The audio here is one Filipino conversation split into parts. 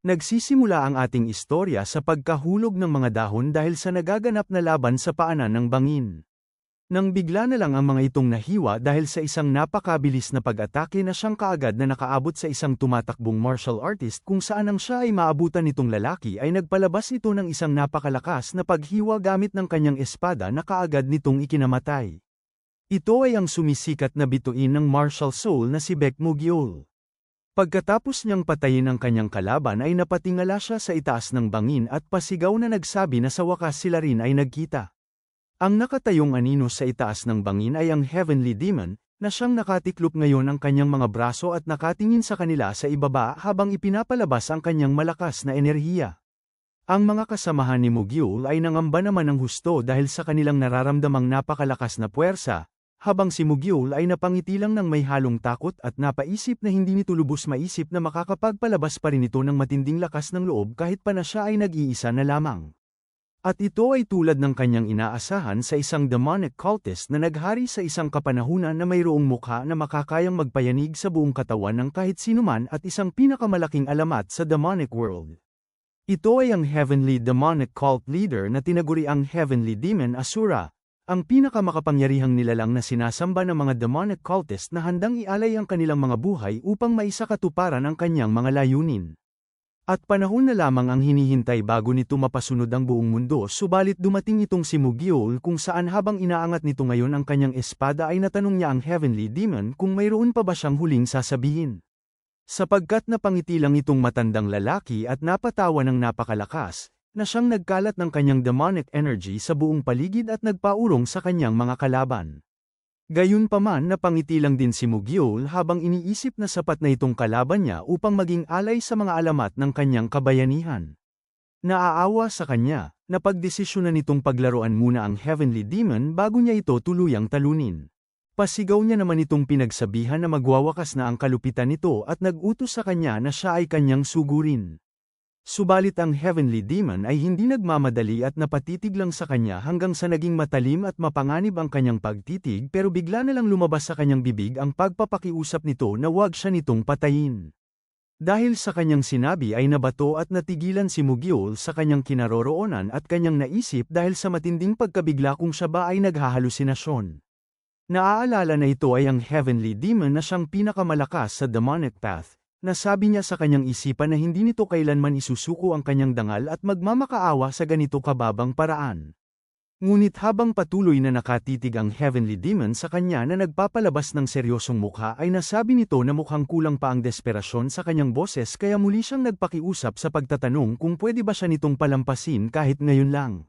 Nagsisimula ang ating istorya sa pagkahulog ng mga dahon dahil sa nagaganap na laban sa paanan ng bangin. Nang bigla na lang ang mga itong nahiwa dahil sa isang napakabilis na pag-atake na siyang kaagad na nakaabot sa isang tumatakbong martial artist kung saan ang siya ay maabutan nitong lalaki ay nagpalabas ito ng isang napakalakas na paghiwa gamit ng kanyang espada na kaagad nitong ikinamatay. Ito ay ang sumisikat na bituin ng martial soul na si Baek Mo-gyeol. Pagkatapos niyang patayin ang kanyang kalaban ay napatingala siya sa itaas ng bangin at pasigaw na nagsabi na sa wakas sila rin ay nagkita. Ang nakatayong anino sa itaas ng bangin ay ang Heavenly Demon, na siyang nakatiklop ngayon ang kanyang mga braso at nakatingin sa kanila sa ibaba habang ipinapalabas ang kanyang malakas na enerhiya. Ang mga kasamahan ni Mo-gyeol ay nangamba naman ng husto dahil sa kanilang nararamdamang napakalakas na puwersa, habang si Mo-gyeol ay napangiti lang ng may halong takot at napaisip na hindi nito lubos maisip na makakapagpalabas pa rin ito ng matinding lakas ng loob kahit pa na siya ay nag-iisa na lamang. At ito ay tulad ng kanyang inaasahan sa isang demonic cultist na naghari sa isang kapanahunan na mayroong mukha na makakayang magpayanig sa buong katawan ng kahit sinuman at isang pinakamalaking alamat sa demonic world. Ito ay ang Heavenly Demonic Cult Leader na tinaguri ang Heavenly Demon Asura, ang pinakamakapangyarihang nilalang na sinasamba ng mga demonic cultist na handang ialay ang kanilang mga buhay upang maisakatuparan ang kanyang mga layunin. At panahon na lamang ang hinihintay bago nito mapasunod ang buong mundo subalit dumating itong si Mo-gyeol kung saan habang inaangat nito ngayon ang kanyang espada ay natanong niya ang Heavenly Demon kung mayroon pa ba siyang huling sasabihin. Sapagkat napangiti lang itong matandang lalaki at napatawa ng napakalakas, na siyang nagkalat ng kanyang demonic energy sa buong paligid at nagpaurong sa kanyang mga kalaban. Gayunpaman napangiti lang din si Mo-gyeol habang iniisip na sapat na itong kalaban niya upang maging alay sa mga alamat ng kanyang kabayanihan. Naaawa sa kanya, napagdesisyonan nitong paglaruan muna ang Heavenly Demon bago niya ito tuluyang talunin. Pasigaw niya naman itong pinagsabihan na magwawakas na ang kalupitan nito at nag-utos sa kanya na siya ay kanyang sugurin. Subalit ang Heavenly Demon ay hindi nagmamadali at napatitig lang sa kanya hanggang sa naging matalim at mapanganib ang kanyang pagtitig pero bigla na lang lumabas sa kanyang bibig ang pagpapakiusap nito na huwag siya nitong patayin. Dahil sa kanyang sinabi ay nabato at natigilan si Mo-gyeol sa kanyang kinaroroonan at kanyang naisip dahil sa matinding pagkabigla kung siya ba ay naghahalusinasyon. Naaalala na ito ay ang Heavenly Demon na siyang pinakamalakas sa demonic path. Nasabi niya sa kanyang isipan na hindi nito kailanman isusuko ang kanyang dangal at magmamakaawa sa ganito kababang paraan. Ngunit habang patuloy na nakatitig ang Heavenly Demon sa kanya na nagpapalabas ng seryosong mukha ay nasabi nito na mukhang kulang pa ang desperasyon sa kanyang boses kaya muli siyang nagpakiusap sa pagtatanong kung pwede ba siya nitong palampasin kahit ngayon lang.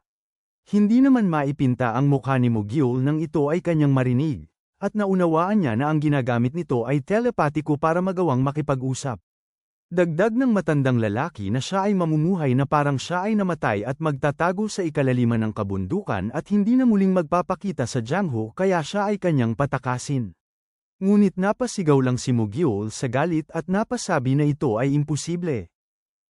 Hindi naman maipinta ang mukha ni Mo-gyeol nang ito ay kanyang marinig. At naunawaan niya na ang ginagamit nito ay telepatiko para magawang makipag-usap. Dagdag ng matandang lalaki na siya ay mamumuhay na parang siya ay namatay at magtatago sa ikalaliman ng kabundukan at hindi na muling magpapakita sa Jianghu kaya siya ay kanyang patakasin. Ngunit napasigaw lang si Mo-gyeol sa galit at napasabi na ito ay imposible.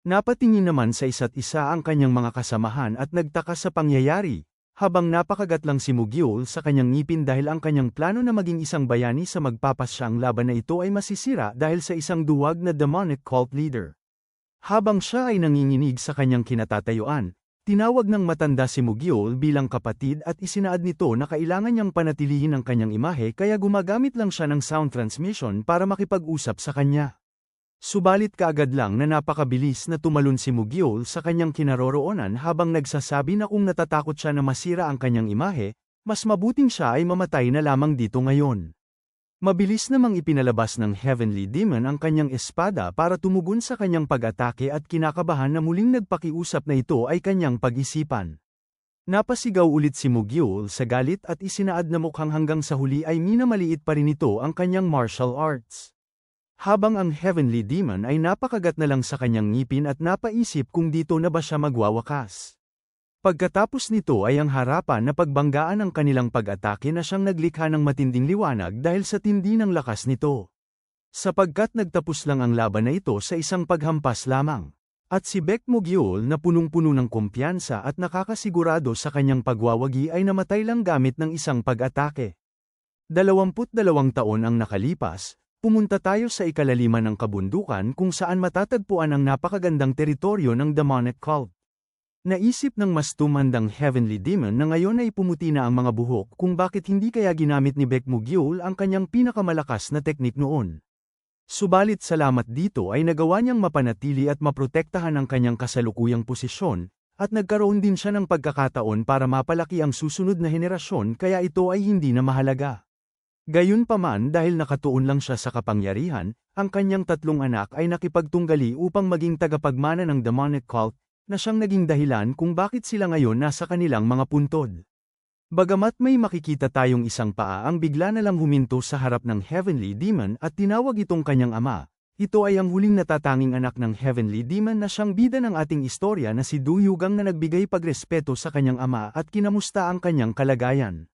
Napatingin naman sa isa't isa ang kanyang mga kasamahan at nagtaka sa pangyayari. Habang napakagat lang si Mo-gyeol sa kanyang ngipin dahil ang kanyang plano na maging isang bayani sa magpapasyang laban na ito ay masisira dahil sa isang duwag na demonic cult leader. Habang siya ay nanginginig sa kanyang kinatatayuan, tinawag ng matanda si Mo-gyeol bilang kapatid at isinaad nito na kailangan niyang panatilihin ang kanyang imahe kaya gumagamit lang siya ng sound transmission para makipag-usap sa kanya. Subalit kaagad lang na napakabilis na tumalon si Mo-gyeol sa kanyang kinaroroonan habang nagsasabi na kung natatakot siya na masira ang kanyang imahe, mas mabuting siya ay mamatay na lamang dito ngayon. Mabilis namang ipinalabas ng Heavenly Demon ang kanyang espada para tumugon sa kanyang pag-atake at kinakabahan na muling nagpakiusap na ito ay kanyang pag-isipan. Napasigaw ulit si Mo-gyeol sa galit at isinaad na mukhang hanggang sa huli ay minamaliit pa rin ito ang kanyang martial arts. Habang ang Heavenly Demon ay napakagat na lang sa kanyang ngipin at napaisip kung dito na ba siya magwawakas. Pagkatapos nito ay ang harapan na pagbanggaan ng kanilang pag-atake na siyang naglikha ng matinding liwanag dahil sa tindi ng lakas nito. Sapagkat nagtapos lang ang laban na ito sa isang paghampas lamang. At si Baek Mo-gyeol na punong-puno ng kumpiyansa at nakakasigurado sa kanyang pagwawagi ay namatay lang gamit ng isang pag-atake. 22 taon ang nakalipas. Pumunta tayo sa ikalaliman ng kabundukan kung saan matatagpuan ang napakagandang teritoryo ng demonic cult. Naisip ng mas tumandang heavenly demon na ngayon ay pumuti na ang mga buhok kung bakit hindi kaya ginamit ni Bekmugyul ang kanyang pinakamalakas na teknik noon. Subalit salamat dito ay nagawa niyang mapanatili at maprotektahan ang kanyang kasalukuyang posisyon, at nagkaroon din siya ng pagkakataon para mapalaki ang susunod na henerasyon kaya ito ay hindi na mahalaga. Gayunpaman dahil nakatuon lang siya sa kapangyarihan, ang kanyang tatlong anak ay nakipagtunggali upang maging tagapagmana ng demonic cult, na siyang naging dahilan kung bakit sila ngayon nasa kanilang mga puntod. Bagamat may makikita tayong isang paa ang bigla na lang huminto sa harap ng heavenly demon at tinawag itong kanyang ama, ito ay ang huling natatanging anak ng heavenly demon na siyang bida ng ating istorya na si Du Yugang na nagbigay pagrespeto sa kanyang ama at kinamusta ang kanyang kalagayan.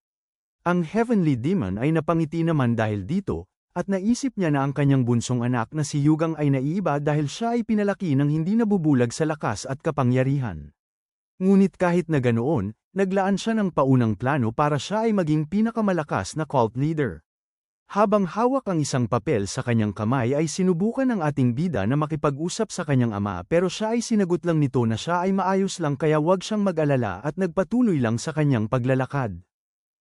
Ang heavenly demon ay napangiti naman dahil dito, at naisip niya na ang kanyang bunsong anak na si Yugang ay naiiba dahil siya ay pinalaki ng hindi nabubulag sa lakas at kapangyarihan. Ngunit kahit na ganoon, naglaan siya ng paunang plano para siya ay maging pinakamalakas na cult leader. Habang hawak ang isang papel sa kanyang kamay ay sinubukan ng ating bida na makipag-usap sa kanyang ama pero siya ay sinagot lang nito na siya ay maayos lang kaya wag siyang mag-alala at nagpatuloy lang sa kanyang paglalakad.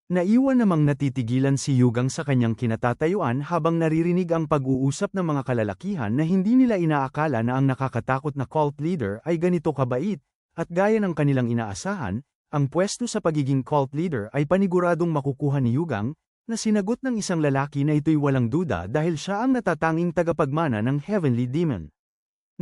Naiwan namang natitigilan si Yugang sa kanyang kinatatayuan habang naririnig ang pag-uusap ng mga kalalakihan na hindi nila inaakala na ang nakakatakot na cult leader ay ganito kabait, at gaya ng kanilang inaasahan, ang pwesto sa pagiging cult leader ay paniguradong makukuha ni Yugang, na sinagot ng isang lalaki na ito'y walang duda dahil siya ang natatanging tagapagmana ng heavenly demon.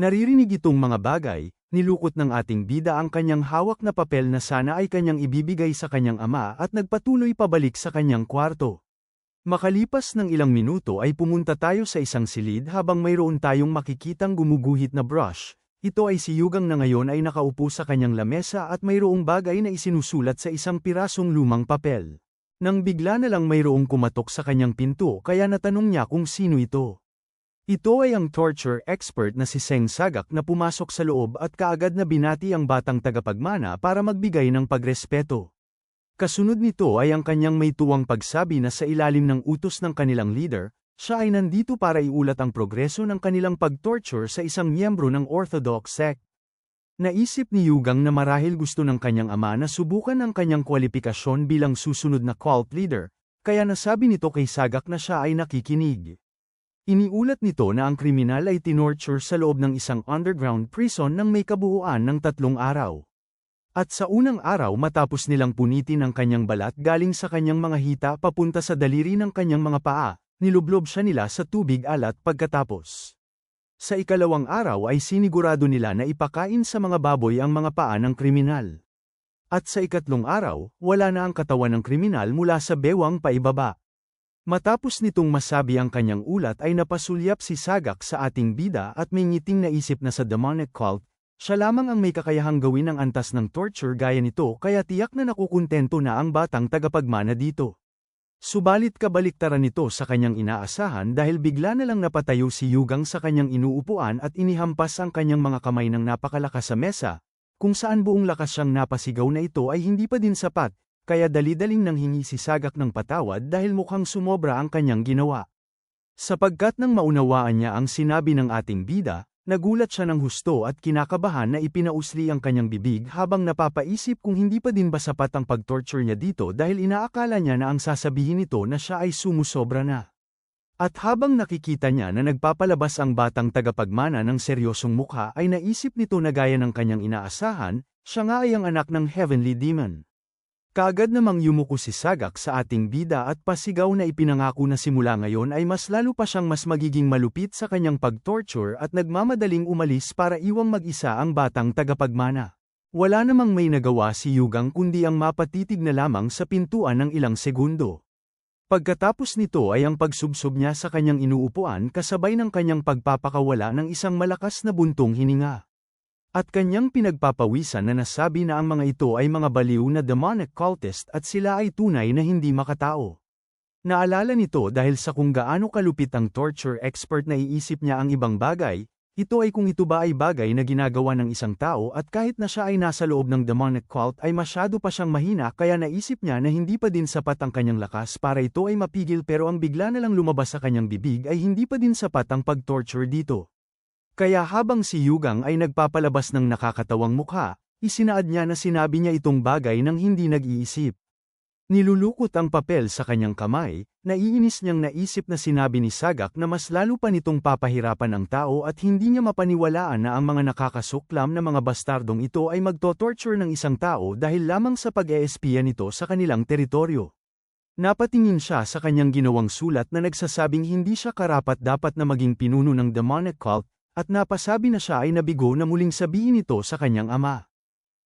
Naririnig itong mga bagay, nilukot ng ating bida ang kanyang hawak na papel na sana ay kanyang ibibigay sa kanyang ama at nagpatuloy pabalik sa kanyang kwarto. Makalipas ng ilang minuto ay pumunta tayo sa isang silid habang mayroon tayong makikitang gumuguhit na brush. Ito ay si Yugang na ngayon ay nakaupo sa kanyang lamesa at mayroong bagay na isinusulat sa isang pirasong lumang papel. Nang bigla na lang mayroong kumatok sa kanyang pinto kaya natanong niya kung sino ito. Ito ay ang torture expert na si Seng Sagak na pumasok sa loob at kaagad na binati ang batang tagapagmana para magbigay ng pagrespeto. Kasunod nito ay ang kanyang may tuwang pagsabi na sa ilalim ng utos ng kanilang leader, siya ay nandito para iulat ang progreso ng kanilang pag-torture sa isang miyembro ng Orthodox sect. Naisip ni Yugang na marahil gusto ng kanyang ama na subukan ang kanyang kwalifikasyon bilang susunod na cult leader, kaya nasabi nito kay Sagak na siya ay nakikinig. Iniulat nito na ang kriminal ay tinorture sa loob ng isang underground prison nang may kabuuan ng 3 araw. At sa unang araw matapos nilang punitin ang kanyang balat galing sa kanyang mga hita papunta sa daliri ng kanyang mga paa, nilublob siya nila sa tubig alat pagkatapos. Sa ikalawang araw ay sinigurado nila na ipakain sa mga baboy ang mga paa ng kriminal. At sa ikatlong araw, wala na ang katawan ng kriminal mula sa bewang paibaba. Matapos nitong masabi ang kanyang ulat ay napasulyap si Sagak sa ating bida at may ngiting naisip na sa demonic cult, siya lamang ang may kakayahang gawin ang antas ng torture gaya nito kaya tiyak na nakukuntento na ang batang tagapagmana dito. Subalit kabaliktaran nito sa kanyang inaasahan dahil bigla na lang napatayo si Yugang sa kanyang inuupuan at inihampas ang kanyang mga kamay ng napakalakas sa mesa, kung saan buong lakas siyang napasigaw na ito ay hindi pa din sapat. Kaya dali-daling nanghingi si Sagak ng patawad dahil mukhang sumobra ang kanyang ginawa. Sapagkat nang maunawaan niya ang sinabi ng ating bida, nagulat siya ng husto at kinakabahan na ipinausli ang kanyang bibig habang napapaisip kung hindi pa din ba sapat ang pag-torture niya dito dahil inaakala niya na ang sasabihin nito na siya ay sumusobra na. At habang nakikita niya na nagpapalabas ang batang tagapagmana ng seryosong mukha ay naisip nito na gaya ng kanyang inaasahan, siya nga ay ang anak ng heavenly demon. Kaagad namang yumuko si Sagak sa ating bida at pasigaw na ipinangako na simula ngayon ay mas lalo pa siyang mas magiging malupit sa kanyang pag-torture at nagmamadaling umalis para iwang mag-isa ang batang tagapagmana. Wala namang may nagawa si Yugang kundi ang mapatitig na lamang sa pintuan ng ilang segundo. Pagkatapos nito ay ang pagsubsob niya sa kanyang inuupuan kasabay ng kanyang pagpapakawala ng isang malakas na buntong hininga. At kanyang pinagpapawisan na nasabi na ang mga ito ay mga baliw na demonic cultist at sila ay tunay na hindi makatao. Naalala nito dahil sa kung gaano kalupit ang torture expert na iisip niya ang ibang bagay, Ito ay kung ito ba ay bagay na ginagawa ng isang tao at kahit na siya ay nasa loob ng demonic cult ay masyado pa siyang mahina kaya naisip niya na hindi pa din sapat ang kanyang lakas para ito ay mapigil pero ang bigla na lang lumabas sa kanyang bibig ay hindi pa din sapat ang pag-torture dito. Kaya habang si Yugang ay nagpapalabas ng nakakatawang mukha, isinaad niya na sinabi niya itong bagay nang hindi nag-iisip. Nilulukot ang papel sa kanyang kamay, naiinis niyang naisip na sinabi ni Sagak na mas lalo pa nitong papahirapan ang tao at hindi niya mapaniwalaan na ang mga nakakasuklam na mga bastardong ito ay magto-torture ng isang tao dahil lamang sa pag-eespiya nito sa kanilang teritoryo. Napatingin siya sa kanyang ginawang sulat na nagsasabing hindi siya karapat-dapat na maging pinuno ng demonic cult, at napasabi na siya ay nabigo na muling sabihin ito sa kanyang ama.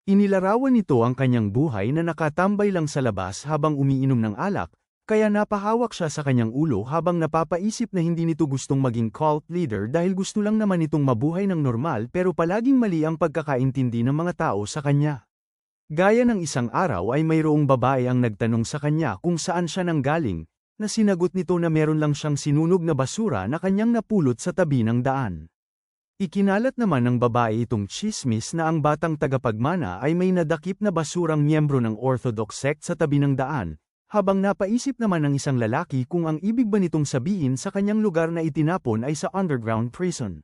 Inilarawan nito ang kanyang buhay na nakatambay lang sa labas habang umiinom ng alak, kaya napahawak siya sa kanyang ulo habang napapaisip na hindi nito gustong maging cult leader dahil gusto lang naman itong mabuhay ng normal pero palaging mali ang pagkakaintindi ng mga tao sa kanya. Gaya ng isang araw ay mayroong babae ang nagtanong sa kanya kung saan siya nanggaling, na sinagot nito na meron lang siyang sinunog na basura na kanyang napulot sa tabi ng daan. Ikinalat naman ng babae itong tsismis na ang batang tagapagmana ay may nadakip na basurang miyembro ng Orthodox sect sa tabi ng daan, habang napaisip naman ng isang lalaki kung ang ibig ba nitong sabihin sa kanyang lugar na itinapon ay sa underground prison.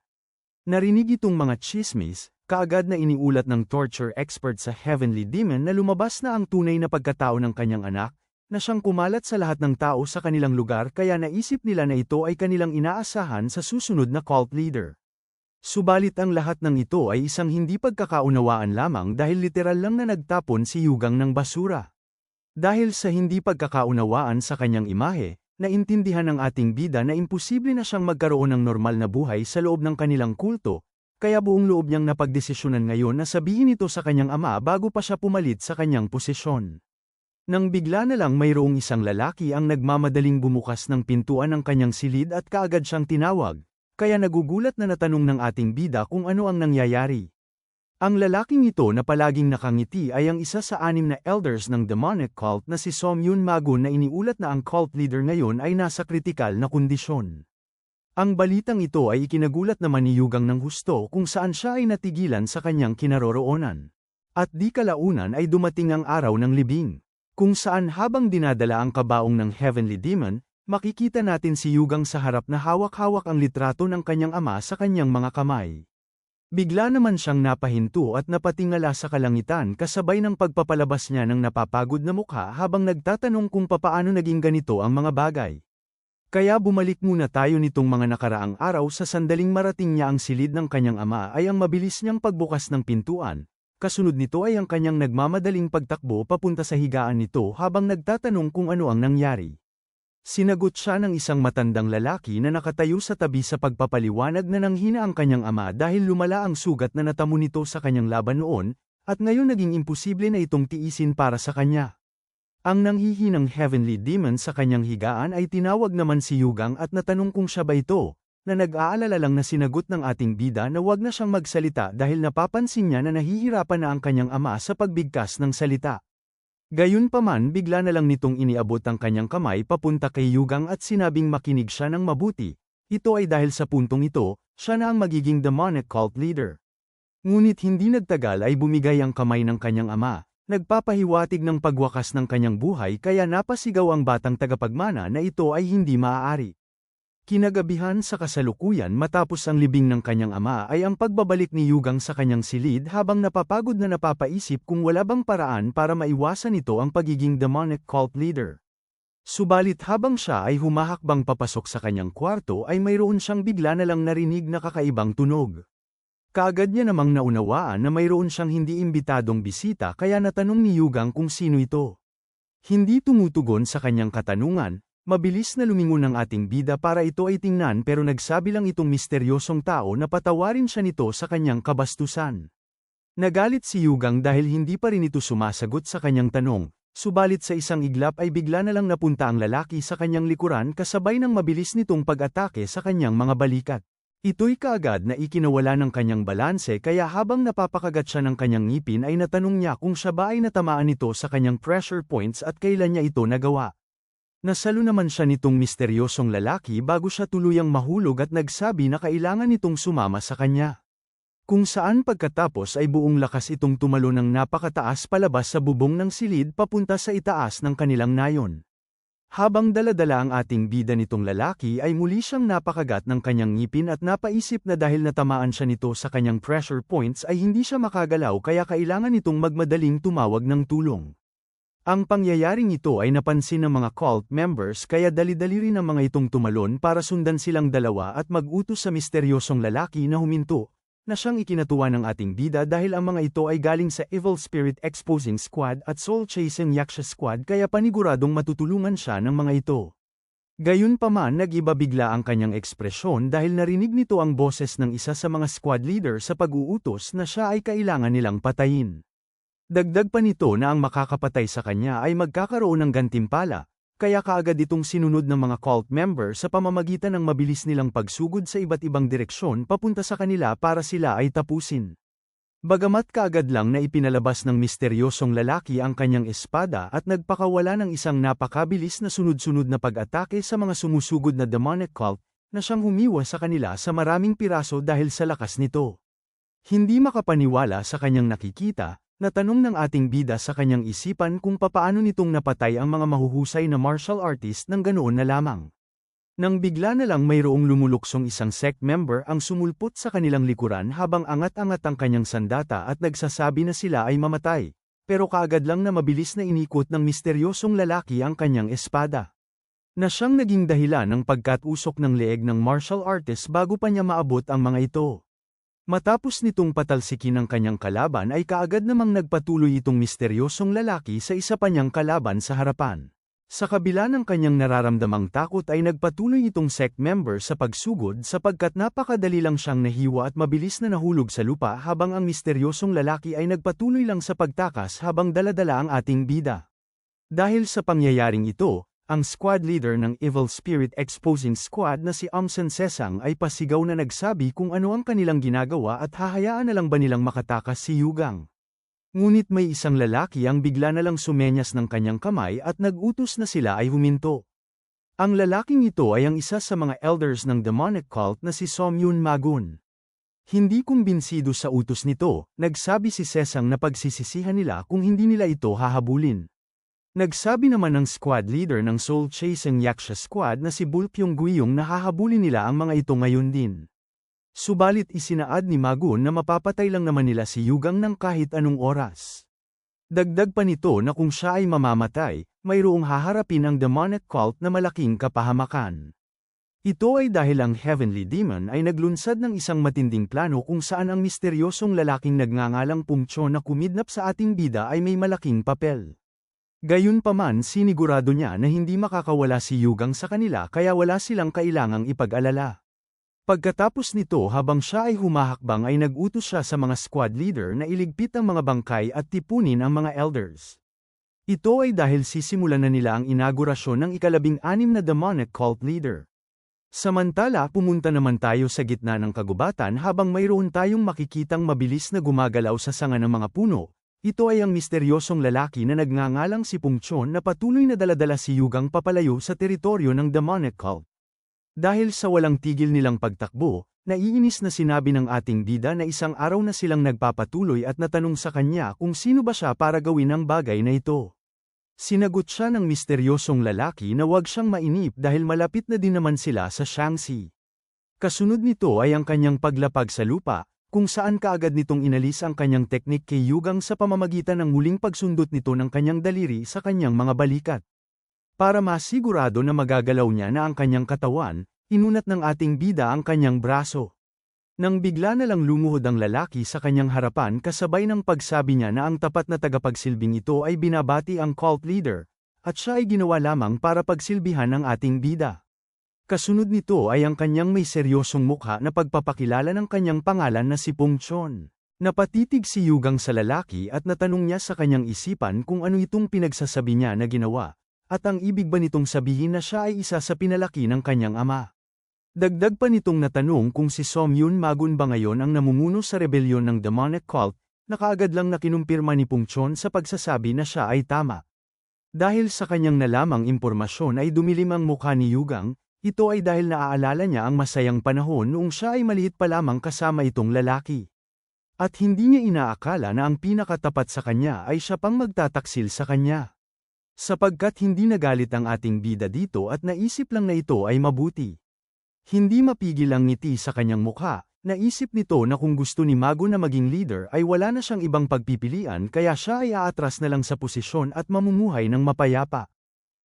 Narinig itong mga tsismis, kaagad na iniulat ng torture expert sa Heavenly Demon na lumabas na ang tunay na pagkatao ng kanyang anak, na siyang kumalat sa lahat ng tao sa kanilang lugar kaya naisip nila na ito ay kanilang inaasahan sa susunod na cult leader. Subalit ang lahat ng ito ay isang hindi pagkakaunawaan lamang dahil literal lang na nagtapon si Yugang ng basura. Dahil sa hindi pagkakaunawaan sa kanyang imahe, naintindihan ng ating bida na imposible na siyang magkaroon ng normal na buhay sa loob ng kanilang kulto, kaya buong loob niyang napagdesisyonan ngayon na sabihin ito sa kanyang ama bago pa siya pumalit sa kanyang posisyon. Nang bigla na lang mayroong isang lalaki ang nagmamadaling bumukas ng pintuan ng kanyang silid at kaagad siyang tinawag. Kaya nagugulat na natanong ng ating bida kung ano ang nangyayari. Ang lalaking ito na palaging nakangiti ay ang isa sa 6 na elders ng demonic cult na si Somyun Magun na iniulat na ang cult leader ngayon ay nasa kritikal na kondisyon. Ang balitang ito ay ikinagulat naman ni Yugang ng husto kung saan siya ay natigilan sa kanyang kinaroroonan. At di kalaunan ay dumating ang araw ng libing, kung saan habang dinadala ang kabaong ng Heavenly Demon, makikita natin si Yugang sa harap na hawak-hawak ang litrato ng kanyang ama sa kanyang mga kamay. Bigla naman siyang napahinto at napatingala sa kalangitan kasabay ng pagpapalabas niya ng napapagod na mukha habang nagtatanong kung papaano naging ganito ang mga bagay. Kaya bumalik muna tayo nitong mga nakaraang araw sa sandaling marating niya ang silid ng kanyang ama ay ang mabilis niyang pagbukas ng pintuan. Kasunod nito ay ang kanyang nagmamadaling pagtakbo papunta sa higaan nito habang nagtatanong kung ano ang nangyari. Sinagot siya ng isang matandang lalaki na nakatayo sa tabi sa pagpapaliwanag na nanghina ang kanyang ama dahil lumala ang sugat na natamo nito sa kanyang laban noon, at ngayon naging imposible na itong tiisin para sa kanya. Ang nanghihinang Heavenly Demon sa kanyang higaan ay tinawag naman si Yugang at natanong kung siya ba ito, na nag-aalala lang na sinagot ng ating bida na wag na siyang magsalita dahil napapansin niya na nahihirapan na ang kanyang ama sa pagbigkas ng salita. Gayunpaman bigla na lang nitong iniabot ang kanyang kamay papunta kay Yugang at sinabing makinig siya ng mabuti. Ito ay dahil sa puntong ito, siya na ang magiging demonic cult leader. Ngunit hindi nagtagal ay bumigay ang kamay ng kanyang ama, nagpapahiwatig ng pagwakas ng kanyang buhay kaya napasigaw ang batang tagapagmana na ito ay hindi maaari. Kinagabihan sa kasalukuyan matapos ang libing ng kanyang ama ay ang pagbabalik ni Yugang sa kanyang silid habang napapagod na napapaisip kung wala bang paraan para maiwasan ito ang pagiging demonic cult leader. Subalit habang siya ay humahakbang papasok sa kanyang kwarto ay mayroon siyang bigla na lang narinig na kakaibang tunog. Kaagad niya namang naunawaan na mayroon siyang hindi imbitadong bisita kaya natanong ni Yugang kung sino ito. Hindi tumutugon sa kanyang katanungan. Mabilis na lumingon ang ating bida para ito ay tingnan pero nagsabi lang itong misteryosong tao na patawarin siya nito sa kanyang kabastusan. Nagalit si Yugang dahil hindi pa rin ito sumasagot sa kanyang tanong, subalit sa isang iglap ay bigla na lang napunta ang lalaki sa kanyang likuran kasabay ng mabilis nitong pag-atake sa kanyang mga balikat. Ito'y kaagad na ikinawala ng kanyang balanse kaya habang napapakagat siya ng kanyang ngipin ay natanong niya kung siya ba ay natamaan nito sa kanyang pressure points at kailan niya ito nagawa. Nasalo naman siya nitong misteryosong lalaki bago siya tuluyang mahulog at nagsabi na kailangan nitong sumama sa kanya. Kung saan pagkatapos ay buong lakas itong tumalo ng napakataas palabas sa bubong ng silid papunta sa itaas ng kanilang nayon. Habang daladala ang ating bida nitong lalaki ay muli siyang napakagat ng kanyang ngipin at napaisip na dahil natamaan siya nito sa kanyang pressure points ay hindi siya makagalaw kaya kailangan nitong magmadaling tumawag ng tulong. Ang pangyayaring ito ay napansin ng mga cult members kaya dali-dali rin ang mga itong tumalon para sundan silang dalawa at mag-utos sa misteryosong lalaki na huminto, na siyang ikinatuwa ng ating bida dahil ang mga ito ay galing sa Evil Spirit Exposing Squad at Soul Chasing Yaksha Squad kaya paniguradong matutulungan siya ng mga ito. Gayunpaman nag-iba bigla ang kanyang ekspresyon dahil narinig nito ang boses ng isa sa mga squad leader sa pag-uutos na siya ay kailangan nilang patayin. Dagdag pa nito na ang makakapatay sa kanya ay magkakaroon ng gantimpala, kaya kaagad itong sinunod ng mga cult member sa pamamagitan ng mabilis nilang pagsugod sa iba't ibang direksyon papunta sa kanila para sila ay tapusin. Bagamat kaagad lang na ipinalabas ng misteryosong lalaki ang kanyang espada at nagpakawala ng isang napakabilis na sunod-sunod na pag-atake sa mga sumusugod na demonic cult, na siyang humiwas sa kanila sa maraming piraso dahil sa lakas nito. Hindi makapaniwala sa kanyang nakikita, natanong ng ating bida sa kanyang isipan kung papaano nitong napatay ang mga mahuhusay na martial artist ng ganoon na lamang. Nang bigla na lang mayroong lumuluksong isang sect member ang sumulpot sa kanilang likuran habang angat-angat ang kanyang sandata at nagsasabi na sila ay mamatay, pero kaagad lang na mabilis na inikot ng misteryosong lalaki ang kanyang espada. Na siyang naging dahilan ng pagkatusok ng leeg ng martial artist bago pa niya maabot ang mga ito. Matapos nitong patalsikin ang kanyang kalaban ay kaagad namang nagpatuloy itong misteryosong lalaki sa isa pa niyang kalaban sa harapan. Sa kabila ng kanyang nararamdamang takot ay nagpatuloy itong sect member sa pagsugod sapagkat napakadali lang siyang nahiwa at mabilis na nahulog sa lupa habang ang misteryosong lalaki ay nagpatuloy lang sa pagtakas habang daladala ang ating bida. Dahil sa pangyayaring ito, ang squad leader ng Evil Spirit Exposing Squad na si Amsen Sesang ay pasigaw na nagsabi kung ano ang kanilang ginagawa at hahayaan na lang ba nilang makatakas si Yugang. Ngunit may isang lalaki ang bigla na lang sumenyas ng kanyang kamay at nag-utos na sila ay huminto. Ang lalaking ito ay ang isa sa mga elders ng demonic cult na si Somyun Magun. Hindi kumbinsido sa utos nito, nagsabi si Sesang na pagsisisihan nila kung hindi nila ito hahabulin. Nagsabi naman ng squad leader ng Soul Chasing Yaksha Squad na si Bulpyong Guiyong na hahabulin nila ang mga ito ngayon din. Subalit isinaad ni Magun na mapapatay lang naman nila si Yugang ng kahit anong oras. Dagdag pa nito na kung siya ay mamamatay, mayroong haharapin ang demonic cult na malaking kapahamakan. Ito ay dahil ang Heavenly Demon ay naglunsad ng isang matinding plano kung saan ang misteryosong lalaking nagngangalang Pungcho na kumidnap sa ating bida ay may malaking papel. Gayunpaman sinigurado niya na hindi makakawala si Yugang sa kanila kaya wala silang kailangang ipag-alala. Pagkatapos nito habang siya ay humahakbang ay nag-utos siya sa mga squad leader na iligpit ang mga bangkay at tipunin ang mga elders. Ito ay dahil sisimulan na nila ang inaugurasyon ng ika-16 na demonic cult leader. Samantala pumunta naman tayo sa gitna ng kagubatan habang mayroon tayong makikitang mabilis na gumagalaw sa sanga ng mga puno. Ito ay ang misteryosong lalaki na nagngangalang si Pungchon na patuloy na daladala si Yugang papalayo sa teritoryo ng demonic cult. Dahil sa walang tigil nilang pagtakbo, naiinis na sinabi ng ating bida na isang araw na silang nagpapatuloy at natanong sa kanya kung sino ba siya para gawin ang bagay na ito. Sinagot siya ng misteryosong lalaki na huwag siyang mainip dahil malapit na din naman sila sa Shaanxi. Kasunod nito ay ang kanyang paglapag sa lupa, kung saan kaagad nitong inalis ang kanyang teknik kay Yugang sa pamamagitan ng muling pagsundot nito ng kanyang daliri sa kanyang mga balikat. Para masigurado na magagalaw niya na ang kanyang katawan, inunat ng ating bida ang kanyang braso. Nang bigla na lang lumuhod ang lalaki sa kanyang harapan kasabay ng pagsabi niya na ang tapat na tagapagsilbing ito ay binabati ang cult leader, at siya ay ginawa lamang para pagsilbihan ng ating bida. Kasunod nito ay ang kanyang may seryosong mukha na pagpapakilala ng kanyang pangalan na si Pungchon. Napatitig si Yugang sa lalaki at natanong niya sa kanyang isipan kung ano itong pinagsasabi niya na ginawa, at ang ibig ba nitong sabihin na siya ay isa sa pinalaki ng kanyang ama. Dagdag pa nitong natanong kung si Somyun Magun ba ngayon ang namumuno sa rebelyon ng demonic cult, na kaagad lang na kinumpirma ni Pungchon sa pagsasabi na siya ay tama. Dahil sa kanyang nalamang impormasyon ay dumilim ang mukha ni Yugang, ito ay dahil naaalala niya ang masayang panahon noong siya ay maliit pa lamang kasama itong lalaki. At hindi niya inaakala na ang pinakatapat sa kanya ay siya pang magtataksil sa kanya. Sapagkat hindi nagalit ang ating bida dito at naisip lang na ito ay mabuti. Hindi mapigil ang ngiti sa kanyang mukha, naisip nito na kung gusto ni Mago na maging leader ay wala na siyang ibang pagpipilian kaya siya ay aatras na lang sa posisyon at mamumuhay ng mapayapa.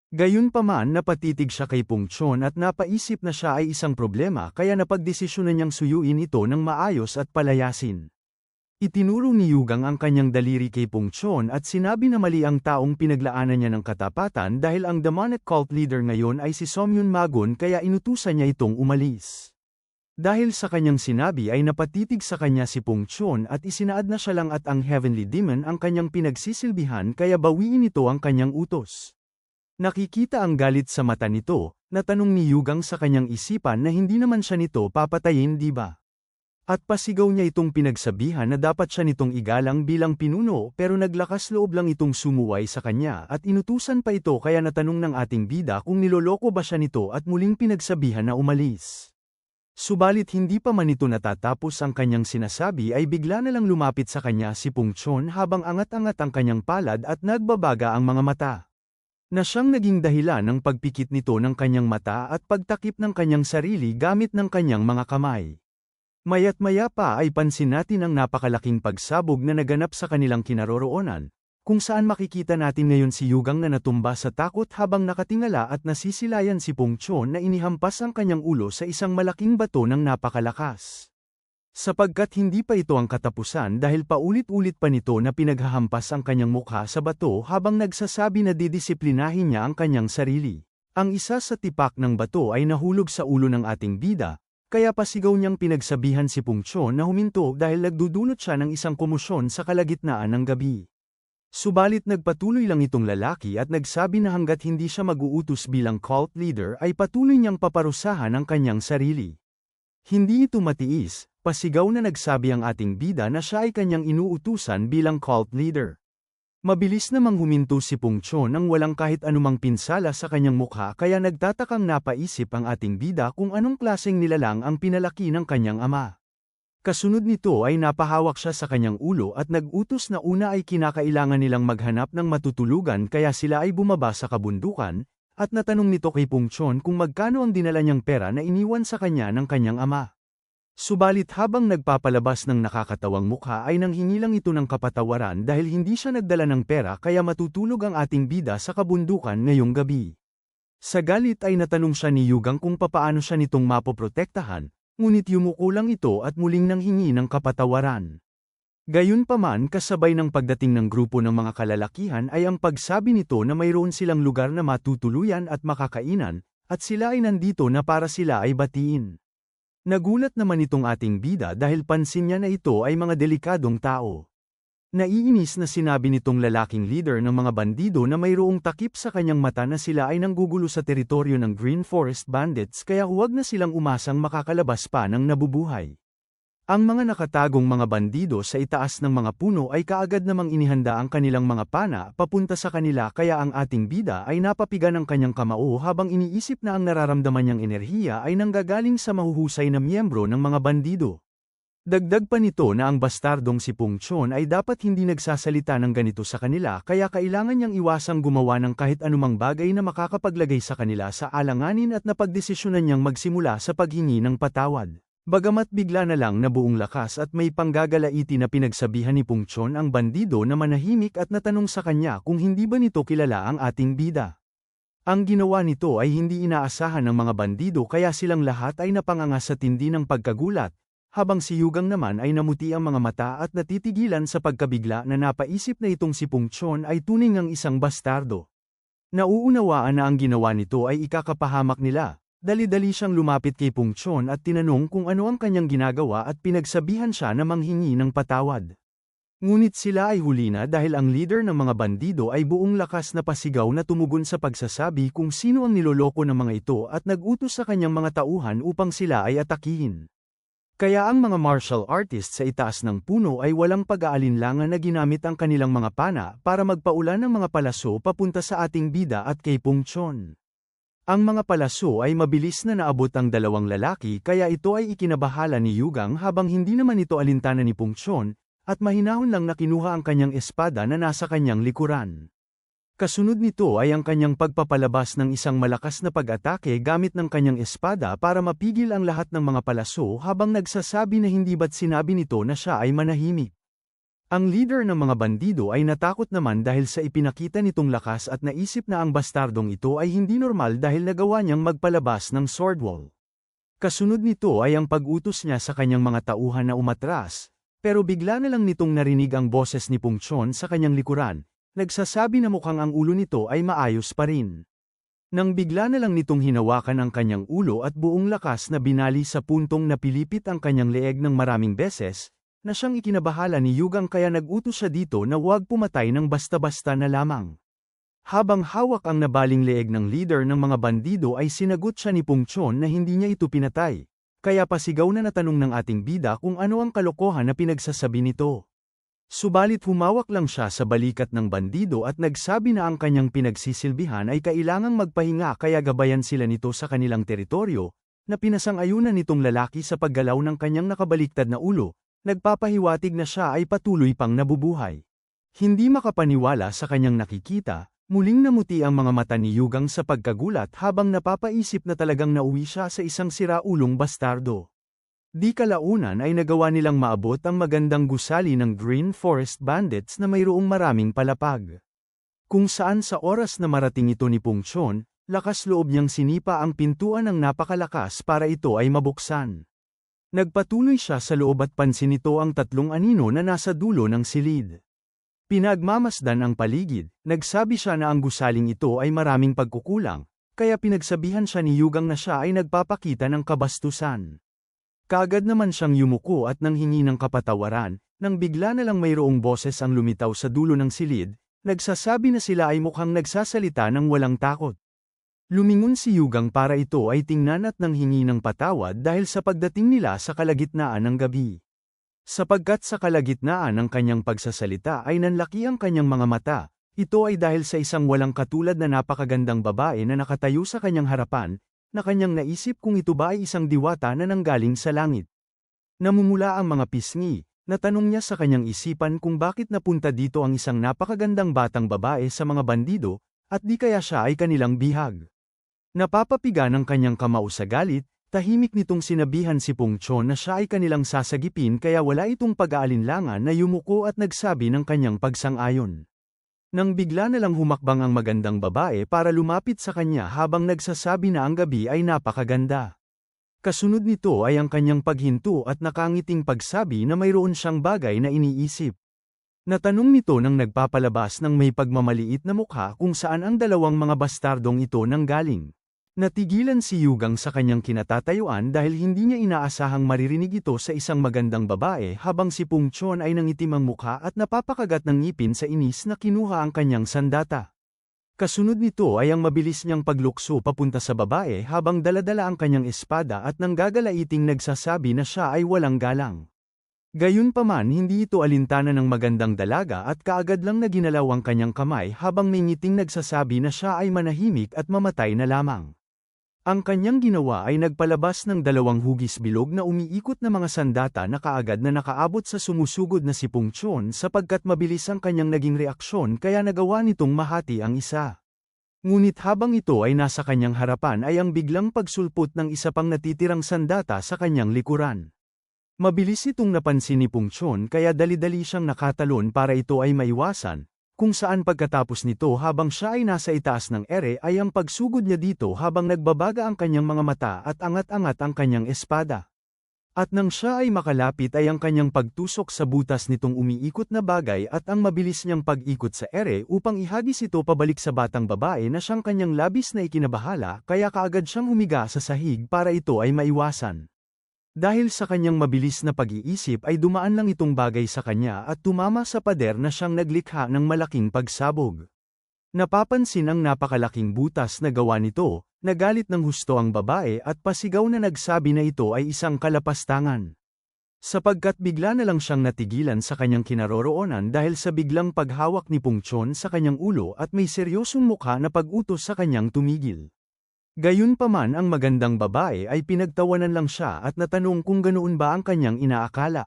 Gayunpaman napatitig siya kay Pungchon at napaisip na siya ay isang problema kaya napagdesisyonan niyang suyuin ito ng maayos at palayasin. Itinuro ni Yugang ang kanyang daliri kay Pungchon at sinabi na mali ang taong pinaglaanan niya ng katapatan dahil ang demonic cult leader ngayon ay si Somyun Magon kaya inutusan niya itong umalis. Dahil sa kanyang sinabi ay napatitig sa kanya si Pungchon at isinaad na siya lang at ang Heavenly Demon ang kanyang pinagsisilbihan kaya bawiin ito ang kanyang utos. Nakikita ang galit sa mata nito, natanong ni Yugang sa kanyang isipan na hindi naman siya nito papatayin di ba? At pasigaw niya itong pinagsabihan na dapat siya nitong igalang bilang pinuno pero naglakas loob lang itong sumuway sa kanya at inutusan pa ito kaya natanong ng ating bida kung niloloko ba siya nito at muling pinagsabihan na umalis. Subalit hindi pa man ito natatapos ang kanyang sinasabi ay bigla na lang lumapit sa kanya si Pungchon habang angat-angat ang kanyang palad at nagbabaga ang mga mata. Na siyang naging dahilan ng pagpikit nito ng kanyang mata at pagtakip ng kanyang sarili gamit ng kanyang mga kamay. Maya't-maya pa ay pansin natin ang napakalaking pagsabog na naganap sa kanilang kinaroroonan, kung saan makikita natin ngayon si Yugang na natumba sa takot habang nakatingala at nasisilayan si Pungchon na inihampas ang kanyang ulo sa isang malaking bato ng napakalakas. Sapagkat hindi pa ito ang katapusan dahil paulit-ulit pa nito na pinaghahampas ang kanyang mukha sa bato habang nagsasabi na didisiplinahin niya ang kanyang sarili. Ang isa sa tipak ng bato ay nahulog sa ulo ng ating bida, kaya pasigaw niyang pinagsabihan si Pungchon na huminto dahil nagdudulot siya ng isang komosyon sa kalagitnaan ng gabi. Subalit nagpatuloy lang itong lalaki at nagsabi na hanggat hindi siya mag-uutos bilang cult leader ay patuloy niyang paparusahan ang kanyang sarili. Hindi ito matiis, pasigaw na nagsabi ang ating bida na siya ay kanyang inuutusan bilang cult leader. Mabilis namang huminto si Pungchon nang walang kahit anumang pinsala sa kanyang mukha kaya nagtatakang napaisip ang ating bida kung anong klaseng nilalang ang pinalaki ng kanyang ama. Kasunod nito ay napahawak siya sa kanyang ulo at nag-utos na una ay kinakailangan nilang maghanap ng matutulugan kaya sila ay bumaba sa kabundukan, at natanong nito kay Pungchon kung magkano ang dinala niyang pera na iniwan sa kanya ng kanyang ama. Subalit habang nagpapalabas ng nakakatawang mukha ay nanghingi lang ito ng kapatawaran dahil hindi siya nagdala ng pera kaya matutulog ang ating bida sa kabundukan ngayong gabi. Sa galit ay natanong siya ni Yugang kung papaano siya nitong mapoprotektahan, ngunit yumuko lang ito at muling nanghingi ng kapatawaran. Gayunpaman kasabay ng pagdating ng grupo ng mga kalalakihan ay ang pagsabi nito na mayroon silang lugar na matutuluyan at makakainan, at sila ay nandito na para sila ay batiin. Nagulat naman itong ating bida dahil pansin niya na ito ay mga delikadong tao. Naiinis na sinabi nitong lalaking leader ng mga bandido na mayroong takip sa kanyang mata na sila ay nanggugulo sa teritoryo ng Green Forest Bandits kaya huwag na silang umasang makakalabas pa ng nabubuhay. Ang mga nakatagong mga bandido sa itaas ng mga puno ay kaagad namang inihanda ang kanilang mga pana papunta sa kanila kaya ang ating bida ay napapiga ng kanyang kamao habang iniisip na ang nararamdaman niyang enerhiya ay nanggagaling sa mahuhusay na miyembro ng mga bandido. Dagdag pa nito na ang bastardong si Pungchon ay dapat hindi nagsasalita ng ganito sa kanila kaya kailangan niyang iwasang gumawa ng kahit anumang bagay na makakapaglagay sa kanila sa alanganin at napagdesisyonan niyang magsimula sa paghingi ng patawad. Bagamat bigla na lang na buong lakas at may panggagalaiti na pinagsabihan ni Pungchon ang bandido na manahimik at natanong sa kanya kung hindi ba nito kilala ang ating bida. Ang ginawa nito ay hindi inaasahan ng mga bandido kaya silang lahat ay napanganga sa tindi ng pagkagulat, habang si Yugang naman ay namuti ang mga mata at natitigilan sa pagkabigla na napaisip na itong si Pungchon ay tunay ngang isang bastardo. Nauunawaan na ang ginawa nito ay ikakapahamak nila. Dali-dali siyang lumapit kay Pungchon at tinanong kung ano ang kanyang ginagawa at pinagsabihan siya na manghingi ng patawad. Ngunit sila ay huli na dahil ang leader ng mga bandido ay buong lakas na pasigaw na tumugon sa pagsasabi kung sino ang niloloko ng mga ito at nag-utos sa kanyang mga tauhan upang sila ay atakihin. Kaya ang mga martial artists sa itaas ng puno ay walang pag-aalinlangan na ginamit ang kanilang mga pana para magpaulan ng mga palaso papunta sa ating bida at kay Pungchon. Ang mga palaso ay mabilis na naabot ang dalawang lalaki kaya ito ay ikinabahala ni Yugang habang hindi naman ito alintana ni Pungchon, at mahinahon lang na kinuha ang kanyang espada na nasa kanyang likuran. Kasunod nito ay ang kanyang pagpapalabas ng isang malakas na pag-atake gamit ng kanyang espada para mapigil ang lahat ng mga palaso habang nagsasabi na hindi ba't sinabi nito na siya ay manahimik. Ang leader ng mga bandido ay natakot naman dahil sa ipinakita nitong lakas at naisip na ang bastardong ito ay hindi normal dahil nagawa niyang magpalabas ng sword wall. Kasunod nito ay ang pag-utos niya sa kanyang mga tauhan na umatras, pero bigla na lang nitong narinig ang boses ni Pungchon sa kanyang likuran. Nagsasabi na mukhang ang ulo nito ay maayos pa rin. Nang bigla na lang nitong hinawakan ang kanyang ulo at buong lakas na binali sa puntong napilipit ang kanyang leeg ng maraming beses, na siyang ikinabahala ni Yugang kaya nag-utos siya dito na huwag pumatay ng basta-basta na lamang. Habang hawak ang nabaling leeg ng leader ng mga bandido ay sinagot siya ni Pungchon na hindi niya ito pinatay, kaya pasigaw na natanong ng ating bida kung ano ang kalokohan na pinagsasabi nito. Subalit humawak lang siya sa balikat ng bandido at nagsabi na ang kanyang pinagsisilbihan ay kailangang magpahinga kaya gabayan sila nito sa kanilang teritoryo, na pinasang-ayunan nitong lalaki sa paggalaw ng kanyang nakabaliktad na ulo, nagpapahiwatig na siya ay patuloy pang nabubuhay. Hindi makapaniwala sa kanyang nakikita, muling namuti ang mga mata ni Yugang sa pagkagulat habang napapaisip na talagang nauwi siya sa isang siraulong bastardo. Di kalaunan ay nagawa nilang maabot ang magandang gusali ng Green Forest Bandits na mayroong maraming palapag. Kung saan sa oras na marating ito ni Pungchon, lakas loob niyang sinipa ang pintuan ng napakalakas para ito ay mabuksan. Nagpatuloy siya sa loob at pansin nito ang tatlong anino na nasa dulo ng silid. Pinagmamasdan ang paligid, nagsabi siya na ang gusaling ito ay maraming pagkukulang, kaya pinagsabihan siya ni Yugang na siya ay nagpapakita ng kabastusan. Kaagad naman siyang yumuko at nanghingi ng kapatawaran, nang bigla na lang mayroong boses ang lumitaw sa dulo ng silid, nagsasabi na sila ay mukhang nagsasalita ng walang takot. Lumingon si Yugang para ito ay tingnan at nanghingi ng patawad dahil sa pagdating nila sa kalagitnaan ng gabi. Sapagkat sa kalagitnaan ng kanyang pagsasalita ay nanlaki ang kanyang mga mata, ito ay dahil sa isang walang katulad na napakagandang babae na nakatayo sa kanyang harapan, na kanyang naisip kung ito ba ay isang diwata na nanggaling sa langit. Namumula ang mga pisngi, natanong niya sa kanyang isipan kung bakit napunta dito ang isang napakagandang batang babae sa mga bandido, at di kaya siya ay kanilang bihag. Napapapiga ng kanyang kamao sa galit, tahimik nitong sinabihan si Pungchon na siya ay kanilang sasagipin kaya wala itong pag-aalinlangan na yumuko at nagsabi ng kanyang pagsang-ayon. Nang bigla na lang humakbang ang magandang babae para lumapit sa kanya habang nagsasabi na ang gabi ay napakaganda. Kasunod nito ay ang kanyang paghinto at nakangiting pagsabi na mayroon siyang bagay na iniisip. Natanong nito nang nagpapalabas ng may pagmamaliit na mukha kung saan ang dalawang mga bastardong ito nanggaling. Natigilan si Yugang sa kanyang kinatatayuan dahil hindi niya inaasahang maririnig ito sa isang magandang babae habang si Pungchon ay nangitim ang mukha at napapakagat ng ngipin sa inis na kinuha ang kanyang sandata. Kasunod nito ay ang mabilis niyang paglukso papunta sa babae habang daladala ang kanyang espada at nanggagalaiting nagsasabi na siya ay walang galang. Gayunpaman hindi ito alintana ng magandang dalaga at kaagad lang na ginalaw ang kanyang kamay habang may ngiting nagsasabi na siya ay manahimik at mamatay na lamang. Ang kanyang ginawa ay nagpalabas ng dalawang hugis bilog na umiikot na mga sandata na kaagad na nakaabot sa sumusugod na si Pungchon sapagkat mabilis ang kanyang naging reaksyon kaya nagawa nitong mahati ang isa. Ngunit habang ito ay nasa kanyang harapan ay ang biglang pagsulpot ng isa pang natitirang sandata sa kanyang likuran. Mabilis itong napansin ni Pungchon kaya dali-dali siyang nakatalon para ito ay maiwasan, kung saan pagkatapos nito habang siya ay nasa itaas ng ere ay ang pagsugod niya dito habang nagbabaga ang kanyang mga mata at angat-angat ang kanyang espada. At nang siya ay makalapit ay ang kanyang pagtusok sa butas nitong umiikot na bagay at ang mabilis niyang pag-ikot sa ere upang ihagis ito pabalik sa batang babae na siyang kanyang labis na ikinabahala kaya kaagad siyang humiga sa sahig para ito ay maiwasan. Dahil sa kanyang mabilis na pag-iisip ay dumaan lang itong bagay sa kanya at tumama sa pader na siyang naglikha ng malaking pagsabog. Napapansin ang napakalaking butas na gawa nito, nagalit ng husto ang babae at pasigaw na nagsabi na ito ay isang kalapastangan. Sapagkat bigla na lang siyang natigilan sa kanyang kinaroroonan dahil sa biglang paghawak ni Pung Chon sa kanyang ulo at may seryosong mukha na pag-utos sa kanyang tumigil. Gayunpaman ang magandang babae ay pinagtawanan lang siya at natanong kung ganoon ba ang kanyang inaakala.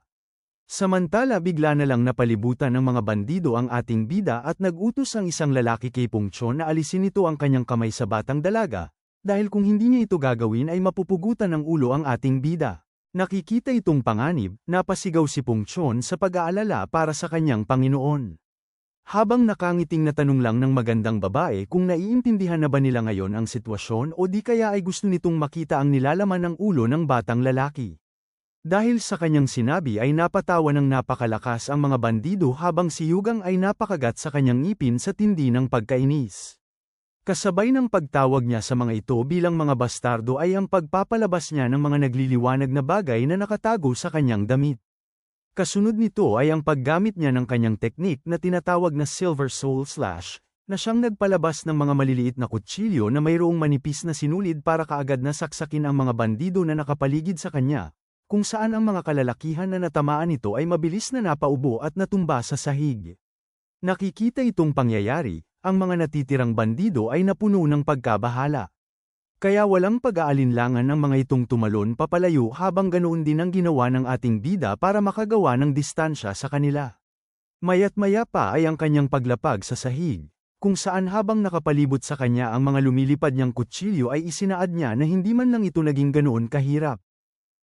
Samantala bigla na lang napalibutan ng mga bandido ang ating bida at nag-utos ang isang lalaki kay Pung Chon na alisin nito ang kanyang kamay sa batang dalaga, dahil kung hindi niya ito gagawin ay mapupugutan ng ulo ang ating bida. Nakikita itong panganib, napasigaw si Pung Chon sa pag-aalala para sa kanyang Panginoon. Habang nakangiting na tanong lang ng magandang babae kung naiintindihan na ba nila ngayon ang sitwasyon o di kaya ay gusto nitong makita ang nilalaman ng ulo ng batang lalaki. Dahil sa kanyang sinabi ay napatawa ng napakalakas ang mga bandido habang si Yugang ay napakagat sa kanyang ngipin sa tindi ng pagkainis. Kasabay ng pagtawag niya sa mga ito bilang mga bastardo ay ang pagpapalabas niya ng mga nagliliwanag na bagay na nakatago sa kanyang damit. Kasunod nito ay ang paggamit niya ng kanyang teknik na tinatawag na Silver Soul Slash, na siyang nagpalabas ng mga maliliit na kutsilyo na mayroong manipis na sinulid para kaagad na saksakin ang mga bandido na nakapaligid sa kanya, kung saan ang mga kalalakihan na natamaan nito ay mabilis na napaubo at natumba sa sahig. Nakikita itong pangyayari, ang mga natitirang bandido ay napuno ng pagkabahala. Kaya walang pag-aalinlangan ng mga itong tumalon papalayo habang ganoon din ang ginawa ng ating bida para makagawa ng distansya sa kanila. Maya't maya pa ay ang kanyang paglapag sa sahig, kung saan habang nakapalibot sa kanya ang mga lumilipad niyang kutsilyo ay isinaad niya na hindi man lang ito naging ganoon kahirap.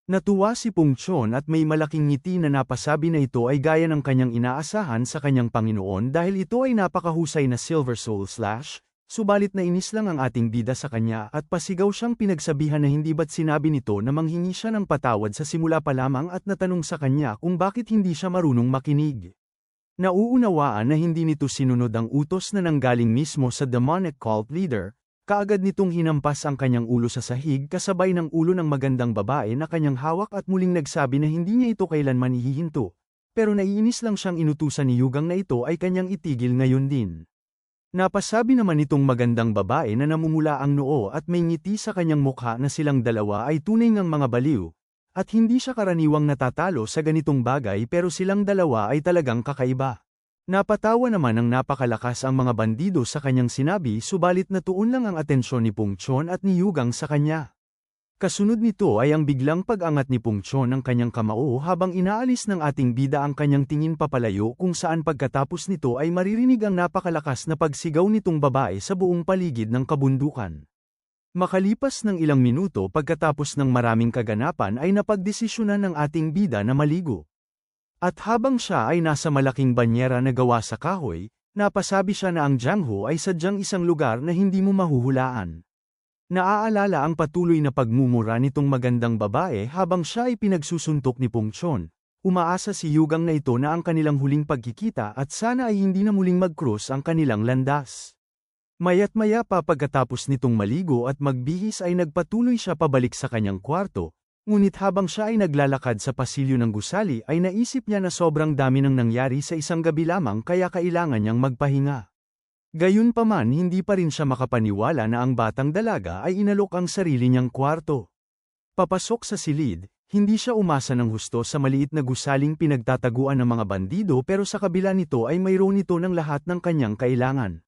Natuwa si Pung Chon at may malaking ngiti na napasabi na ito ay gaya ng kanyang inaasahan sa kanyang Panginoon dahil ito ay napakahusay na Silver Soul Slash, subalit na inis lang ang ating bida sa kanya at pasigaw siyang pinagsabihan na hindi ba't sinabi nito na manghingi siya ng patawad sa simula pa lamang at natanong sa kanya kung bakit hindi siya marunong makinig. Nauunawaan na hindi nito sinunod ang utos na nanggaling mismo sa demonic cult leader. Kaagad nitong hinampas ang kanyang ulo sa sahig kasabay ng ulo ng magandang babae na kanyang hawak at muling nagsabi na hindi niya ito kailanman hihinto. Pero naiinis lang siyang inutusan ni Yugang na ito ay kanyang itigil ngayon din. Napasabi naman itong magandang babae na namumula ang noo at may ngiti sa kanyang mukha na silang dalawa ay tunay ngang mga baliw, at hindi siya karaniwang natatalo sa ganitong bagay pero silang dalawa ay talagang kakaiba. Napatawa naman ng napakalakas ang mga bandido sa kanyang sinabi subalit natuon lang ang atensyon ni Pung Chon at ni Yugang sa kanya. Kasunod nito ay ang biglang pag-angat ni Pung Chon ng kanyang kamao habang inaalis ng ating bida ang kanyang tingin papalayo kung saan pagkatapos nito ay maririnig ang napakalakas na pagsigaw nitong babae sa buong paligid ng kabundukan. Makalipas ng ilang minuto pagkatapos ng maraming kaganapan ay napagdesisyonan ng ating bida na maligo. At habang siya ay nasa malaking banyera na gawa sa kahoy, napasabi siya na ang Jianghu ay sadyang isang lugar na hindi mo mahuhulaan. Naaalala ang patuloy na pagmumura nitong magandang babae habang siya ay pinagsusuntok ni Pung Chon. Umaasa si Yugang na ito na ang kanilang huling pagkikita at sana ay hindi na muling mag-cross ang kanilang landas. Maya't maya pa pagkatapos nitong maligo at magbihis ay nagpatuloy siya pabalik sa kanyang kwarto. Ngunit habang siya ay naglalakad sa pasilyo ng gusali ay naisip niya na sobrang dami nang nangyari sa isang gabi lamang kaya kailangan niyang magpahinga. Gayunpaman hindi pa rin siya makapaniwala na ang batang dalaga ay inalok ang sarili niyang kwarto. Papasok sa silid, hindi siya umasa ng husto sa maliit na gusaling pinagtataguan ng mga bandido pero sa kabila nito ay mayroon nito ng lahat ng kanyang kailangan.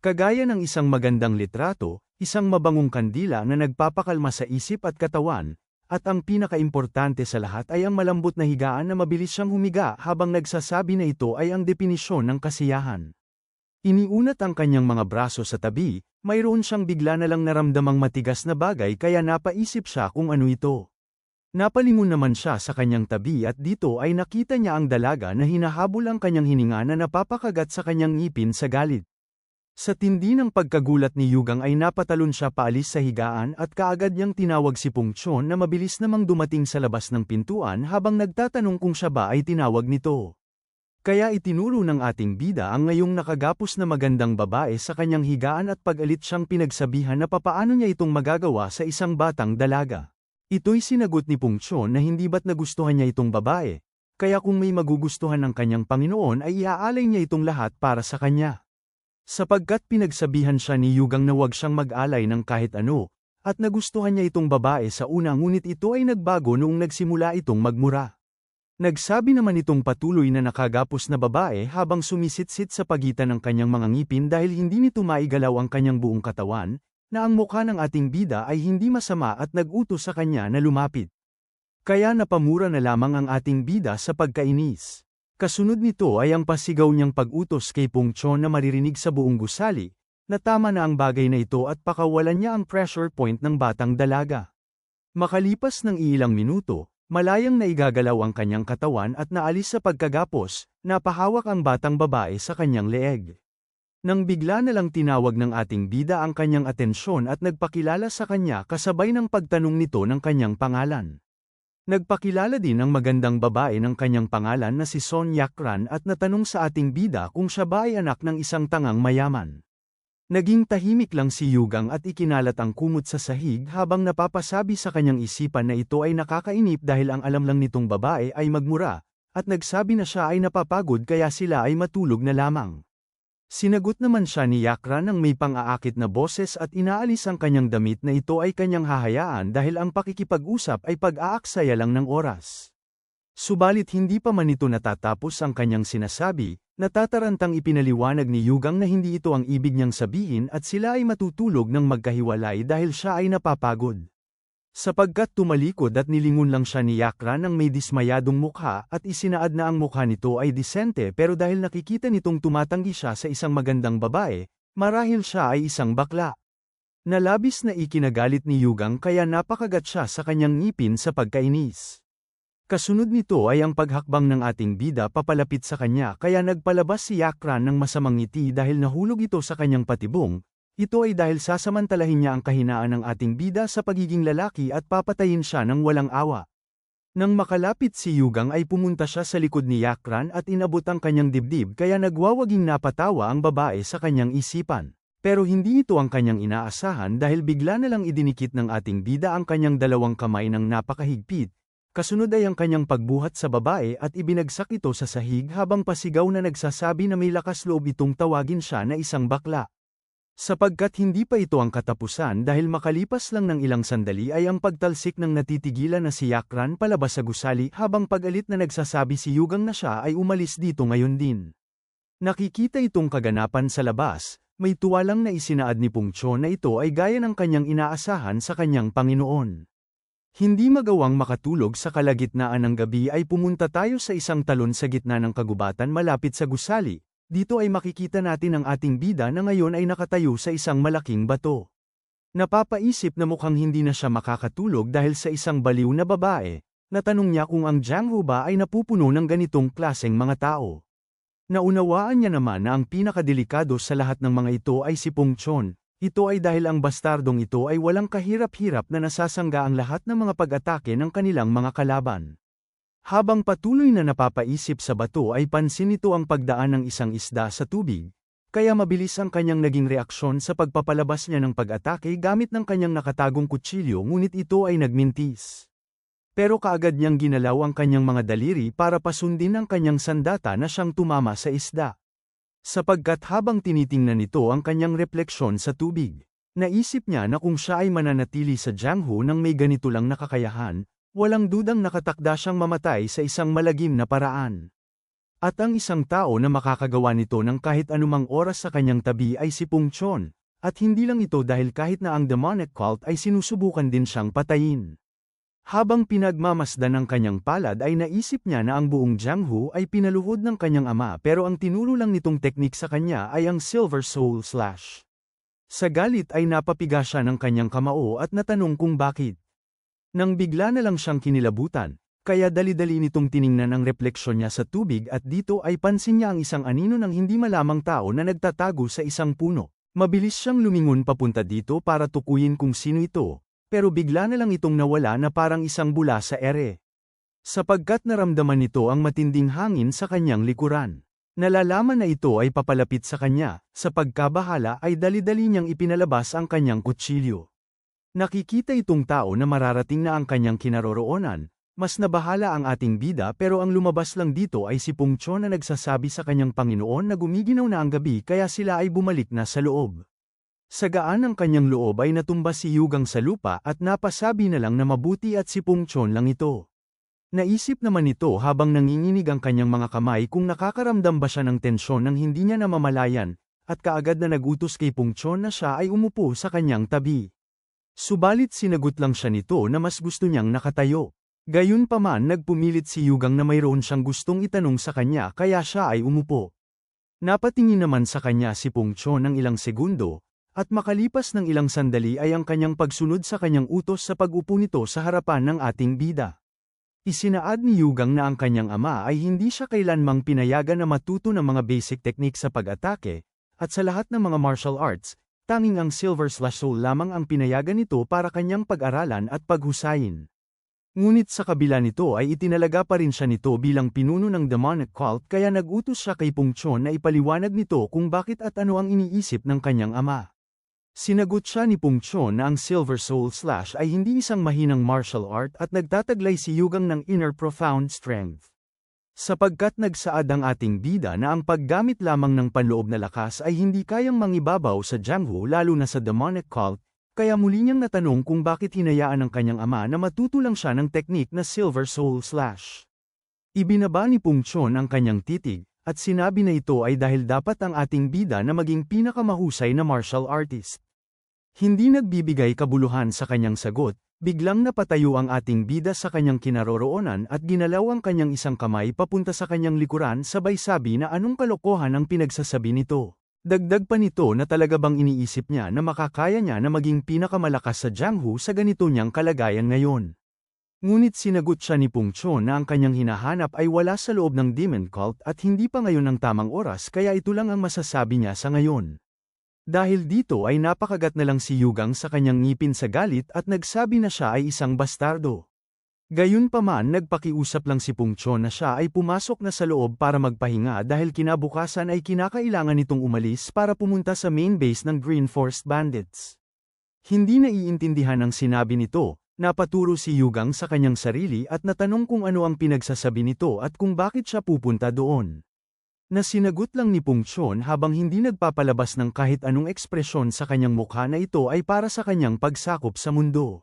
Kagaya ng isang magandang litrato, isang mabangong kandila na nagpapakalma sa isip at katawan, at ang pinakaimportante sa lahat ay ang malambot na higaan na mabilis siyang humiga habang nagsasabi na ito ay ang definisyon ng kasiyahan. Iniunat ang kanyang mga braso sa tabi, mayroon siyang bigla na lang naramdamang matigas na bagay kaya napaisip siya kung ano ito. Napalingon naman siya sa kanyang tabi at dito ay nakita niya ang dalaga na hinahabol ang kanyang hininga na napapakagat sa kanyang ngipin sa galit. Sa tindi ng pagkagulat ni Yugang ay napatalon siya paalis sa higaan at kaagad niyang tinawag si Pung Chon na mabilis namang dumating sa labas ng pintuan habang nagtatanong kung siya ba ay tinawag nito. Kaya itinuro ng ating bida ang ngayong nakagapos na magandang babae sa kanyang higaan at pag-alit siyang pinagsabihan na papaano niya itong magagawa sa isang batang dalaga. Ito'y sinagot ni Pung Chon na hindi ba't nagustuhan niya itong babae, kaya kung may magugustuhan ng kanyang Panginoon ay iaalay niya itong lahat para sa kanya. Sapagkat pinagsabihan siya ni Yugang na huwag siyang mag-alay ng kahit ano, at nagustuhan niya itong babae sa una ngunit ito ay nagbago noong nagsimula itong magmura. Nagsabi naman itong patuloy na nakagapos na babae habang sumisitsit sa pagitan ng kanyang mga ngipin dahil hindi nito maigalaw ang kanyang buong katawan, na ang mukha ng ating bida ay hindi masama at nag-utos sa kanya na lumapit. Kaya napamura na lamang ang ating bida sa pagkainis. Kasunod nito ay ang pasigaw niyang pag-utos kay Pung Chon na maririnig sa buong gusali, na tama na ang bagay na ito at pakawalan niya ang pressure point ng batang dalaga. Makalipas ng ilang minuto, malayang naigagalaw ang kanyang katawan at naalis sa pagkagapos, napahawak ang batang babae sa kanyang leeg. Nang bigla na lang tinawag ng ating bida ang kanyang atensyon at nagpakilala sa kanya kasabay ng pagtanong nito ng kanyang pangalan. Nagpakilala din ang magandang babae ng kanyang pangalan na si Son Yakran at natanong sa ating bida kung siya ba ay anak ng isang tangang mayaman. Naging tahimik lang si Yugang at ikinalat ang kumot sa sahig habang napapasabi sa kanyang isipan na ito ay nakakainip dahil ang alam lang nitong babae ay magmura, at nagsabi na siya ay napapagod kaya sila ay matulog na lamang. Sinagot naman siya ni Yakran ng may pang-aakit na boses at inaalis ang kanyang damit na ito ay kanyang hahayaan dahil ang pakikipag-usap ay pag-aaksaya lang ng oras. Subalit hindi pa man ito natatapos ang kanyang sinasabi, natatarantang ipinaliwanag ni Yugang na hindi ito ang ibig niyang sabihin at sila ay matutulog ng magkahiwalay dahil siya ay napapagod. Sapagkat tumalikod at nilingon lang siya ni Yakran ng may dismayadong mukha at isinaad na ang mukha nito ay disente pero dahil nakikita nitong tumatanggi siya sa isang magandang babae, marahil siya ay isang bakla. Nalabis na ikinagalit ni Yugang kaya napakagat siya sa kanyang ngipin sa pagkainis. Kasunod nito ay ang paghakbang ng ating bida papalapit sa kanya kaya nagpalabas si Yakran ng masamang ngiti dahil nahulog ito sa kanyang patibong. Ito ay dahil sasamantalahin niya ang kahinaan ng ating bida sa pagiging lalaki at papatayin siya ng walang awa. Nang makalapit si Yugang ay pumunta siya sa likod ni Yakran at inabot ang kanyang dibdib kaya nagwawaging napatawa ang babae sa kanyang isipan. Pero hindi ito ang kanyang inaasahan dahil bigla na lang idinikit ng ating bida ang kanyang dalawang kamay ng napakahigpit. Kasunod ay ang kanyang pagbuhat sa babae at ibinagsak ito sa sahig habang pasigaw na nagsasabi na may lakas loob itong tawagin siya na isang bakla. Sapagkat hindi pa ito ang katapusan dahil makalipas lang ng ilang sandali ay ang pagtalsik ng natitigilan na si Yakran palabas sa gusali habang pagalit na nagsasabi si Yugang na siya ay umalis dito ngayon din. Nakikita itong kaganapan sa labas, may tuwalang na isinaad ni Pung Chon na ito ay gaya ng kanyang inaasahan sa kanyang Panginoon. Hindi magawang makatulog sa kalagitnaan ng gabi ay pumunta tayo sa isang talon sa gitna ng kagubatan malapit sa gusali. Dito ay makikita natin ang ating bida na ngayon ay nakatayo sa isang malaking bato. Napapaisip na mukhang hindi na siya makakatulog dahil sa isang baliw na babae. Natanong niya kung ang Jianghu ba ay napupuno ng ganitong klaseng mga tao. Naunawaan niya naman na ang pinakadelikado sa lahat ng mga ito ay si Pung Chon. Ito ay dahil ang bastardong ito ay walang kahirap-hirap na nasasangga ang lahat ng mga pag-atake ng kanilang mga kalaban. Habang patuloy na napapaisip sa bato ay pansin nito ang pagdaan ng isang isda sa tubig, kaya mabilis ang kanyang naging reaksyon sa pagpapalabas niya ng pag-atake gamit ng kanyang nakatagong kutsilyo ngunit ito ay nagmintis. Pero kaagad niyang ginalaw ang kanyang mga daliri para pasundin ang kanyang sandata na siyang tumama sa isda. Sapagkat habang tinitingnan nito ang kanyang refleksyon sa tubig, naisip niya na kung siya ay mananatili sa Jianghu nang may ganito lang na kakayahan, walang dudang nakatakda siyang mamatay sa isang malagim na paraan. At ang isang tao na makakagawa nito ng kahit anumang oras sa kanyang tabi ay si Pung Chon, at hindi lang ito dahil kahit na ang demonic cult ay sinusubukan din siyang patayin. Habang pinagmamasdan ng kanyang palad ay naisip niya na ang buong Jianghu ay pinaluhod ng kanyang ama pero ang tinuro lang nitong teknik sa kanya ay ang Silver Soul Slash. Sa galit ay napapiga siya ng kanyang kamao at natanong kung bakit. Nang bigla na lang siyang kinilabutan, kaya dali-dali nitong tiningnan ang refleksyon niya sa tubig at dito ay pansin niya ang isang anino ng hindi malamang tao na nagtatago sa isang puno. Mabilis siyang lumingon papunta dito para tukuyin kung sino ito. Pero bigla na lang itong nawala na parang isang bula sa ere. Sapagkat naramdaman nito ang matinding hangin sa kanyang likuran. Nalalaman na ito ay papalapit sa kanya, sa pagkabahala ay dali-dali niyang ipinalabas ang kanyang kutsilyo. Nakikita itong tao na mararating na ang kanyang kinaroroonan, mas nabahala ang ating bida pero ang lumabas lang dito ay si Pung Chon na nagsasabi sa kanyang Panginoon na gumiginaw na ang gabi kaya sila ay bumalik na sa loob. Sa gaan ng kanyang loob ay natumba si Yugang sa lupa at napasabi na lang na mabuti at si Pung Chon lang ito. Naisip naman nito habang nanginginig ang kanyang mga kamay kung nakakaramdam ba siya ng tensyon nang hindi niya namamalayan, at kaagad na nagutos kay Pungchon na siya ay umupo sa kanyang tabi. Subalit sinagot lang siya nito na mas gusto niyang nakatayo. Gayunpaman nagpumilit si Yugang na mayroon siyang gustong itanong sa kanya kaya siya ay umupo. Napatingin naman sa kanya si Pungchon ng ilang segundo, at makalipas ng ilang sandali ay ang kanyang pagsunod sa kanyang utos sa pag-upo nito sa harapan ng ating bida. Isinaad ni Yugang na ang kanyang ama ay hindi siya kailanmang pinayagan na matuto ng mga basic technique sa pag-atake, at sa lahat ng mga martial arts, tanging ang Silver/Soul lamang ang pinayagan nito para kanyang pag-aralan at paghusayin. Ngunit sa kabila nito ay itinalaga pa rin siya nito bilang pinuno ng demonic cult kaya nagutos siya kay Pungchon na ipaliwanag nito kung bakit at ano ang iniisip ng kanyang ama. Sinagot siya ni Pungchon na ang Silver Soul Slash ay hindi isang mahinang martial art at nagtataglay si Yugang ng inner profound strength. Sapagkat nagsaad ang ating bida na ang paggamit lamang ng panloob na lakas ay hindi kayang mangibabaw sa Jianghu lalo na sa demonic cult, kaya muli niyang natanong kung bakit hinayaan ng kanyang ama na matuto lang siya ng teknik na Silver Soul Slash. Ibinaba ni Pungchon ang kanyang titig, at sinabi na ito ay dahil dapat ang ating bida na maging pinakamahusay na martial artist. Hindi nagbibigay kabuluhan sa kanyang sagot, biglang napatayo ang ating bida sa kanyang kinaroroonan at ginalaw ang kanyang isang kamay papunta sa kanyang likuran sabay sabi na anong kalokohan ang pinagsasabi nito. Dagdag pa nito na talaga bang iniisip niya na makakaya niya na maging pinakamalakas sa Jianghu sa ganito niyang kalagayan ngayon. Ngunit sinagot siya ni Pungchon na ang kanyang hinahanap ay wala sa loob ng demon cult at hindi pa ngayon ang tamang oras kaya ito lang ang masasabi niya sa ngayon. Dahil dito ay napakagat na lang si Yugang sa kanyang ngipin sa galit at nagsabi na siya ay isang bastardo. Gayunpaman nagpakiusap lang si Pungchon na siya ay pumasok na sa loob para magpahinga dahil kinabukasan ay kinakailangan nitong umalis para pumunta sa main base ng Green Forest Bandits. Hindi naiintindihan ang sinabi nito, napaturo si Yugang sa kanyang sarili at natanong kung ano ang pinagsasabi nito at kung bakit siya pupunta doon. Nasinagot lang ni Pungchon habang hindi nagpapalabas ng kahit anong ekspresyon sa kanyang mukha na ito ay para sa kanyang pagsakop sa mundo.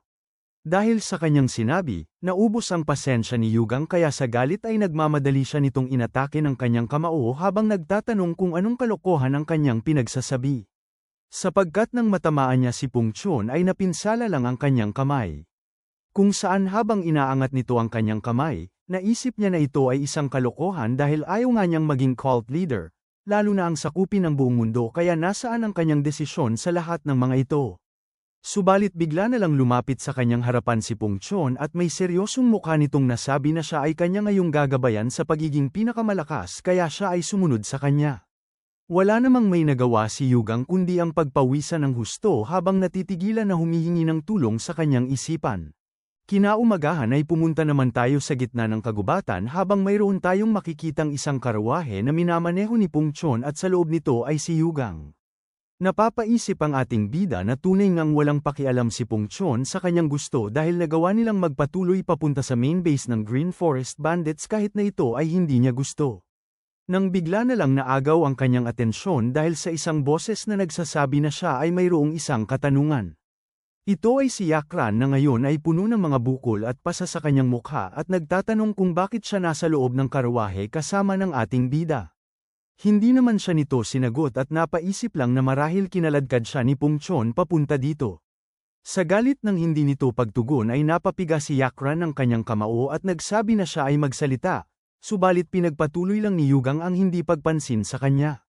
Dahil sa kanyang sinabi, naubos ang pasensya ni Yugang kaya sa galit ay nagmamadali siya nitong inatake ng kanyang kamao habang nagtatanong kung anong kalokohan ang kanyang pinagsasabi. Sapagkat nang matamaan niya si Pungchon ay napinsala lang ang kanyang kamay. Kung saan habang inaangat nito ang kanyang kamay, naisip niya na ito ay isang kalokohan dahil ayaw nga niyang maging cult leader, lalo na ang sakupin ng buong mundo kaya nasaan ang kanyang desisyon sa lahat ng mga ito. Subalit bigla na lang lumapit sa kanyang harapan si Pungchon at may seryosong mukha nitong nasabi na siya ay kanya ngayong gagabayan sa pagiging pinakamalakas kaya siya ay sumunod sa kanya. Wala namang may nagawa si Yugang kundi ang pagpawisan ng husto habang natitigilan na humihingi ng tulong sa kanyang isipan. Kinaumagahan ay pumunta naman tayo sa gitna ng kagubatan habang mayroon tayong makikitang isang karawahe na minamaneho ni Pungchon at sa loob nito ay si Yugang. Napapaisip ang ating bida na tunay ngang walang pakialam si Pungchon sa kanyang gusto dahil nagawa nilang magpatuloy papunta sa main base ng Green Forest Bandits kahit na ito ay hindi niya gusto. Nang bigla na lang naagaw ang kanyang atensyon dahil sa isang boses na nagsasabi na siya ay mayroong isang katanungan. Ito ay si Yakran na ngayon ay puno ng mga bukol at pasa sa kanyang mukha at nagtatanong kung bakit siya nasa loob ng karawahe kasama ng ating bida. Hindi naman siya nito sinagot at napaisip lang na marahil kinaladkad siya ni Pungchon papunta dito. Sa galit ng hindi nito pagtugon ay napapiga si Yakran ng kanyang kamao at nagsabi na siya ay magsalita, subalit pinagpatuloy lang ni Yugang ang hindi pagpansin sa kanya.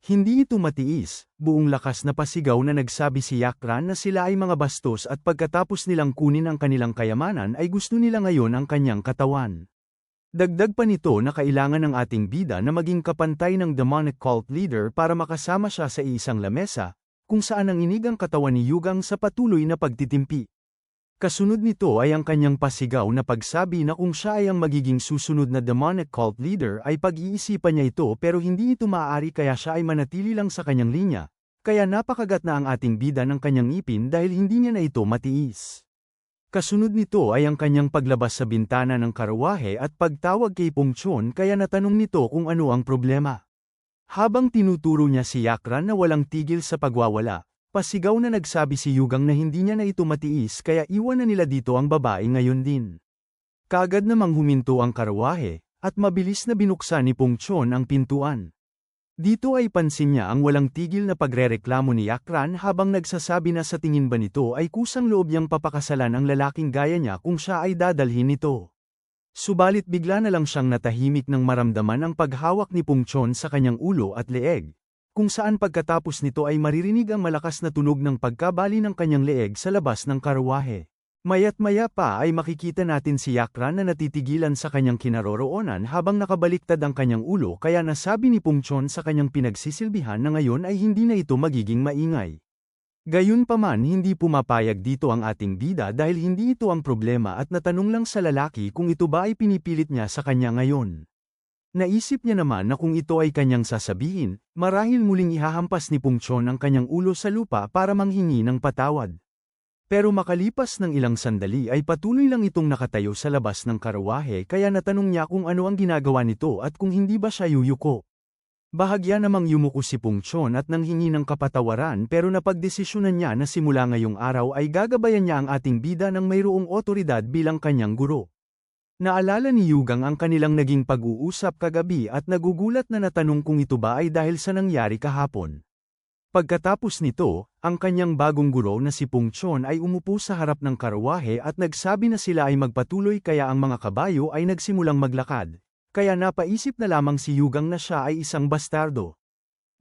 Hindi ito matiis, buong lakas na pasigaw na nagsabi si Yakran na sila ay mga bastos at pagkatapos nilang kunin ang kanilang kayamanan ay gusto nila ngayon ang kanyang katawan. Dagdag pa nito na kailangan ng ating bida na maging kapantay ng demonic cult leader para makasama siya sa isang lamesa, kung saan nanginig ang katawan ni Yugang sa patuloy na pagtitimpi. Kasunod nito ay ang kanyang pasigaw na pagsabi na kung siya ay ang magiging susunod na demonic cult leader ay pag-iisipan niya ito pero hindi ito maaari kaya siya ay manatili lang sa kanyang linya, kaya napakagat na ang ating bida ng kanyang ngipin dahil hindi niya na ito matiis. Kasunod nito ay ang kanyang paglabas sa bintana ng karawahe at pagtawag kay Pungchon kaya natanong nito kung ano ang problema. Habang tinuturo niya si Yakran na walang tigil sa pagwawala, pasigaw na nagsabi si Yugang na hindi niya na ito matiis kaya iwan na nila dito ang babae ngayon din. Kaagad namang huminto ang karwahe, at mabilis na binuksan ni Pung Chon ang pintuan. Dito ay pansin niya ang walang tigil na pagrereklamo ni Yakran habang nagsasabi na sa tingin ba nito ay kusang loob niyang papakasalan ang lalaking gaya niya kung siya ay dadalhin nito. Subalit bigla na lang siyang natahimik nang maramdaman ang paghawak ni Pung Chon sa kanyang ulo at leeg, kung saan pagkatapos nito ay maririnig ang malakas na tunog ng pagkabali ng kanyang leeg sa labas ng karwahe. Maya't maya pa ay makikita natin si Yakran na natitigilan sa kanyang kinaroroonan habang nakabaliktad ang kanyang ulo kaya nasabi ni Pung Chon sa kanyang pinagsisilbihan na ngayon ay hindi na ito magiging maingay. Gayunpaman hindi pumapayag dito ang ating bida dahil hindi ito ang problema at natanong lang sa lalaki kung ito ba ay pinipilit niya sa kanya ngayon. Naisip niya naman na kung ito ay kanyang sasabihin, marahil muling ihahampas ni Pung Chon ang kanyang ulo sa lupa para manghingi ng patawad. Pero makalipas ng ilang sandali ay patuloy lang itong nakatayo sa labas ng karwahe kaya natanong niya kung ano ang ginagawa nito at kung hindi ba siya yuyuko. Bahagya namang yumuko si Pung Chon at nanghingi ng kapatawaran pero napagdesisyonan niya na simula ngayong araw ay gagabayan niya ang ating bida ng mayroong otoridad bilang kanyang guro. Naalala ni Yugang ang kanilang naging pag-uusap kagabi at nagugulat na natanong kung ito ba ay dahil sa nangyari kahapon. Pagkatapos nito, ang kanyang bagong guro na si Pung Chon ay umupo sa harap ng karwahe at nagsabi na sila ay magpatuloy kaya ang mga kabayo ay nagsimulang maglakad, kaya napaisip na lamang si Yugang na siya ay isang bastardo.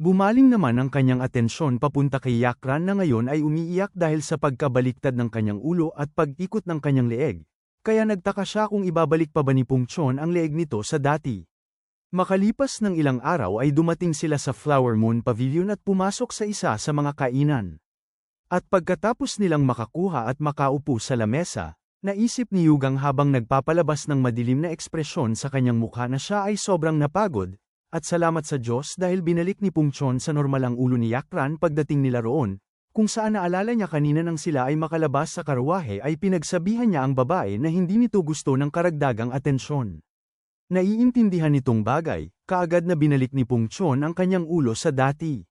Bumaling naman ang kanyang atensyon papunta kay Yakran na ngayon ay umiiyak dahil sa pagkabaliktad ng kanyang ulo at pag-ikot ng kanyang leeg, kaya nagtaka siya kung ibabalik pa ba ni Pung Chon ang leeg nito sa dati. Makalipas ng ilang araw ay dumating sila sa Flower Moon Pavilion at pumasok sa isa sa mga kainan. At pagkatapos nilang makakuha at makaupo sa lamesa, naisip ni Yugang habang nagpapalabas ng madilim na ekspresyon sa kanyang mukha na siya ay sobrang napagod, at salamat sa Diyos dahil binalik ni Pung Chon sa normal ang ulo ni Yakran pagdating nila roon, kung saan naalala niya kanina nang sila ay makalabas sa karwahe ay pinagsabihan niya ang babae na hindi nito gusto ng karagdagang atensyon. Naiintindihan nitong bagay, kaagad na binalik ni Pung Chon ang kanyang ulo sa dati.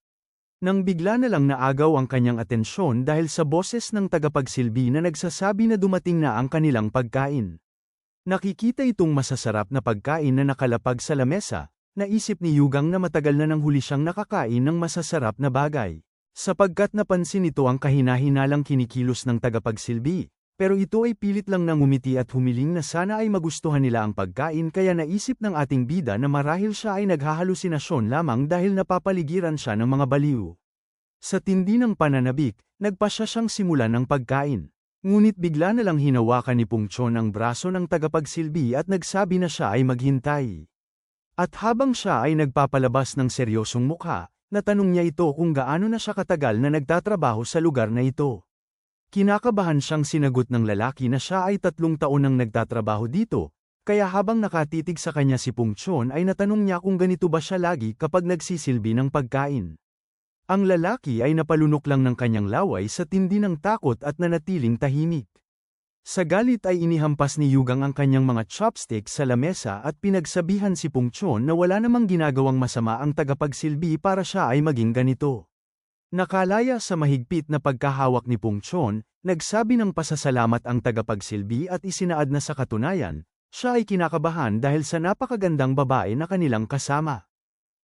Nang bigla na lang naagaw ang kanyang atensyon dahil sa boses ng tagapagsilbi na nagsasabi na dumating na ang kanilang pagkain. Nakikita itong masasarap na pagkain na nakalapag sa lamesa, naisip ni Yugang na matagal na nang huli siyang nakakain ng masasarap na bagay. Sapagkat napansin ito ang kahina-hinalang kinikilos ng tagapagsilbi. Pero ito ay pilit lang nang ngumiti at humiling na sana ay magustuhan nila ang pagkain kaya naisip ng ating bida na marahil siya ay naghahalusinasyon lamang dahil napapaligiran siya ng mga baliw. Sa tindi ng pananabik, nagpasya siyang simulan ng pagkain. Ngunit bigla na lang hinawakan ni Pung Chon ang braso ng tagapagsilbi at nagsabi na siya ay maghintay. At habang siya ay nagpapalabas ng seryosong mukha, natanong niya ito kung gaano na siya katagal na nagtatrabaho sa lugar na ito. Kinakabahan siyang sinagot ng lalaki na siya ay 3 taon nang nagtatrabaho dito, kaya habang nakatitig sa kanya si Pung Chon ay natanong niya kung ganito ba siya lagi kapag nagsisilbi ng pagkain. Ang lalaki ay napalunok lang ng kanyang laway sa tindi ng takot at nanatiling tahimik. Sa galit ay inihampas ni Yugang ang kanyang mga chopsticks sa lamesa at pinagsabihan si Pung Chon na wala namang ginagawang masama ang tagapagsilbi para siya ay maging ganito. Nakalaya sa mahigpit na pagkahawak ni Pung Chon, nagsabi ng pasasalamat ang tagapagsilbi at isinaad na sa katunayan, siya ay kinakabahan dahil sa napakagandang babae na kanilang kasama.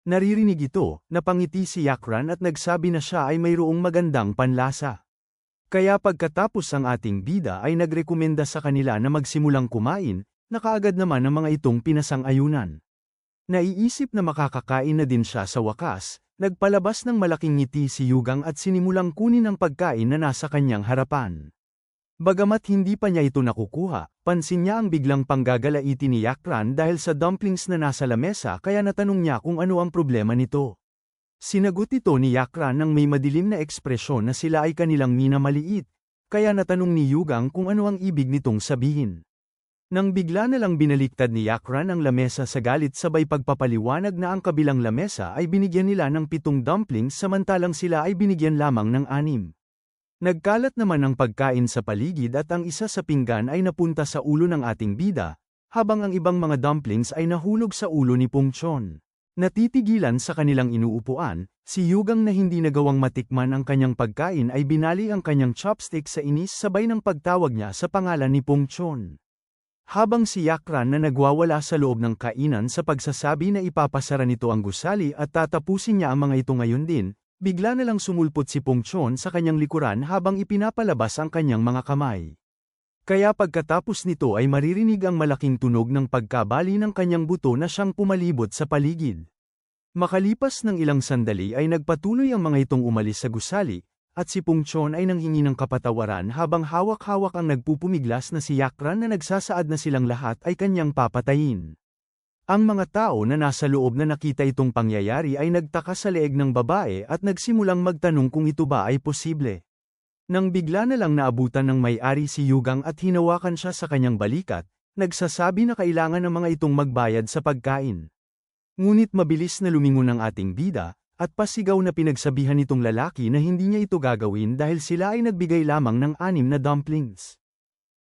Naririnig ito, napangiti si Yakran at nagsabi na siya ay mayroong magandang panlasa. Kaya pagkatapos ang ating bida ay nagrekomenda sa kanila na magsimulang kumain, nakaagad naman ang mga itong pinasang-ayunan. Naiisip na makakakain na din siya sa wakas. Nagpalabas ng malaking ngiti si Yugang at sinimulang kunin ang pagkain na nasa kanyang harapan. Bagamat hindi pa niya ito nakukuha, pansin niya ang biglang panggagalaitin ni Yakran dahil sa dumplings na nasa lamesa kaya natanong niya kung ano ang problema nito. Sinagot ito ni Yakran ng may madilim na ekspresyon na sila ay kanilang minamaliit, kaya natanong ni Yugang kung ano ang ibig nitong sabihin. Nang bigla na lang binaliktad ni Yakran ang lamesa sa galit sabay pagpapaliwanag na ang kabilang lamesa ay binigyan nila ng 7 dumplings samantalang sila ay binigyan lamang ng 6. Nagkalat naman ang pagkain sa paligid at ang isa sa pinggan ay napunta sa ulo ng ating bida, habang ang ibang mga dumplings ay nahulog sa ulo ni Pung Chon. Natitigilan sa kanilang inuupuan, si Yugang na hindi nagawang matikman ang kanyang pagkain ay binali ang kanyang chopstick sa inis sabay ng pagtawag niya sa pangalan ni Pung Chon. Habang si Yakran na nagwawala sa loob ng kainan sa pagsasabi na ipapasara nito ang gusali at tatapusin niya ang mga ito ngayon din, bigla na lang sumulpot si Pongchon sa kanyang likuran habang ipinapalabas ang kanyang mga kamay. Kaya pagkatapos nito ay maririnig ang malaking tunog ng pagkabali ng kanyang buto na siyang pumalibot sa paligid. Makalipas ng ilang sandali ay nagpatuloy ang mga itong umalis sa gusali, at si Pongchon ay nanghingi ng kapatawaran habang hawak-hawak ang nagpupumiglas na si Yakran na nagsasaad na silang lahat ay kanyang papatayin. Ang mga tao na nasa loob na nakita itong pangyayari ay nagtaka sa leeg ng babae at nagsimulang magtanong kung ito ba ay posible. Nang bigla na lang naabutan ng may-ari si Yugang at hinawakan siya sa kanyang balikat, nagsasabi na kailangan ng mga itong magbayad sa pagkain. Ngunit mabilis na lumingon ang ating bida, at pasigaw na pinagsabihan nitong lalaki na hindi niya ito gagawin dahil sila ay nagbigay lamang ng 6 na dumplings.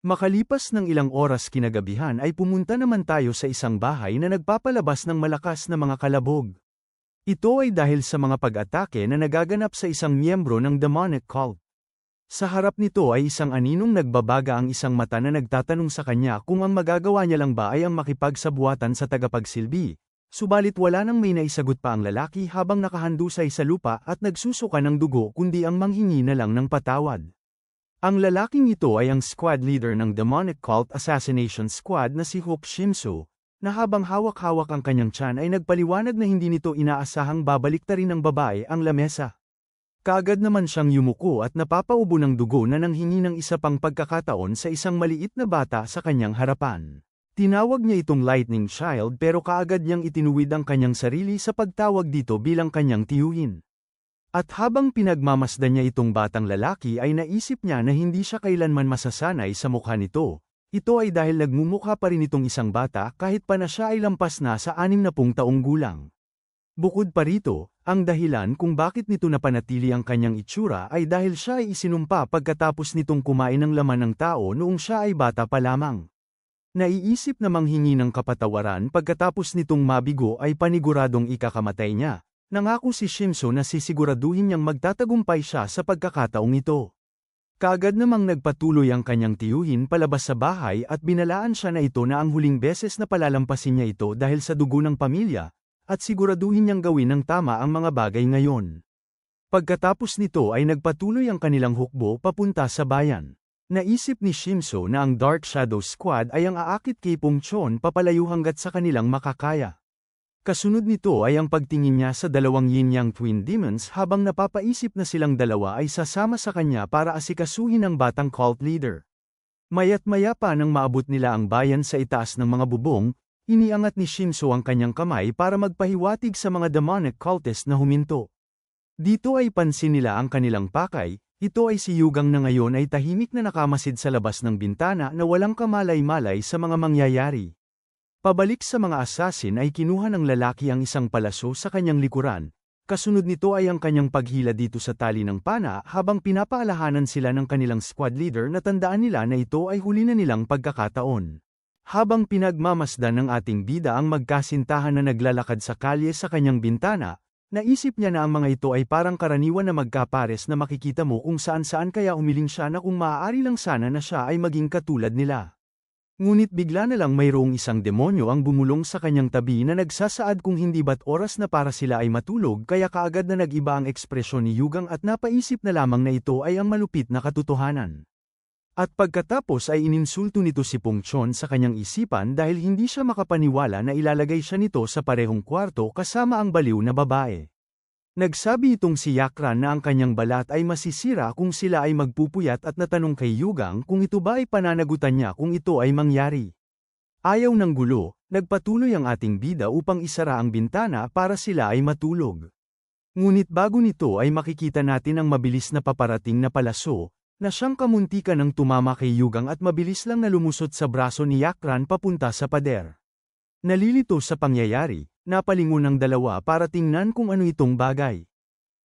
Makalipas ng ilang oras kinagabihan ay pumunta naman tayo sa isang bahay na nagpapalabas ng malakas na mga kalabog. Ito ay dahil sa mga pag-atake na nagaganap sa isang miyembro ng demonic cult. Sa harap nito ay isang aninong nagbabaga ang isang mata na nagtatanong sa kanya kung ang magagawa niya lang ba ay ang makipagsabuatan sa tagapagsilbi. Subalit wala nang may naisagot pa ang lalaki habang nakahandusay sa lupa at nagsusuka ng dugo kundi ang manghingi na lang ng patawad. Ang lalaking ito ay ang squad leader ng Demonic Cult Assassination Squad na si Hook Shimsu, na habang hawak-hawak ang kanyang tiyan ay nagpaliwanag na hindi nito inaasahang babaliktarin ng babae ang lamesa. Kaagad naman siyang yumuko at napapaubo ng dugo na nanghingi ng isa pang pagkakataon sa isang maliit na bata sa kanyang harapan. Tinawag niya itong Lightning Child pero kaagad niyang itinuwid ang kanyang sarili sa pagtawag dito bilang kanyang tiyuhin. At habang pinagmamasdan niya itong batang lalaki ay naisip niya na hindi siya kailanman masasanay sa mukha nito. Ito ay dahil nagmumukha pa rin itong isang bata kahit pa na siya ay lampas na sa 60 taong gulang. Bukod pa rito, ang dahilan kung bakit nito napanatili ang kanyang itsura ay dahil siya ay isinumpa pagkatapos nitong kumain ng laman ng tao noong siya ay bata pa lamang. Naiisip na manghingi ng kapatawaran pagkatapos nitong mabigo ay paniguradong ikakamatay niya. Nangako si Shimsu na sisiguraduhin niyang magtatagumpay siya sa pagkakataong ito. Kaagad namang nagpatuloy ang kanyang tiyuhin palabas sa bahay at binalaan siya na ito na ang huling beses na palalampasin niya ito dahil sa dugo ng pamilya, at siguraduhin niyang gawin ng tama ang mga bagay ngayon. Pagkatapos nito ay nagpatuloy ang kanilang hukbo papunta sa bayan. Naisip ni Shimsu na ang Dark Shadow Squad ay ang aakit kay Pongchon papalayo hanggat sa kanilang makakaya. Kasunod nito ay ang pagtingin niya sa dalawang yin-yang twin demons habang napapaisip na silang dalawa ay sasama sa kanya para asikasuhin ang batang cult leader. Maya't maya pa nang maabot nila ang bayan sa itaas ng mga bubong, iniangat ni Shimsu ang kanyang kamay para magpahiwatig sa mga demonic cultists na huminto. Dito ay pansin nila ang kanilang pakay. Ito ay si Yugang na ngayon ay tahimik na nakamasid sa labas ng bintana na walang kamalay-malay sa mga mangyayari. Pabalik sa mga assassin ay kinuha ng lalaki ang isang palaso sa kanyang likuran. Kasunod nito ay ang kanyang paghila dito sa tali ng pana habang pinapaalahanan sila ng kanilang squad leader na tandaan nila na ito ay huli na nilang pagkakataon. Habang pinagmamasdan ng ating bida ang magkasintahan na naglalakad sa kalye sa kanyang bintana, naisip niya na ang mga ito ay parang karaniwan na magkapares na makikita mo kung saan-saan kaya umiling siya na kung maaari lang sana na siya ay maging katulad nila. Ngunit bigla na lang mayroong isang demonyo ang bumulong sa kanyang tabi na nagsasaad kung hindi ba't oras na para sila ay matulog kaya kaagad na nag-iba ang ekspresyon ni Yugang at napaisip na lamang na ito ay ang malupit na katotohanan. At pagkatapos ay ininsulto nito si Pongchon sa kanyang isipan dahil hindi siya makapaniwala na ilalagay siya nito sa parehong kwarto kasama ang baliw na babae. Nagsabi itong si Yakran na ang kanyang balat ay masisira kung sila ay magpupuyat at natanong kay Yugang kung ito ba ay pananagutan niya kung ito ay mangyari. Ayaw ng gulo, nagpatuloy ang ating bida upang isara ang bintana para sila ay matulog. Ngunit bago nito ay makikita natin ang mabilis na paparating na palaso, na siyang kamuntikan ng tumama kay Yugang at mabilis lang na lumusot sa braso ni Yakran papunta sa pader. Nalilito sa pangyayari, napalingon ang dalawa para tingnan kung ano itong bagay.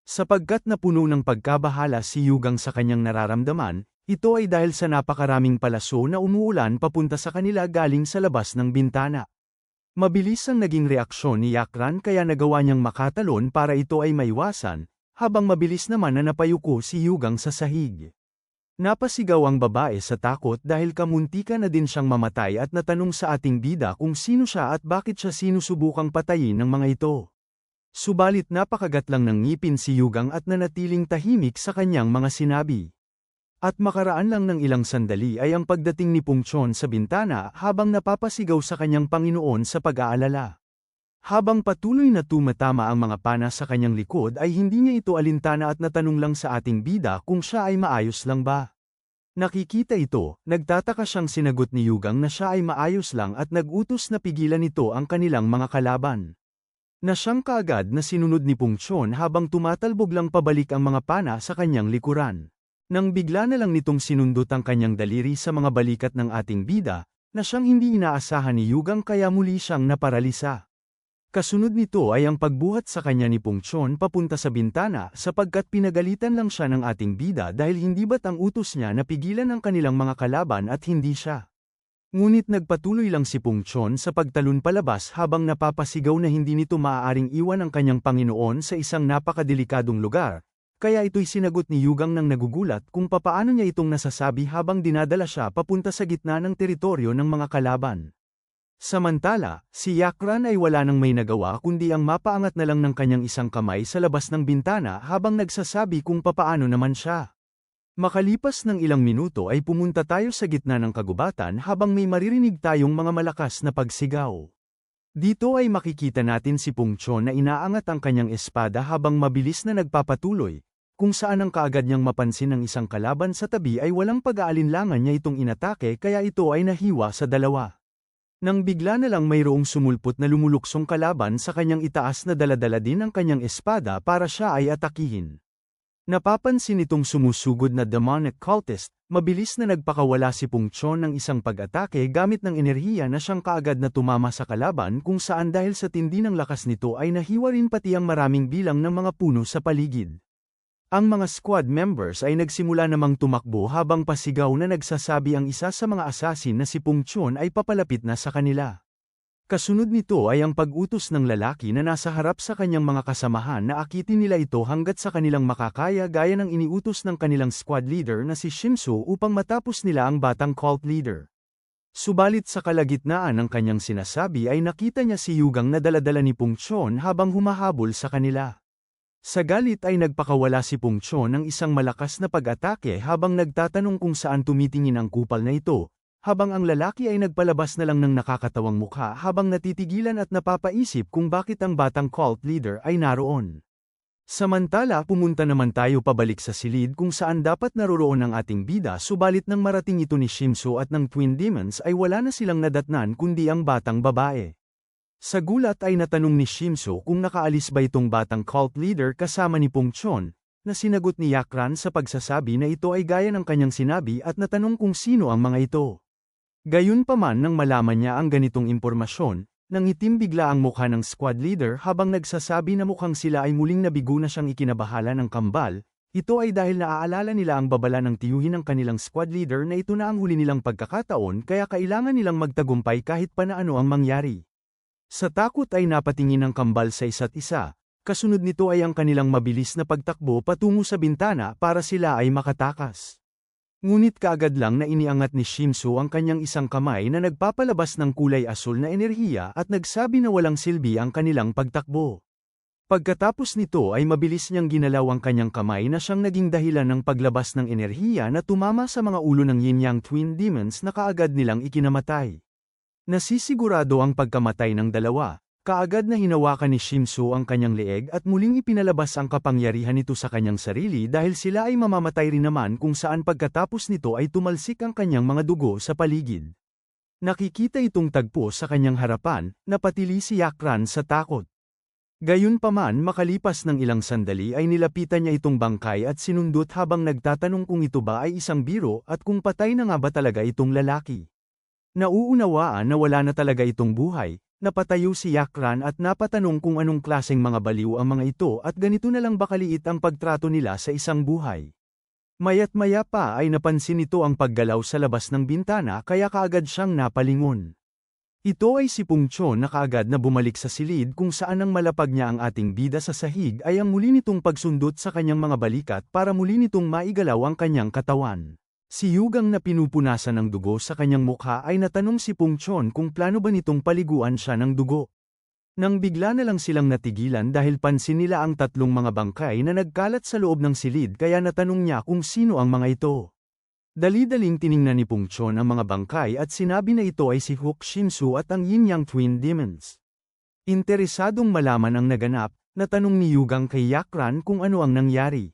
Sapagkat napuno ng pagkabahala si Yugang sa kanyang nararamdaman, ito ay dahil sa napakaraming palaso na umuulan papunta sa kanila galing sa labas ng bintana. Mabilis ang naging reaksyon ni Yakran kaya nagawa niyang makatalon para ito ay maiwasan, habang mabilis naman na napayuko si Yugang sa sahig. Napasigaw ang babae sa takot dahil kamuntika na din siyang mamatay at natanong sa ating bida kung sino siya at bakit siya sinusubukang patayin ng mga ito. Subalit napakagat lang ng ngipin si Yugang at nanatiling tahimik sa kanyang mga sinabi. At makaraan lang ng ilang sandali ay ang pagdating ni Pungchon sa bintana habang napapasigaw sa kanyang Panginoon sa pag-aalala. Habang patuloy na tumatama ang mga pana sa kanyang likod ay hindi niya ito alintana at natanong lang sa ating bida kung siya ay maayos lang ba. Nakikita ito, nagtataka siyang sinagot ni Yugang na siya ay maayos lang at nag-utos na pigilan nito ang kanilang mga kalaban. Na siyang kaagad na sinunod ni Pungchon habang tumatalbog lang pabalik ang mga pana sa kanyang likuran. Nang bigla na lang nitong sinundot ang kanyang daliri sa mga balikat ng ating bida, na siyang hindi inaasahan ni Yugang kaya muli siyang naparalisa. Kasunod nito ay ang pagbuhat sa kanya ni Pungchon papunta sa bintana sapagkat pinagalitan lang siya ng ating bida dahil hindi ba't ang utos niya na pigilan ang kanilang mga kalaban at hindi siya. Ngunit nagpatuloy lang si Pungchon sa pagtalon palabas habang napapasigaw na hindi nito maaaring iwan ang kanyang Panginoon sa isang napakadelikadong lugar, kaya ito'y sinagot ni Yugang nang nagugulat kung papaano niya itong nasasabi habang dinadala siya papunta sa gitna ng teritoryo ng mga kalaban. Samantala, si Yakran ay wala nang may nagawa kundi ang mapaangat na lang ng kanyang isang kamay sa labas ng bintana habang nagsasabi kung papaano naman siya. Makalipas ng ilang minuto ay pumunta tayo sa gitna ng kagubatan habang may maririnig tayong mga malakas na pagsigaw. Dito ay makikita natin si Pungchon na inaangat ang kanyang espada habang mabilis na nagpapatuloy, kung saan ang kaagad niyang mapansin ng isang kalaban sa tabi ay walang pag-aalinlangan niya itong inatake kaya ito ay nahiwa sa dalawa. Nang bigla na lang mayroong sumulpot na lumuluksong kalaban sa kanyang itaas na daladala din ang kanyang espada para siya ay atakihin. Napapansin itong sumusugod na demonic cultist, mabilis na nagpakawala si Pungchon ng isang pag-atake gamit ng enerhiya na siyang kaagad na tumama sa kalaban kung saan dahil sa tindi ng lakas nito ay nahiwa rin pati ang maraming bilang ng mga puno sa paligid. Ang mga squad members ay nagsimula namang tumakbo habang pasigaw na nagsasabi ang isa sa mga assassin na si Pungchon ay papalapit na sa kanila. Kasunod nito ay ang pag-utos ng lalaki na nasa harap sa kanyang mga kasamahan na akitin nila ito hanggat sa kanilang makakaya gaya ng iniutos ng kanilang squad leader na si Shimsu upang matapos nila ang batang cult leader. Subalit sa kalagitnaan ng kanyang sinasabi ay nakita niya si Yugang na daladala ni Pungchon habang humahabol sa kanila. Sa galit ay nagpakawala si Pungchon ng isang malakas na pag-atake habang nagtatanong kung saan tumitingin ang kupal na ito, habang ang lalaki ay nagpalabas na lang ng nakakatawang mukha habang natitigilan at napapaisip kung bakit ang batang cult leader ay naroon. Samantala pumunta naman tayo pabalik sa silid kung saan dapat naroroon ang ating bida subalit nang marating ito ni Shimsu at ng Twin Demons ay wala na silang nadatnan kundi ang batang babae. Sa gulat ay natanong ni Shimsu kung nakaalis ba itong batang cult leader kasama ni Pungchon, na sinagot ni Yakran sa pagsasabi na ito ay gaya ng kanyang sinabi at natanong kung sino ang mga ito. Gayunpaman nang malaman niya ang ganitong impormasyon, nangitim bigla ang mukha ng squad leader habang nagsasabi na mukhang sila ay muling nabigo na siyang ikinabahala ng kambal, ito ay dahil naaalala nila ang babala ng tiyuhin ng kanilang squad leader na ito na ang huli nilang pagkakataon kaya kailangan nilang magtagumpay kahit pa na ano ang mangyari. Sa takot ay napatingin ang kambal sa isa't isa, kasunod nito ay ang kanilang mabilis na pagtakbo patungo sa bintana para sila ay makatakas. Ngunit kaagad lang na iniangat ni Shimsu ang kanyang isang kamay na nagpapalabas ng kulay asul na enerhiya at nagsabi na walang silbi ang kanilang pagtakbo. Pagkatapos nito ay mabilis niyang ginalaw ang kanyang kamay na siyang naging dahilan ng paglabas ng enerhiya na tumama sa mga ulo ng Yin-Yang Twin Demons na kaagad nilang ikinamatay. Nasisigurado ang pagkamatay ng dalawa, kaagad na hinawakan ni Shimsu ang kanyang leeg at muling ipinalabas ang kapangyarihan nito sa kanyang sarili dahil sila ay mamamatay rin naman kung saan pagkatapos nito ay tumalsik ang kanyang mga dugo sa paligid. Nakikita itong tagpo sa kanyang harapan, napatili si Yakran sa takot. Gayunpaman makalipas ng ilang sandali ay nilapitan niya itong bangkay at sinundot habang nagtatanong kung ito ba ay isang biro at kung patay na nga ba talaga itong lalaki. Nauunawaan na wala na talaga itong buhay, napatayo si Yakran at napatanong kung anong klaseng mga baliw ang mga ito at ganito na lang ba kaliit ang pagtrato nila sa isang buhay. Maya't maya pa ay napansin nito ang paggalaw sa labas ng bintana kaya kaagad siyang napalingon. Ito ay si Pungchon na kaagad na bumalik sa silid kung saan ang malapag niya ang ating bida sa sahig ay ang muli nitong pagsundot sa kanyang mga balikat para muli nitong maigalaw ang kanyang katawan. Si Yugang na pinupunasan ng dugo sa kanyang mukha ay natanong si Pungchon kung plano ba nitong paliguan siya ng dugo. Nang bigla na lang silang natigilan dahil pansin nila ang tatlong mga bangkay na nagkalat sa loob ng silid kaya natanong niya kung sino ang mga ito. Dali-daling tiningnan ni Pungchon ang mga bangkay at sinabi na ito ay si Hook Shinsu at ang Yin-Yang Twin Demons. Interesadong malaman ang naganap, natanong ni Yugang kay Yakran kung ano ang nangyari.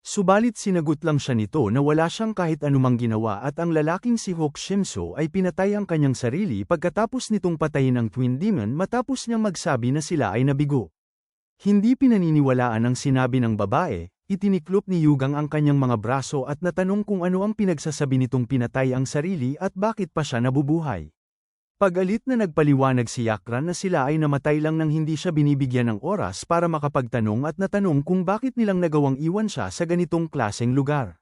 Subalit sinagot lang siya nito na wala siyang kahit anumang ginawa at ang lalaking si Hook Shinsu ay pinatay ang kanyang sarili pagkatapos nitong patayin ang Twin Demon matapos niyang magsabi na sila ay nabigo. Hindi pinaniniwalaan ang sinabi ng babae, itiniklop ni Yugang ang kanyang mga braso at natanong kung ano ang pinagsasabi nitong pinatay ang sarili at bakit pa siya nabubuhay. Pagalit na nagpaliwanag si Yakran na sila ay namatay lang nang hindi siya binibigyan ng oras para makapagtanong at natanong kung bakit nilang nagawang iwan siya sa ganitong klaseng lugar.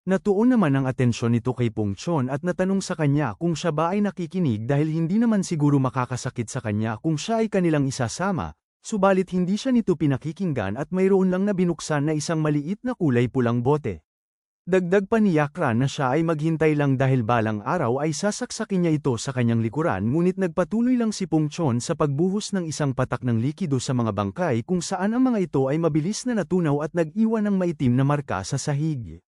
Natuon naman ang atensyon nito kay Pungchon at natanong sa kanya kung siya ba ay nakikinig dahil hindi naman siguro makakasakit sa kanya kung siya ay kanilang isasama, subalit hindi siya nito pinakikinggan at mayroon lang na binuksan na isang maliit na kulay pulang bote. Dagdag pa ni Yakran na siya ay maghintay lang dahil balang araw ay sasaksakin niya ito sa kanyang likuran ngunit nagpatuloy lang si Pungchon sa pagbuhos ng isang patak ng likido sa mga bangkay kung saan ang mga ito ay mabilis na natunaw at nag-iwan ng maitim na marka sa sahig.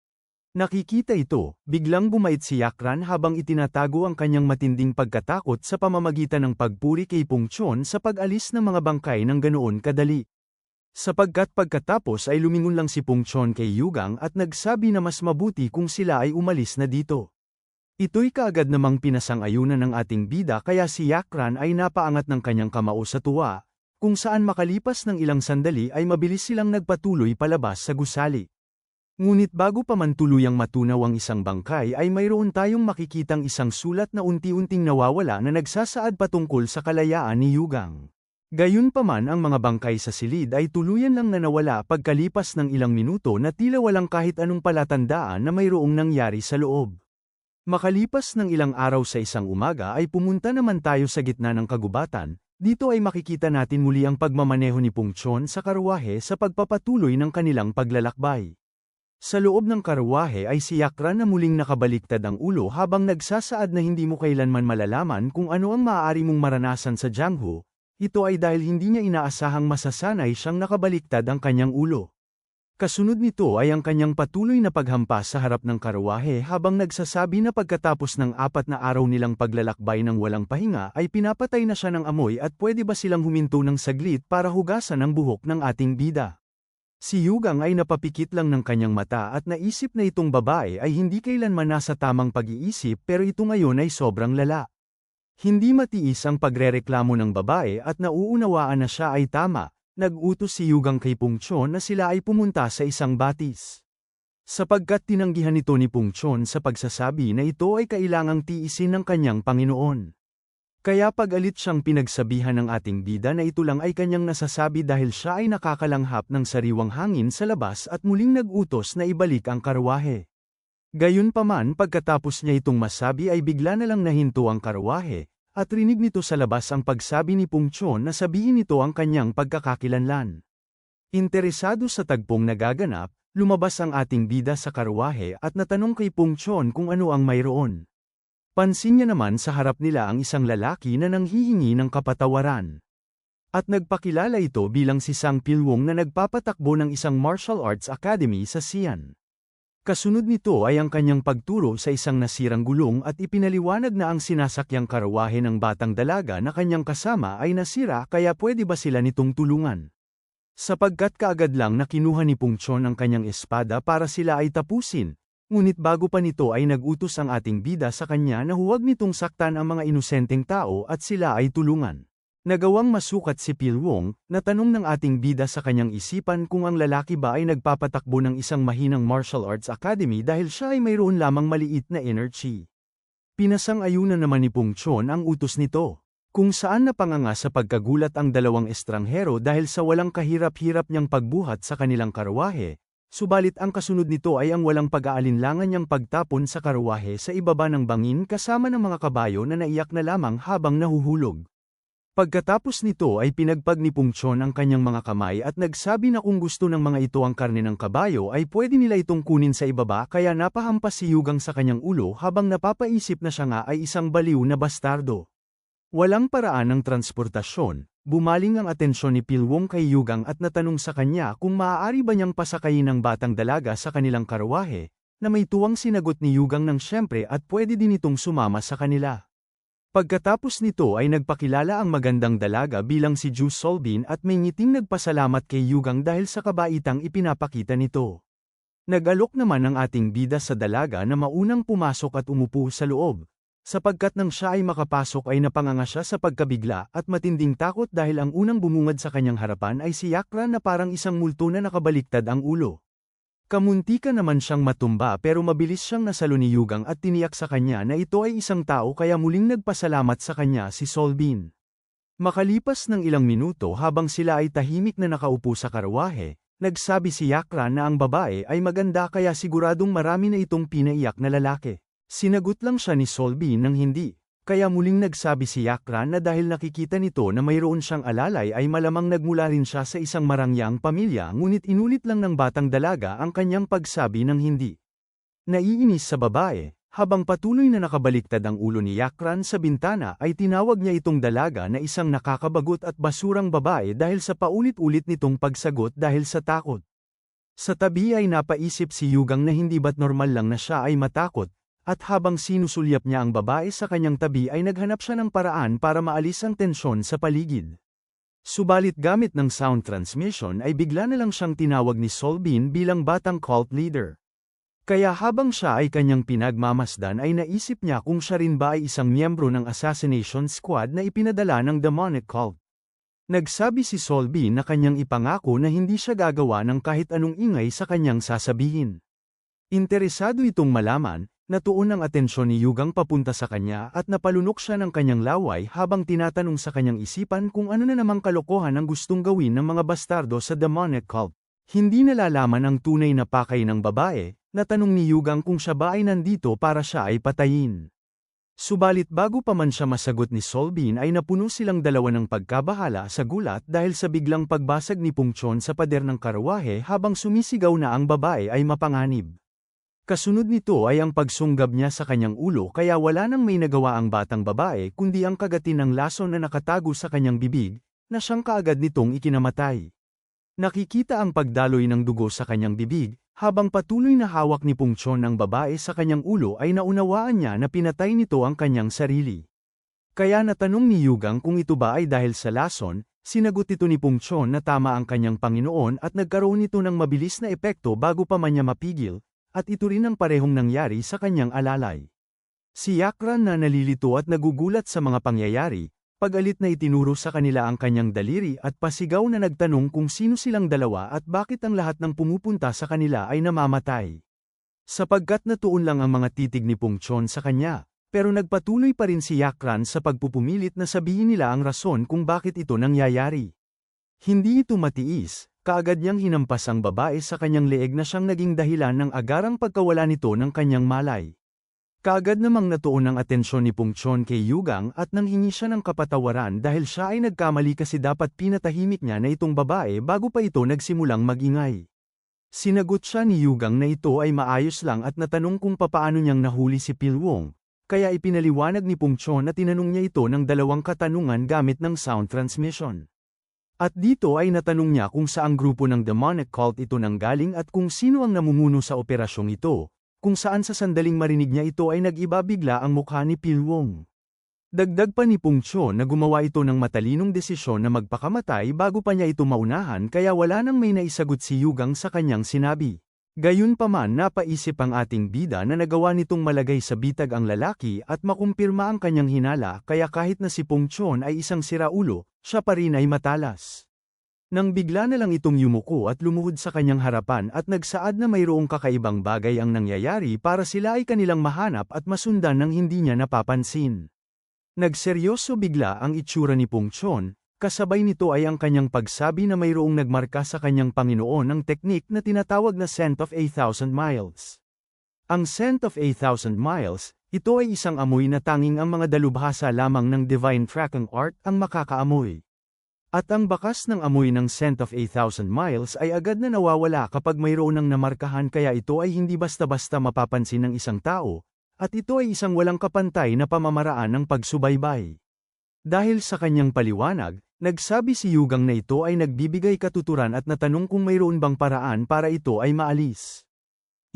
Nakikita ito, biglang bumait si Yakran habang itinatago ang kanyang matinding pagkatakot sa pamamagitan ng pagpuri kay Pungchon sa pag-alis ng mga bangkay ng ganoon kadali. Sapagkat pagkatapos ay lumingon lang si Pungchon kay Yugang at nagsabi na mas mabuti kung sila ay umalis na dito. Ito'y kaagad namang pinasang-ayunan ng ating bida kaya si Yakran ay napaangat ng kanyang kamao sa tuwa, kung saan makalipas ng ilang sandali ay mabilis silang nagpatuloy palabas sa gusali. Ngunit bago pa man tuluyang matunaw ang isang bangkay ay mayroon tayong makikitang isang sulat na unti-unting nawawala na nagsasaad patungkol sa kalayaan ni Yugang. Gayunpaman ang mga bangkay sa silid ay tuluyan lang na nawala pagkalipas ng ilang minuto na tila walang kahit anong palatandaan na mayroong nangyari sa loob. Makalipas ng ilang araw sa isang umaga ay pumunta naman tayo sa gitna ng kagubatan, dito ay makikita natin muli ang pagmamaneho ni Pungchon sa karwahe sa pagpapatuloy ng kanilang paglalakbay. Sa loob ng karwahe ay si Yakran na muling nakabaliktad ang ulo habang nagsasaad na hindi mo kailanman malalaman kung ano ang maaari mong maranasan sa Jianghu. Ito ay dahil hindi niya inaasahang masasanay siyang nakabaliktad ang kanyang ulo. Kasunod nito ay ang kanyang patuloy na paghampas sa harap ng karwahe habang nagsasabi na pagkatapos ng 4 na araw nilang paglalakbay ng walang pahinga ay pinapatay na siya ng amoy at pwede ba silang huminto ng saglit para hugasan ang buhok ng ating bida. Si Yugang ay napapikit lang ng kanyang mata at naisip na itong babae ay hindi kailanman nasa tamang pag-iisip pero ito ngayon ay sobrang lala. Hindi matiis ang pagrereklamo ng babae at nauunawaan na siya ay tama, nag-utos si Yugang kay Pungchon na sila ay pumunta sa isang batis. Sapagkat tinanggihan nito ni Pungchon sa pagsasabi na ito ay kailangang tiisin ng kanyang Panginoon. Kaya pag-alit siyang pinagsabihan ng ating bida na ito lang ay kanyang nasasabi dahil siya ay nakakalanghap ng sariwang hangin sa labas at muling nag-utos na ibalik ang karwahe. Gayunpaman pagkatapos niya itong masabi ay bigla na lang nahinto ang karwahe, at rinig nito sa labas ang pagsabi ni Pungchon na sabihin nito ang kanyang pagkakakilanlan. Interesado sa tagpong nagaganap, lumabas ang ating bida sa karwahe at natanong kay Pungchon kung ano ang mayroon. Pansin niya naman sa harap nila ang isang lalaki na nanghihingi ng kapatawaran. At nagpakilala ito bilang si Sang Pilwong na nagpapatakbo ng isang martial arts academy sa Xi'an. Kasunod nito ay ang kanyang pagturo sa isang nasirang gulong at ipinaliwanag na ang sinasakyang karwahe ng batang dalaga na kanyang kasama ay nasira kaya pwede ba sila nitong tulungan. Sapagkat kaagad lang na kinuha ni Pungchon ang kanyang espada para sila ay tapusin, ngunit bago pa nito ay nag-utos ang ating bida sa kanya na huwag nitong saktan ang mga inosenteng tao at sila ay tulungan. Nagawang masukat si Pilwong, natanong ng ating bida sa kanyang isipan kung ang lalaki ba ay nagpapatakbo ng isang mahinang martial arts academy dahil siya ay mayroon lamang maliit na inner chi. Pinasang-ayunan naman ni Pungchon ang utos nito, kung saan napanganga sa pagkagulat ang dalawang estranghero dahil sa walang kahirap-hirap niyang pagbuhat sa kanilang karwahe, subalit ang kasunod nito ay ang walang pag-aalinlangan niyang pagtapon sa karwahe sa ibaba ng bangin kasama ng mga kabayo na naiyak na lamang habang nahuhulog. Pagkatapos nito ay pinagpag ni Pung Chon ang kanyang mga kamay at nagsabi na kung gusto ng mga ito ang karne ng kabayo ay pwede nila itong kunin sa ibaba kaya napahampas si Yugang sa kanyang ulo habang napapaisip na siya nga ay isang baliw na bastardo. Walang paraan ng transportasyon, bumaling ang atensyon ni Pilwong kay Yugang at natanong sa kanya kung maaari ba niyang pasakayin ang batang dalaga sa kanilang karwahe, na may tuwang sinagot ni Yugang ng syempre at pwede din itong sumama sa kanila. Pagkatapos nito ay nagpakilala ang magandang dalaga bilang si Ju Solbin at may ngiting nagpasalamat kay Yugang dahil sa kabaitang ipinapakita nito. Nag-alok naman ang ating bida sa dalaga na maunang pumasok at umupo sa loob, sapagkat nang siya ay makapasok ay napanganga siya sa pagkabigla at matinding takot dahil ang unang bumungad sa kanyang harapan ay si Yakra na parang isang multo na nakabaliktad ang ulo. Kamuntika naman siyang matumba pero mabilis siyang nasalo ni Yugang at tiniyak sa kanya na ito ay isang tao kaya muling nagpasalamat sa kanya si Solbin. Makalipas ng ilang minuto habang sila ay tahimik na nakaupo sa karwahe, nagsabi si Yakra na ang babae ay maganda kaya siguradong marami na itong pinaiyak na lalaki. Sinagot lang siya ni Solbin ng hindi. Kaya muling nagsabi si Yakra na dahil nakikita nito na mayroon siyang alalay ay malamang nagmula rin siya sa isang marangyang pamilya ngunit inulit lang ng batang dalaga ang kanyang pagsabi ng hindi. Naiinis sa babae, habang patuloy na nakabaliktad ang ulo ni Yakran sa bintana ay tinawag niya itong dalaga na isang nakakabagot at basurang babae dahil sa paulit-ulit nitong pagsagot dahil sa takot. Sa tabi ay napaisip si Yugang na hindi ba't normal lang na siya ay matakot. At habang sinusulyap niya ang babae sa kanyang tabi ay naghanap siya ng paraan para maalis ang tensyon sa paligid. Subalit gamit ng sound transmission ay bigla na lang siyang tinawag ni Solbin bilang batang cult leader. Kaya habang siya ay kanyang pinagmamasdan ay naisip niya kung siya rin ba ay isang miyembro ng assassination squad na ipinadala ng demonic cult. Nagsabi si Solbin na kanyang ipangako na hindi siya gagawa ng kahit anong ingay sa kanyang sasabihin. Interesado itong malaman, natuon ang atensyon ni Yugang papunta sa kanya at napalunok siya ng kanyang laway habang tinatanong sa kanyang isipan kung ano na namang kalokohan ang gustong gawin ng mga bastardo sa demonic cult. Hindi nalalaman ang tunay na pakay ng babae, natanong ni Yugang kung siya ba ay nandito para siya ay patayin. Subalit bago pa man siya masagot ni Solbin ay napuno silang dalawa ng pagkabahala sa gulat dahil sa biglang pagbasag ni Pung Chon sa pader ng karwahe habang sumisigaw na ang babae ay mapanganib. Kasunod nito ay ang pagsunggab niya sa kanyang ulo kaya wala nang may nagawa ang batang babae kundi ang kagatin ng lason na nakatago sa kanyang bibig, na siyang kaagad nitong ikinamatay. Nakikita ang pagdaloy ng dugo sa kanyang bibig, habang patuloy na hawak ni Pung Chon ang babae sa kanyang ulo ay naunawaan niya na pinatay nito ang kanyang sarili. Kaya natanong ni Yugang kung ito ba ay dahil sa lason, sinagot ito ni Pung Chon na tama ang kanyang Panginoon at nagkaroon ito ng mabilis na epekto bago pa man niya mapigil. At ito rin ang parehong nangyari sa kanyang alalay. Si Yakran na nalilito at nagugulat sa mga pangyayari, pag-alit na itinuro sa kanila ang kanyang daliri at pasigaw na nagtanong kung sino silang dalawa at bakit ang lahat ng pumupunta sa kanila ay namamatay. Sapagkat natuon lang ang mga titig ni Pung Chon sa kanya, pero nagpatuloy pa rin si Yakran sa pagpupumilit na sabihin nila ang rason kung bakit ito nangyayari. Hindi ito matiis. Kaagad niyang hinampas ang babae sa kanyang leeg na siyang naging dahilan ng agarang pagkawala nito ng kanyang malay. Kaagad namang natuon ang atensyon ni Pung Chon kay Yugang at nanghingi siya ng kapatawaran dahil siya ay nagkamali kasi dapat pinatahimik niya na itong babae bago pa ito nagsimulang magingay. Sinagot siya ni Yugang na ito ay maayos lang at natanong kung papaano niyang nahuli si Pilwong, kaya ipinaliwanag ni Pung Chon na tinanong niya ito ng dalawang katanungan gamit ng sound transmission. At dito ay natanong niya kung saang grupo ng demonic cult ito nanggaling at kung sino ang namumuno sa operasyong ito, kung saan sa sandaling marinig niya ito ay nag-iba bigla ang mukha ni Pilwong. Dagdag pa ni Pung Chon na gumawa ito ng matalinong desisyon na magpakamatay bago pa niya ito maunahan kaya wala nang may naisagot si Yugang sa kanyang sinabi. Gayunpaman napaisip ang ating bida na nagawa nitong malagay sa bitag ang lalaki at makumpirma ang kanyang hinala kaya kahit na si Pung Chon ay isang siraulo, siya pa rin ay matalas. Nang bigla na lang itong yumuko at lumuhod sa kanyang harapan at nagsaad na mayroong kakaibang bagay ang nangyayari para sila ay kanilang mahanap at masundan ng hindi niya napapansin. Nagseryoso bigla ang itsura ni Pung Chon. Kasabay nito ay ang kanyang pagsabi na mayroong nagmarka sa kanyang Panginoon ng teknik na tinatawag na Scent of 8,000 Miles. Ang Scent of 8,000 Miles, Ito ay isang amoy na tanging ang mga dalubhasa lamang ng Divine Tracking Art ang makakaamoy. At ang bakas ng amoy ng Scent of 8,000 Miles ay agad na nawawala kapag mayroon ng namarkahan, kaya ito ay hindi basta-basta mapapansin ng isang tao, at ito ay isang walang kapantay na pamamaraan ng pagsubaybay. Dahil sa kanyang paliwanag, nagsabi si Yugang na ito ay nagbibigay katuturan at natanong kung mayroon bang paraan para ito ay maalis.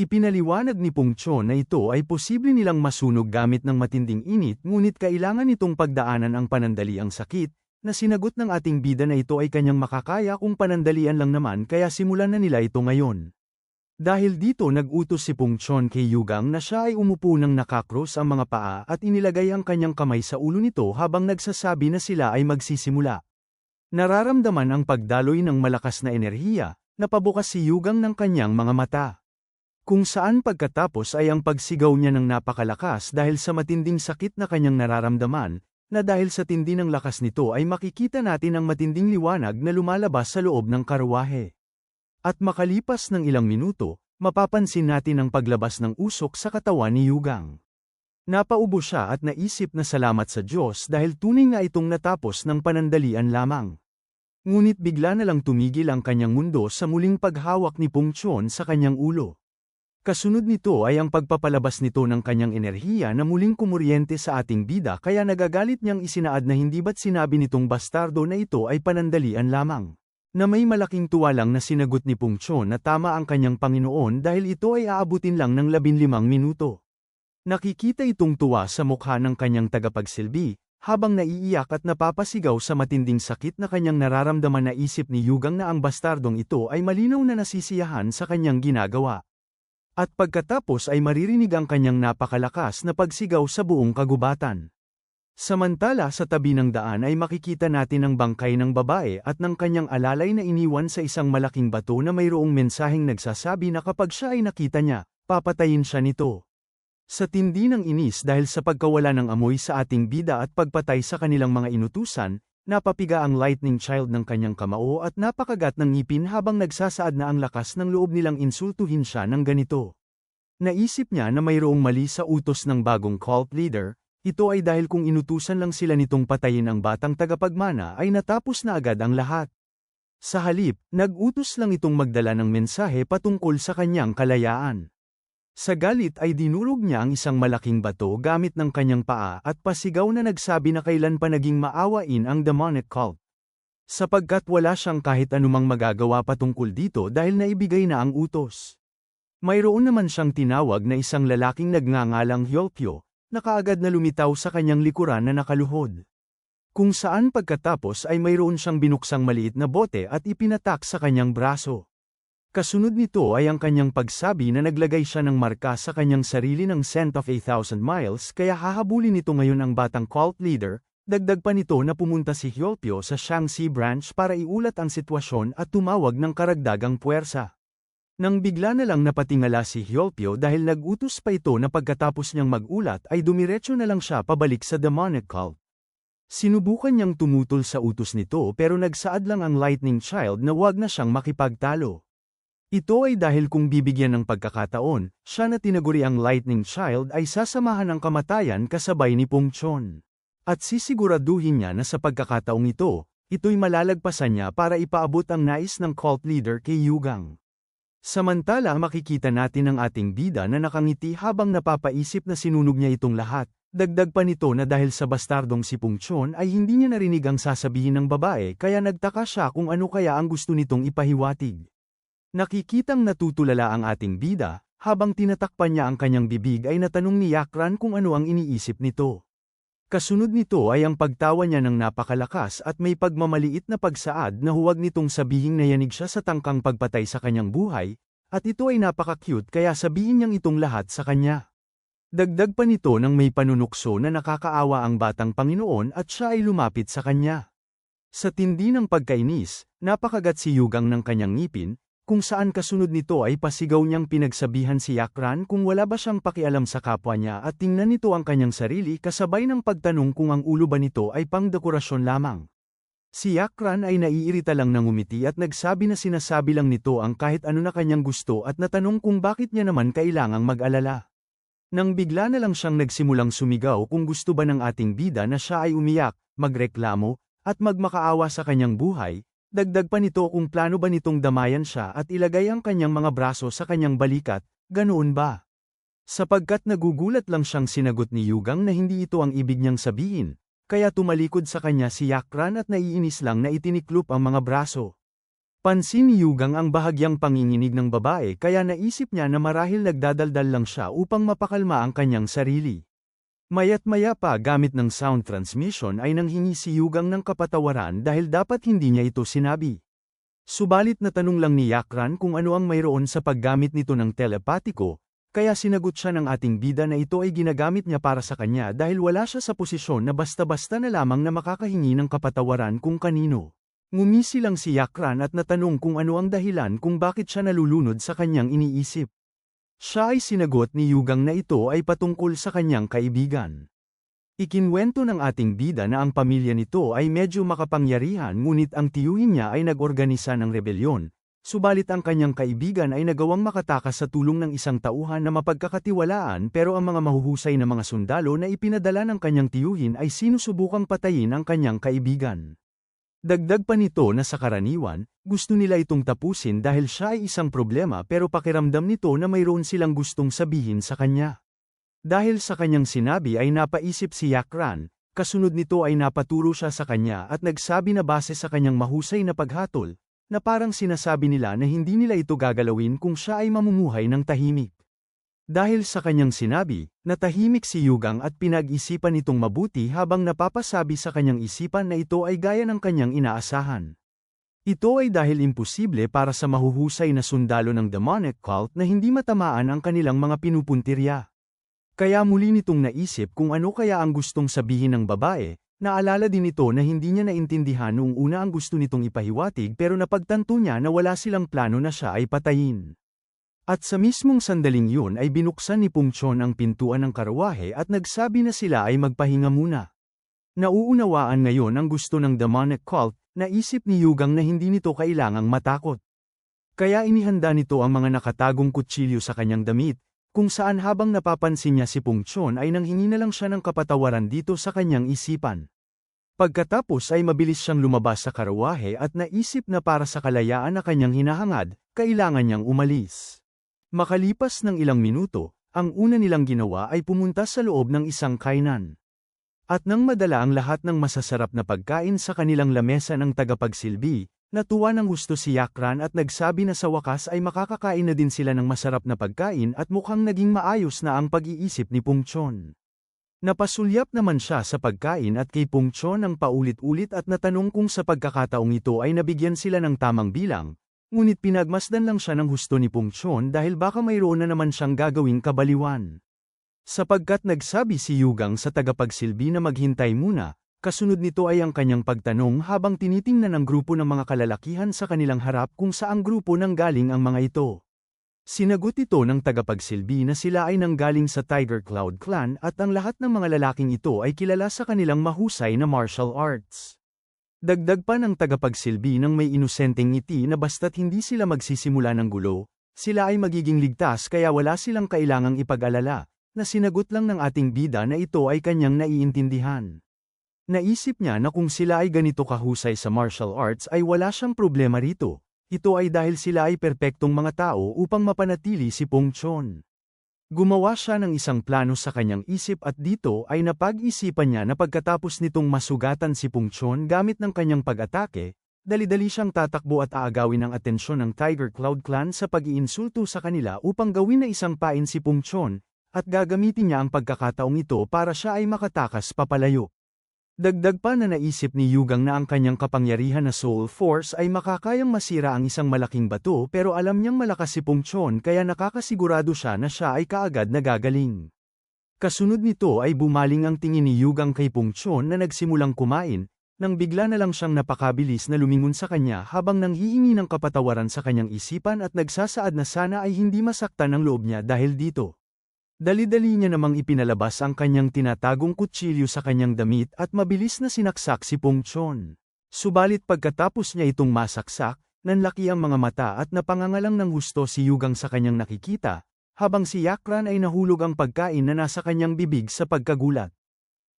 Ipinaliwanag ni Pung Chon na ito ay posible nilang masunog gamit ng matinding init, ngunit kailangan nitong pagdaanan ang panandaliang sakit, na sinagot ng ating bida na ito ay kanyang makakaya kung panandalian lang naman, kaya simulan na nila ito ngayon. Dahil dito nag-utos si Pung Chon kay Yugang na siya ay umupo ng nakakross ang mga paa at inilagay ang kanyang kamay sa ulo nito habang nagsasabi na sila ay magsisimula. Nararamdaman ang pagdaloy ng malakas na enerhiya, napabukas si Yugang ng kanyang mga mata. Kung saan pagkatapos ay ang pagsigaw niya ng napakalakas dahil sa matinding sakit na kanyang nararamdaman, na dahil sa tindi ng lakas nito ay makikita natin ang matinding liwanag na lumalabas sa loob ng karwahe. At makalipas ng ilang minuto, mapapansin natin ang paglabas ng usok sa katawan ni Yugang. Napaubo siya at naisip na salamat sa Diyos dahil tunay nga itong natapos ng panandalian lamang. Ngunit bigla na lang tumigil ang kanyang mundo sa muling paghawak ni Pung Chon sa kanyang ulo. Kasunod nito ay ang pagpapalabas nito ng kanyang enerhiya na muling kumuryente sa ating bida, kaya nagagalit niyang isinaad na hindi ba't sinabi nitong bastardo na ito ay panandalian lamang. Na may malaking tuwa lang na sinagot ni Pung Chon na tama ang kanyang Panginoon dahil ito ay aabutin lang ng 15 minuto. Nakikita itong tuwa sa mukha ng kanyang tagapagsilbi, habang naiiyak at napapasigaw sa matinding sakit na kanyang nararamdaman. Na isip ni Yugang na ang bastardong ito ay malinaw na nasisiyahan sa kanyang ginagawa. At pagkatapos ay maririnig ang kanyang napakalakas na pagsigaw sa buong kagubatan. Samantala sa tabi ng daan ay makikita natin ang bangkay ng babae at ng kanyang alalay na iniwan sa isang malaking bato na mayroong mensaheng nagsasabi na kapag siya ay nakita niya, papatayin siya nito. Sa tindi ng inis dahil sa pagkawala ng amoy sa ating bida at pagpatay sa kanilang mga inutusan, napapiga ang lightning child ng kanyang kamao at napakagat ng ngipin habang nagsasaad na ang lakas ng loob nilang insultuhin siya ng ganito. Naisip niya na mayroong mali sa utos ng bagong cult leader, ito ay dahil kung inutusan lang sila nitong patayin ang batang tagapagmana ay natapos na agad ang lahat. Sa halip, nag-utos lang itong magdala ng mensahe patungkol sa kanyang kalayaan. Sa galit ay dinurog niya ang isang malaking bato gamit ng kanyang paa at pasigaw na nagsabi na kailan pa naging maawain ang demonic cult. Sapagkat wala siyang kahit anumang magagawa patungkol dito dahil naibigay na ang utos. Mayroon naman siyang tinawag na isang lalaking nagngangalang Hyolpyo, na kaagad na lumitaw sa kanyang likuran na nakaluhod. Kung saan pagkatapos ay mayroon siyang binuksang maliit na bote at ipinatak sa kanyang braso. Kasunod nito ay ang kanyang pagsabi na naglagay siya ng marka sa kanyang sarili ng Scent of 8,000 Miles, kaya hahabulin nito ngayon ang batang cult leader. Dagdag pa nito na pumunta si Hyolpyo sa Shaanxi branch para iulat ang sitwasyon at tumawag ng karagdagang puwersa. Nang bigla na lang napatingala si Hyolpyo dahil nag-utos pa ito na pagkatapos niyang mag-ulat ay dumiretso na lang siya pabalik sa demonic cult. Sinubukan niyang tumutol sa utos nito pero nagsaad lang ang lightning child na wag na siyang makipagtalo. Ito ay dahil kung bibigyan ng pagkakataon, siya na tinaguri ang lightning child ay sasamahan ng kamatayan kasabay ni Pung Chon. At sisiguraduhin niya na sa pagkakataong ito, ito'y malalagpasan niya para ipaabot ang nais ng cult leader kay Yugang. Samantala makikita natin ang ating bida na nakangiti habang napapaisip na sinunog niya itong lahat. Dagdag pa nito na dahil sa bastardong si Pung Chon ay hindi niya narinig ang sasabihin ng babae, kaya nagtaka siya kung ano kaya ang gusto nitong ipahiwatig. Nakikitang natutulala ang ating bida, habang tinatakpan niya ang kanyang bibig ay natanong ni Yakran kung ano ang iniisip nito. Kasunod nito ay ang pagtawa niya ng napakalakas at may pagmamaliit na pagsaad na huwag nitong sabihing nayanig siya sa tangkang pagpatay sa kanyang buhay, at ito ay napaka-cute kaya sabihin niyang itong lahat sa kanya. Dagdag pa nito nang may panunukso na nakakaawa ang batang Panginoon at siya ay lumapit sa kanya. Sa tindi ng pagkainis, napakagat si Yugang ng kanyang ngipin, kung saan kasunod nito ay pasigaw niyang pinagsabihan si Yakran kung wala ba siyang pakialam sa kapwa niya at tingnan nito ang kanyang sarili kasabay ng pagtanong kung ang ulo ba nito ay pangdekorasyon lamang. Si Yakran ay naiirita lang ng ngumiti at nagsabi na sinasabi lang nito ang kahit ano na kanyang gusto at natanong kung bakit niya naman kailangang mag-alala. Nang bigla na lang siyang nagsimulang sumigaw kung gusto ba ng ating bida na siya ay umiyak, magreklamo, at magmakaawa sa kanyang buhay, dagdag pa nito kung plano ba nitong damayan siya at ilagay ang kanyang mga braso sa kanyang balikat, ganoon ba? Sapagkat nagugulat lang siyang sinagot ni Yugang na hindi ito ang ibig niyang sabihin, kaya tumalikod sa kanya si Yakran at naiinis lang na itiniklop ang mga braso. Pansin ni Yugang ang bahagyang panginginig ng babae kaya naisip niya na marahil nagdadaldal lang siya upang mapakalma ang kanyang sarili. Maya't maya pa gamit ng sound transmission ay nanghingi si Yugang ng kapatawaran dahil dapat hindi niya ito sinabi. Subalit natanong lang ni Yakran kung ano ang mayroon sa paggamit nito ng telepatiko, kaya sinagot siya ng ating bida na ito ay ginagamit niya para sa kanya dahil wala siya sa posisyon na basta-basta na lamang na makakahingi ng kapatawaran kung kanino. Ngumisi lang si Yakran at natanong kung ano ang dahilan kung bakit siya nalulunod sa kanyang iniisip. Siya ay sinagot ni Yugang na ito ay patungkol sa kanyang kaibigan. Ikinwento ng ating bida na ang pamilya nito ay medyo makapangyarihan ngunit ang tiyuhin niya ay nag-organisa ng rebelyon, subalit ang kanyang kaibigan ay nagawang makatakas sa tulong ng isang tauhan na mapagkakatiwalaan pero ang mga mahuhusay na mga sundalo na ipinadala ng kanyang tiyuhin ay sinusubukang patayin ang kanyang kaibigan. Dagdag pa nito na sa karaniwan, gusto nila itong tapusin dahil siya ay isang problema pero pakiramdam nito na mayroon silang gustong sabihin sa kanya. Dahil sa kanyang sinabi ay napaisip si Yakran, kasunod nito ay napaturo siya sa kanya at nagsabi na base sa kanyang mahusay na paghatol, na parang sinasabi nila na hindi nila ito gagalawin kung siya ay mamumuhay ng tahimik. Dahil sa kanyang sinabi, natahimik si Yugang at pinag-isipan itong mabuti habang napapasabi sa kanyang isipan na ito ay gaya ng kanyang inaasahan. Ito ay dahil imposible para sa mahuhusay na sundalo ng demonic cult na hindi matamaan ang kanilang mga pinupuntirya. Kaya muli nitong naisip kung ano kaya ang gustong sabihin ng babae, naalala din ito na hindi niya naintindihan noong una ang gusto nitong ipahiwatig pero napagtanto niya na wala silang plano na siya ay patayin. At sa mismong sandaling yun ay binuksan ni Pungchon ang pintuan ng karwahe at nagsabi na sila ay magpahinga muna. Nauunawaan ngayon ang gusto ng demonic cult, naisip ni Yugang na hindi nito kailangang matakot. Kaya inihanda nito ang mga nakatagong kutsilyo sa kanyang damit, kung saan habang napapansin niya si Pungchon ay nanghingi na lang siya ng kapatawaran dito sa kanyang isipan. Pagkatapos ay mabilis siyang lumabas sa karwahe at naisip na para sa kalayaan na kanyang hinahangad, kailangan niyang umalis. Makalipas ng ilang minuto, ang una nilang ginawa ay pumunta sa loob ng isang kainan. At nang madala ang lahat ng masasarap na pagkain sa kanilang lamesa ng tagapagsilbi, natuwa ng gusto si Yakran at nagsabi na sa wakas ay makakakain na din sila ng masarap na pagkain at mukhang naging maayos na ang pag-iisip ni Pungchon. Napasulyap naman siya sa pagkain at kay Pungchon ang paulit-ulit at natanong kung sa pagkakataong ito ay nabigyan sila ng tamang bilang. Ngunit pinagmasdan lang siya ng husto ni Pungchon dahil baka mayroon na naman siyang gagawing kabaliwan. Sapagkat nagsabi si Yugang sa tagapagsilbi na maghintay muna, kasunod nito ay ang kanyang pagtanong habang tinitingnan ng grupo ng mga kalalakihan sa kanilang harap kung saang grupo nanggaling ang mga ito. Sinagot ito ng tagapagsilbi na sila ay nanggaling sa Tiger Cloud Clan at ang lahat ng mga lalaking ito ay kilala sa kanilang mahusay na martial arts. Dagdag pa ng tagapagsilbi ng may inosenteng ngiti na basta't hindi sila magsisimula ng gulo, sila ay magiging ligtas kaya wala silang kailangang ipag-alala, na sinagot lang ng ating bida na ito ay kanyang naiintindihan. Naisip niya na kung sila ay ganito kahusay sa martial arts ay wala siyang problema rito, ito ay dahil sila ay perpektong mga tao upang mapanatili si Pungchon. Gumawa siya ng isang plano sa kanyang isip at dito ay napag-isipan niya na pagkatapos nitong masugatan si Pungchon gamit ng kanyang pag-atake, dali-dali siyang tatakbo at aagawin ang atensyon ng Tiger Cloud Clan sa pag-iinsulto sa kanila upang gawin na isang pain si Pungchon, at gagamitin niya ang pagkakataong ito para siya ay makatakas papalayo. Dagdag pa na naisip ni Yugang na ang kanyang kapangyarihan na Soul Force ay makakayang masira ang isang malaking bato pero alam niyang malakas si Pungchon kaya nakakasigurado siya na siya ay kaagad nagagaling. Kasunod nito ay bumaling ang tingin ni Yugang kay Pungchon na nagsimulang kumain, nang bigla na lang siyang napakabilis na lumingon sa kanya habang nanghihingi ng kapatawaran sa kanyang isipan at nagsasaad na sana ay hindi masaktan ang loob niya dahil dito. Dali-dali niya namang ipinalabas ang kanyang tinatagong kutsilyo sa kanyang damit at mabilis na sinaksak si Pungchon. Subalit pagkatapos niya itong masaksak, nanlaki ang mga mata at napangangalang ng gusto si Yugang sa kanyang nakikita, habang si Yakran ay nahulog ang pagkain na nasa kanyang bibig sa pagkagulat.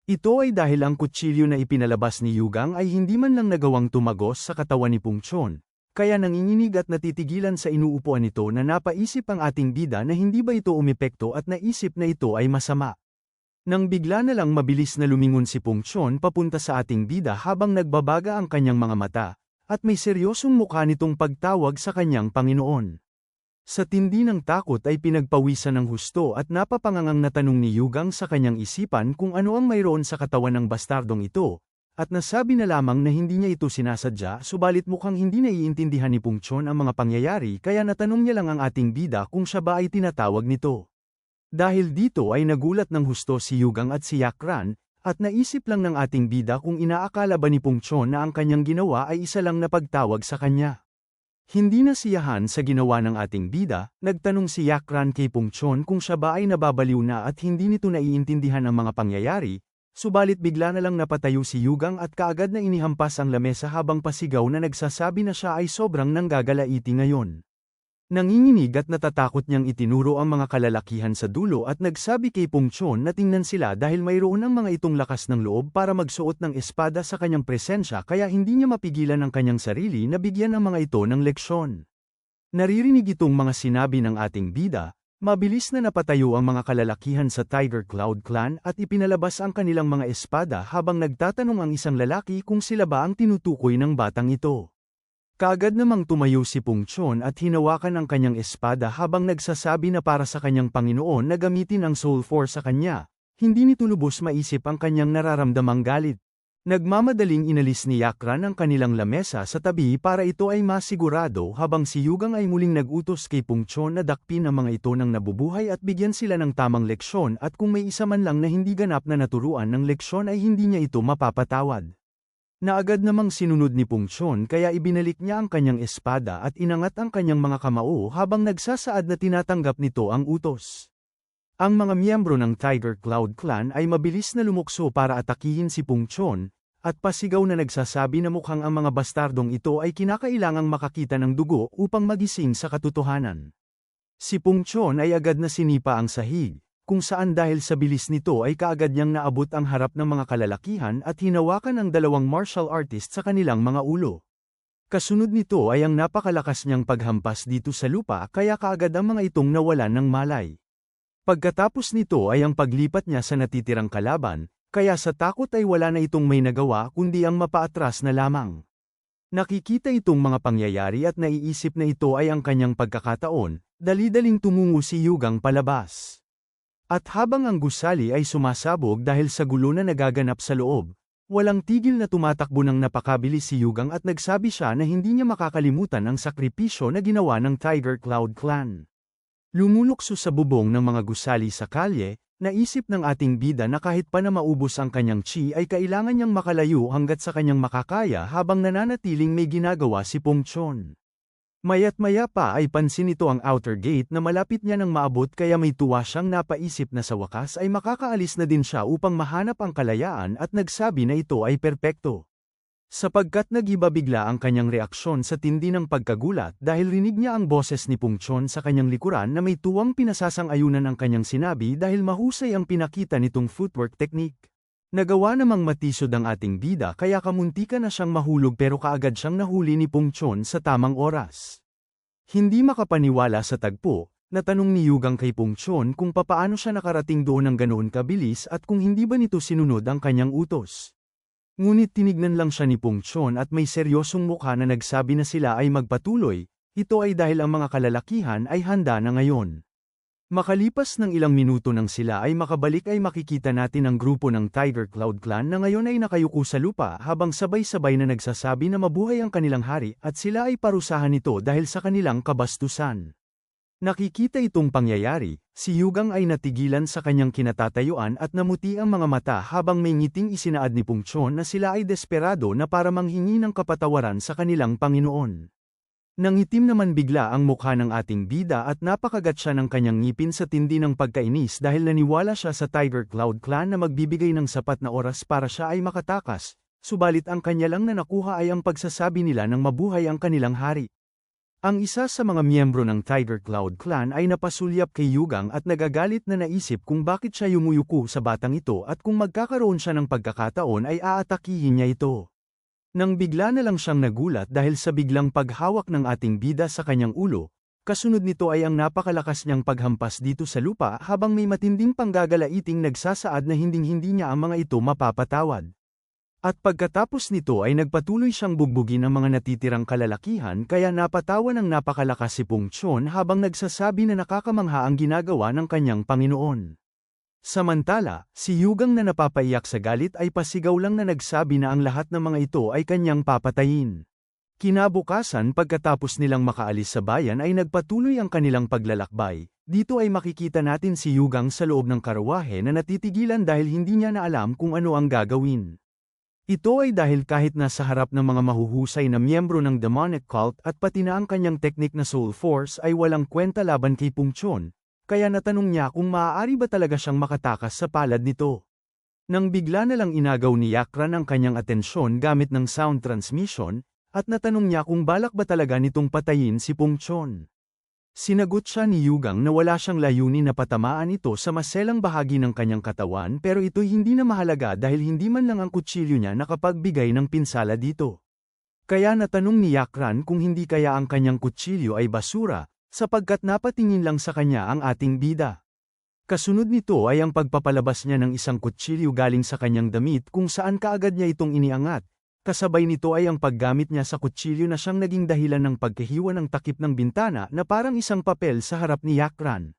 Ito ay dahil ang kutsilyo na ipinalabas ni Yugang ay hindi man lang nagawang tumagos sa katawan ni Pungchon, kaya nanginginig at natitigilan sa inuupuan nito na napaisip ang ating bida na hindi ba ito umepekto at naisip na ito ay masama. Nang bigla na lang mabilis na lumingon si Pungchon papunta sa ating bida habang nagbabaga ang kanyang mga mata, at may seryosong mukha nitong pagtawag sa kanyang Panginoon. Sa tindi ng takot ay pinagpawisan ng husto at napapangangang na tanong ni Yugang sa kanyang isipan kung ano ang mayroon sa katawan ng bastardong ito, at nasabi na lamang na hindi niya ito sinasadya subalit mukhang hindi naiintindihan ni Pungchon ang mga pangyayari kaya natanong niya lang ang ating bida kung siya ba ay tinatawag nito. Dahil dito ay nagulat ng husto si Yugang at si Yakran, at naisip lang ng ating bida kung inaakala ba ni Pungchon na ang kanyang ginawa ay isa lang na pagtawag sa kanya. Hindi nasiyahan sa ginawa ng ating bida, nagtanong si Yakran kay Pungchon kung siya ba ay nababaliw na at hindi nito naiintindihan ang mga pangyayari, subalit bigla na lang napatayo si Yugang at kaagad na inihampas ang lamesa habang pasigaw na nagsasabi na siya ay sobrang nanggagalaiti ngayon. Nanginginig at natatakot niyang itinuro ang mga kalalakihan sa dulo at nagsabi kay Pungchon na tingnan sila dahil mayroon ang mga itong lakas ng loob para magsuot ng espada sa kanyang presensya kaya hindi niya mapigilan ang kanyang sarili na bigyan ang mga ito ng leksyon. Naririnig itong mga sinabi ng ating bida, mabilis na napatayo ang mga kalalakihan sa Tiger Cloud Clan at ipinalabas ang kanilang mga espada habang nagtatanong ang isang lalaki kung sila ba ang tinutukoy ng batang ito. Kaagad namang tumayo si Pungchon at hinawakan ang kanyang espada habang nagsasabi na para sa kanyang Panginoon na gamitin ang Soul Force sa kanya, hindi nito lubos maisip ang kanyang nararamdamang galit. Nagmamadaling inalis ni Yakran ang kanilang lamesa sa tabi para ito ay masigurado habang si Yugang ay muling nag-utos kay Pungchon na dakpin ang mga ito ng nabubuhay at bigyan sila ng tamang leksyon at kung may isa man lang na hindi ganap na naturuan ng leksyon ay hindi niya ito mapapatawad. Naagad namang sinunod ni Pungchon kaya ibinalik niya ang kanyang espada at inangat ang kanyang mga kamao habang nagsasaad na tinatanggap nito ang utos. Ang mga miyembro ng Tiger Cloud Clan ay mabilis na lumukso para atakihin si Pungchon, at pasigaw na nagsasabi na mukhang ang mga bastardong ito ay kinakailangang makakita ng dugo upang magising sa katotohanan. Si Pungchon ay agad na sinipa ang sahig, kung saan dahil sa bilis nito ay kaagad niyang naabot ang harap ng mga kalalakihan at hinawakan ang dalawang martial artist sa kanilang mga ulo. Kasunod nito ay ang napakalakas niyang paghampas dito sa lupa kaya kaagad ang mga itong nawalan ng malay. Pagkatapos nito ay ang paglipat niya sa natitirang kalaban, kaya sa takot ay wala na itong may nagawa kundi ang mapaatras na lamang. Nakikita itong mga pangyayari at naiisip na ito ay ang kanyang pagkakataon, dali-daling tumungo si Yugang palabas. At habang ang gusali ay sumasabog dahil sa gulo na nagaganap sa loob, walang tigil na tumatakbo ng napakabilis si Yugang at nagsabi siya na hindi niya makakalimutan ang sakripisyo na ginawa ng Tiger Cloud Clan. Lumulukso sa bubong ng mga gusali sa kalye, naisip ng ating bida na kahit pa na maubos ang kanyang chi ay kailangan niyang makalayo hanggat sa kanyang makakaya habang nananatiling may ginagawa si Pungchon. Maya't maya pa ay pansin nito ang outer gate na malapit niya nang maabot kaya may tuwa siyang napaisip na sa wakas ay makakaalis na din siya upang mahanap ang kalayaan at nagsabi na ito ay perpekto. Sapagkat nagiba bigla ang kanyang reaksyon sa tindi ng pagkagulat dahil rinig niya ang boses ni Pungchon sa kanyang likuran na may tuwang pinasasang-ayunan ang kanyang sinabi dahil mahusay ang pinakita nitong footwork technique. Nagawa namang matisod ang ating bida kaya kamuntika na siyang mahulog pero kaagad siyang nahuli ni Pungchon sa tamang oras. Hindi makapaniwala sa tagpo, natanong ni Yugang kay Pungchon kung papaano siya nakarating doon ng ganoon kabilis at kung hindi ba nito sinunod ang kanyang utos. Ngunit tinignan lang siya ni Pungchon at may seryosong mukha na nagsabi na sila ay magpatuloy, ito ay dahil ang mga kalalakihan ay handa na ngayon. Makalipas ng ilang minuto nang sila ay makabalik ay makikita natin ang grupo ng Tiger Cloud Clan na ngayon ay nakayuko sa lupa habang sabay-sabay na nagsasabi na mabuhay ang kanilang hari at sila ay parusahan nito dahil sa kanilang kabastusan. Nakikita itong pangyayari, si Yugang ay natigilan sa kanyang kinatatayuan at namuti ang mga mata habang may ngiting isinaad ni Pungchon na sila ay desperado na para manghingi ng kapatawaran sa kanilang Panginoon. Nangitim naman bigla ang mukha ng ating bida at napakagat siya ng kanyang ngipin sa tindi ng pagkainis dahil naniwala siya sa Tiger Cloud Clan na magbibigay ng sapat na oras para siya ay makatakas, subalit ang kanya lang na nakuha ay ang pagsasabi nila ng mabuhay ang kanilang hari. Ang isa sa mga miyembro ng Tiger Cloud Clan ay napasulyap kay Yugang at nagagalit na naisip kung bakit siya yumuyuko sa batang ito at kung magkakaroon siya ng pagkakataon ay aatakihin niya ito. Nang bigla na lang siyang nagulat dahil sa biglang paghawak ng ating bida sa kanyang ulo, kasunod nito ay ang napakalakas niyang paghampas dito sa lupa habang may matinding panggagalaiting nagsasaad na hinding-hindi niya ang mga ito mapapatawad. At pagkatapos nito ay nagpatuloy siyang bugbugin ang mga natitirang kalalakihan kaya napatawa ng napakalakas si Pung Chon habang nagsasabi na nakakamangha ang ginagawa ng kanyang Panginoon. Samantala, si Yugang na napapaiyak sa galit ay pasigaw lang na nagsabi na ang lahat ng mga ito ay kanyang papatayin. Kinabukasan pagkatapos nilang makaalis sa bayan ay nagpatuloy ang kanilang paglalakbay. Dito ay makikita natin si Yugang sa loob ng karawahe na natitigilan dahil hindi niya na alam kung ano ang gagawin. Ito ay dahil kahit nasa harap ng mga mahuhusay na miyembro ng demonic cult at pati na ang kanyang teknik na Soul Force ay walang kwenta laban kay Pung Chon, kaya natanong niya kung maaari ba talaga siyang makatakas sa palad nito. Nang bigla na lang inagaw ni Yakran ang kanyang atensyon gamit ng sound transmission, at natanong niya kung balak ba talaga nitong patayin si Pung Chon. Sinagot siya ni Yugang na wala siyang layunin na patamaan ito sa maselang bahagi ng kanyang katawan pero ito'y hindi na mahalaga dahil hindi man lang ang kutsilyo niya nakapagbigay ng pinsala dito. Kaya natanong ni Yakran kung hindi kaya ang kanyang kutsilyo ay basura, sapagkat napatingin lang sa kanya ang ating bida. Kasunod nito ay ang pagpapalabas niya ng isang kutsilyo galing sa kanyang damit kung saan kaagad niya itong iniangat. Kasabay nito ay ang paggamit niya sa kutsilyo na siyang naging dahilan ng pagkahiwa ng takip ng bintana na parang isang papel sa harap ni Yakran.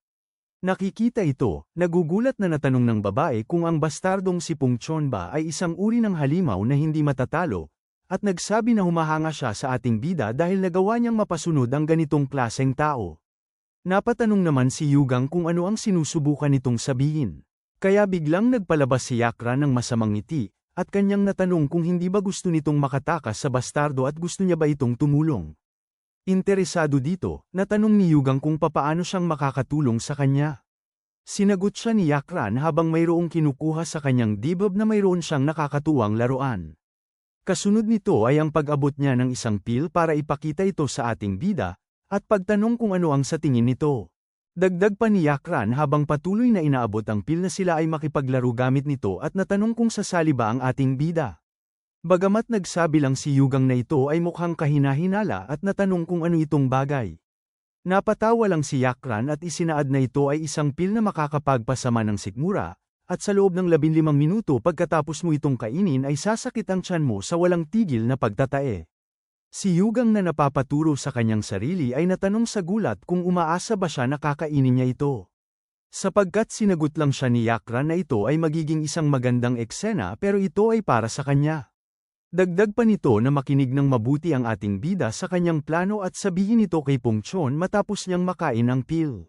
Nakikita ito, nagugulat na natanong ng babae kung ang bastardong si Pung Chon ba ay isang uri ng halimaw na hindi matatalo, at nagsabi na humahanga siya sa ating bida dahil nagawa niyang mapasunod ang ganitong klaseng tao. Napatanong naman si Yugang kung ano ang sinusubukan nitong sabihin. Kaya biglang nagpalabas si Yakran ng masamang ngiti, at kanyang natanong kung hindi ba gusto nitong makatakas sa bastardo at gusto niya ba itong tumulong. Interesado dito, natanong ni Yugang kung papaano siyang makakatulong sa kanya. Sinagot siya ni Yakran habang mayroong kinukuha sa kanyang dibdib na mayroon siyang nakakatuwang laruan. Kasunod nito ay ang pag-abot niya ng isang pil para ipakita ito sa ating bida, at pagtanong kung ano ang sa tingin nito. Dagdag pa ni Yakran habang patuloy na inaabot ang pil na sila ay makipaglaro gamit nito at natanong kung sasali ba ang ating bida. Bagamat nagsabi lang si Yugang na ito ay mukhang kahina-hinala at natanong kung ano itong bagay. Napatawa lang si Yakran at isinaad na ito ay isang pil na makakapagpasama ng sikmura, at sa loob ng 15 minuto pagkatapos mo itong kainin ay sasakit ang tiyan mo sa walang tigil na pagtatae. Si Yugang na napapaturo sa kanyang sarili ay natanong sa gulat kung umaasa ba siya na kakainin niya ito. Sapagkat sinagot lang siya ni Yakran na ito ay magiging isang magandang eksena pero ito ay para sa kanya. Dagdag pa nito na makinig ng mabuti ang ating bida sa kanyang plano at sabihin ito kay Pung Chon matapos niyang makain ang pil.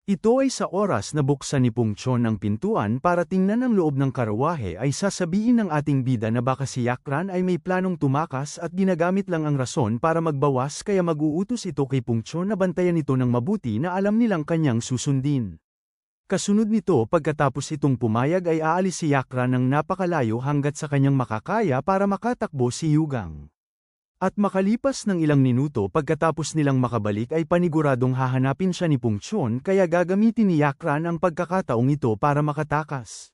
Ito ay sa oras na buksan ni Pung Chon ang pintuan para tingnan ang loob ng karawahe ay sasabihin ng ating bida na baka si Yakran ay may planong tumakas at ginagamit lang ang rason para magbawas kaya mag-uutos ito kay Pung Chon na bantayan ito ng mabuti na alam nilang kanyang susundin. Kasunod nito pagkatapos itong pumayag ay aalis si Yakran ng napakalayo hanggat sa kanyang makakaya para makatakbo si Yugang. At makalipas ng ilang minuto pagkatapos nilang makabalik ay paniguradong hahanapin siya ni Pung Chon kaya gagamitin ni Yakran ang pagkakataong ito para makatakas.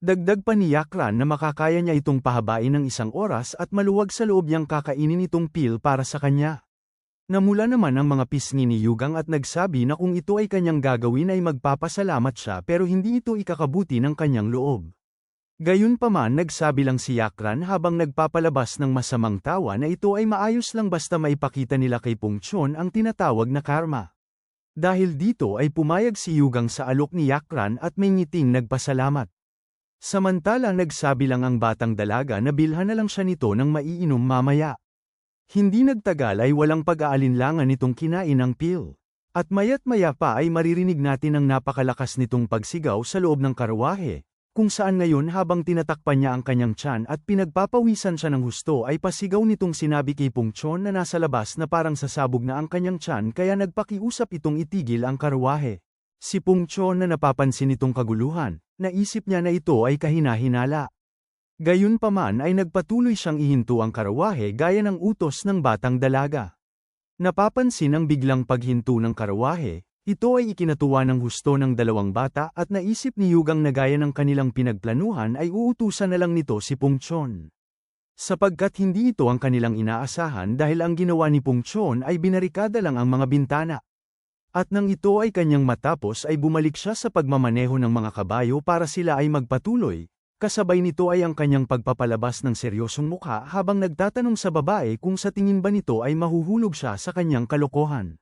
Dagdag pa ni Yakran na makakaya niya itong pahabain ng 1 oras at maluwag sa loob niyang kakainin itong pil para sa kanya. Namula naman ang mga pisngi ni Yugang at nagsabi na kung ito ay kanyang gagawin ay magpapasalamat siya pero hindi ito ikakabuti ng kanyang loob. Gayunpaman nagsabi lang si Yakran habang nagpapalabas ng masamang tawa na ito ay maayos lang basta maipakita nila kay Pung Chon ang tinatawag na karma. Dahil dito ay pumayag si Yugang sa alok ni Yakran at may ngiting nagpasalamat. Samantala nagsabi lang ang batang dalaga na bilhan na lang siya nito ng maiinom mamaya. Hindi nagtagal ay walang pag-aalinlangan nitong kinain ang pil. At maya't maya pa ay maririnig natin ang napakalakas nitong pagsigaw sa loob ng karawahe. Kung saan ngayon habang tinatakpan niya ang kanyang tiyan at pinagpapawisan siya ng husto ay pasigaw nitong sinabi kay Pung Chon na nasa labas na parang sasabog na ang kanyang tiyan kaya nagpakiusap itong itigil ang karawahe. Si Pung Chon na napapansin itong kaguluhan, naisip niya na ito ay kahina-hinala. Gayunpaman ay nagpatuloy siyang ihinto ang karawahe gaya ng utos ng batang dalaga. Napapansin ang biglang paghinto ng karawahe, ito ay ikinatuwa ng husto ng dalawang bata at naisip ni Yugang na gaya ng kanilang pinagplanuhan ay uutusan na lang nito si Pungchon. Sapagkat hindi ito ang kanilang inaasahan dahil ang ginawa ni Pungchon ay binarikada lang ang mga bintana. At nang ito ay kanyang matapos ay bumalik siya sa pagmamaneho ng mga kabayo para sila ay magpatuloy, kasabay nito ay ang kanyang pagpapalabas ng seryosong mukha habang nagtatanong sa babae kung sa tingin ba nito ay mahuhulog siya sa kanyang kalokohan.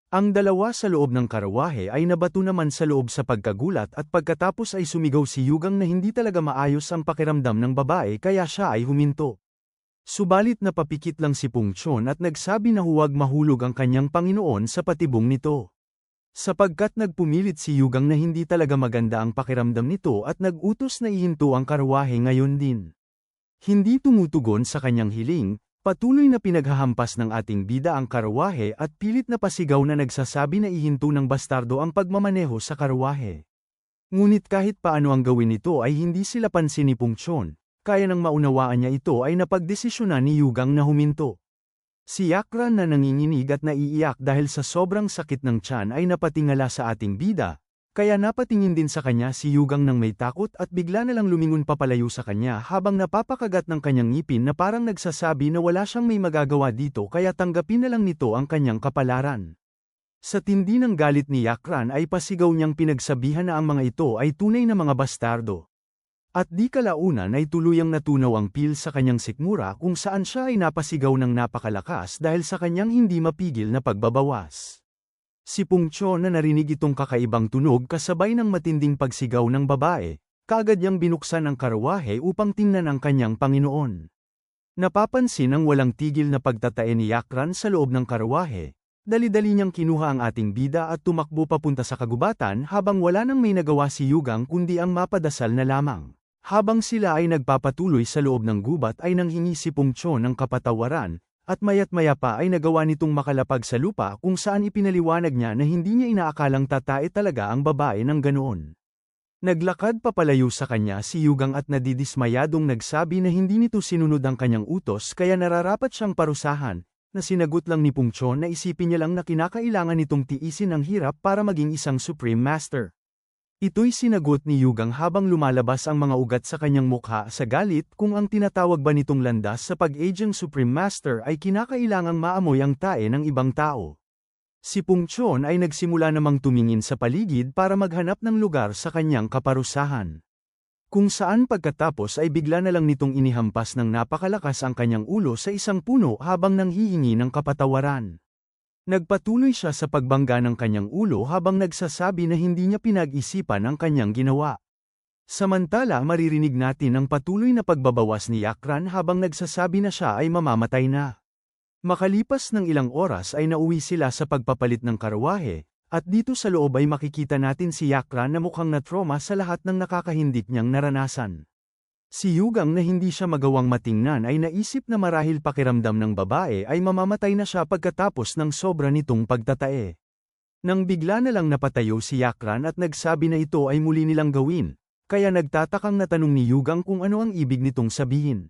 Ang dalawa sa loob ng karawahe ay nabato naman sa loob sa pagkagulat at pagkatapos ay sumigaw si Yugang na hindi talaga maayos ang pakiramdam ng babae kaya siya ay huminto. Subalit napapikit lang si Pungchon at nagsabi na huwag mahulog ang kanyang Panginoon sa patibong nito. Sapagkat nagpumilit si Yugang na hindi talaga maganda ang pakiramdam nito at nag-utos na ihinto ang karawahe ngayon din. Hindi tumutugon sa kanyang hiling, patuloy na pinaghahampas ng ating bida ang karawahe at pilit na pasigaw na nagsasabi na ihinto ng bastardo ang pagmamaneho sa karawahe. Ngunit kahit paano ang gawin nito ay hindi sila pansin ni Pungchon, kaya nang maunawaan niya ito ay napagdesisyonan ni Yugang na huminto. Si Yakran na nanginginig at naiiyak dahil sa sobrang sakit ng tiyan ay napatingala sa ating bida, kaya napatingin din sa kanya si Yugang nang may takot at bigla na lang lumingon papalayo sa kanya habang napapakagat ng kanyang ngipin na parang nagsasabi na wala siyang may magagawa dito kaya tanggapin na lang nito ang kanyang kapalaran. Sa tindi ng galit ni Yakran ay pasigaw niyang pinagsabihan na ang mga ito ay tunay na mga bastardo. At di kalaunan ay tuluyang natunaw ang pil sa kanyang sikmura kung saan siya ay napasigaw ng napakalakas dahil sa kanyang hindi mapigil na pagbabawas. Si Pungchon na narinig itong kakaibang tunog kasabay ng matinding pagsigaw ng babae, kaagad niyang binuksan ang karawahe upang tingnan ang kanyang Panginoon. Napapansin ang walang tigil na pagtatae ni Yakran sa loob ng karawahe, dali-dali niyang kinuha ang ating bida at tumakbo papunta sa kagubatan habang wala nang may nagawa si Yugang kundi ang mapadasal na lamang. Habang sila ay nagpapatuloy sa loob ng gubat ay nanghingi si Pungchon ng kapatawaran, at mayat-maya pa ay nagawa nitong makalapag sa lupa kung saan ipinaliwanag niya na hindi niya inaakalang tatae talaga ang babae ng ganoon. Naglakad papalayo sa kanya si Yugang at nadidismayadong nagsabi na hindi nito sinunod ang kanyang utos kaya nararapat siyang parusahan, na sinagot lang ni Pungchon na isipin niya lang na kinakailangan nitong tiisin ang hirap para maging isang Supreme Master. Ito'y sinagot ni Yugang habang lumalabas ang mga ugat sa kanyang mukha sa galit kung ang tinatawag ba nitong landas sa pag-aging Supreme Master ay kinakailangang maamoy ang tae ng ibang tao. Si Pungchon ay nagsimula namang tumingin sa paligid para maghanap ng lugar sa kanyang kaparusahan. Kung saan pagkatapos ay bigla na lang nitong inihampas ng napakalakas ang kanyang ulo sa isang puno habang nanghihingi ng kapatawaran. Nagpatuloy siya sa pagbangga ng kanyang ulo habang nagsasabi na hindi niya pinag-isipan ang kanyang ginawa. Samantala maririnig natin ang patuloy na pagbabawas ni Yakran habang nagsasabi na siya ay mamamatay na. Makalipas ng ilang oras ay nauwi sila sa pagpapalit ng karawahe, at dito sa loob ay makikita natin si Yakran na mukhang na-trauma sa lahat ng nakakahindik niyang naranasan. Si Yugang na hindi siya magawang matingnan ay naisip na marahil pakiramdam ng babae ay mamamatay na siya pagkatapos ng sobra nitong pagtatae. Nang bigla na lang napatayo si Yakran at nagsabi na ito ay muli nilang gawin, kaya nagtatakang natanong ni Yugang kung ano ang ibig nitong sabihin.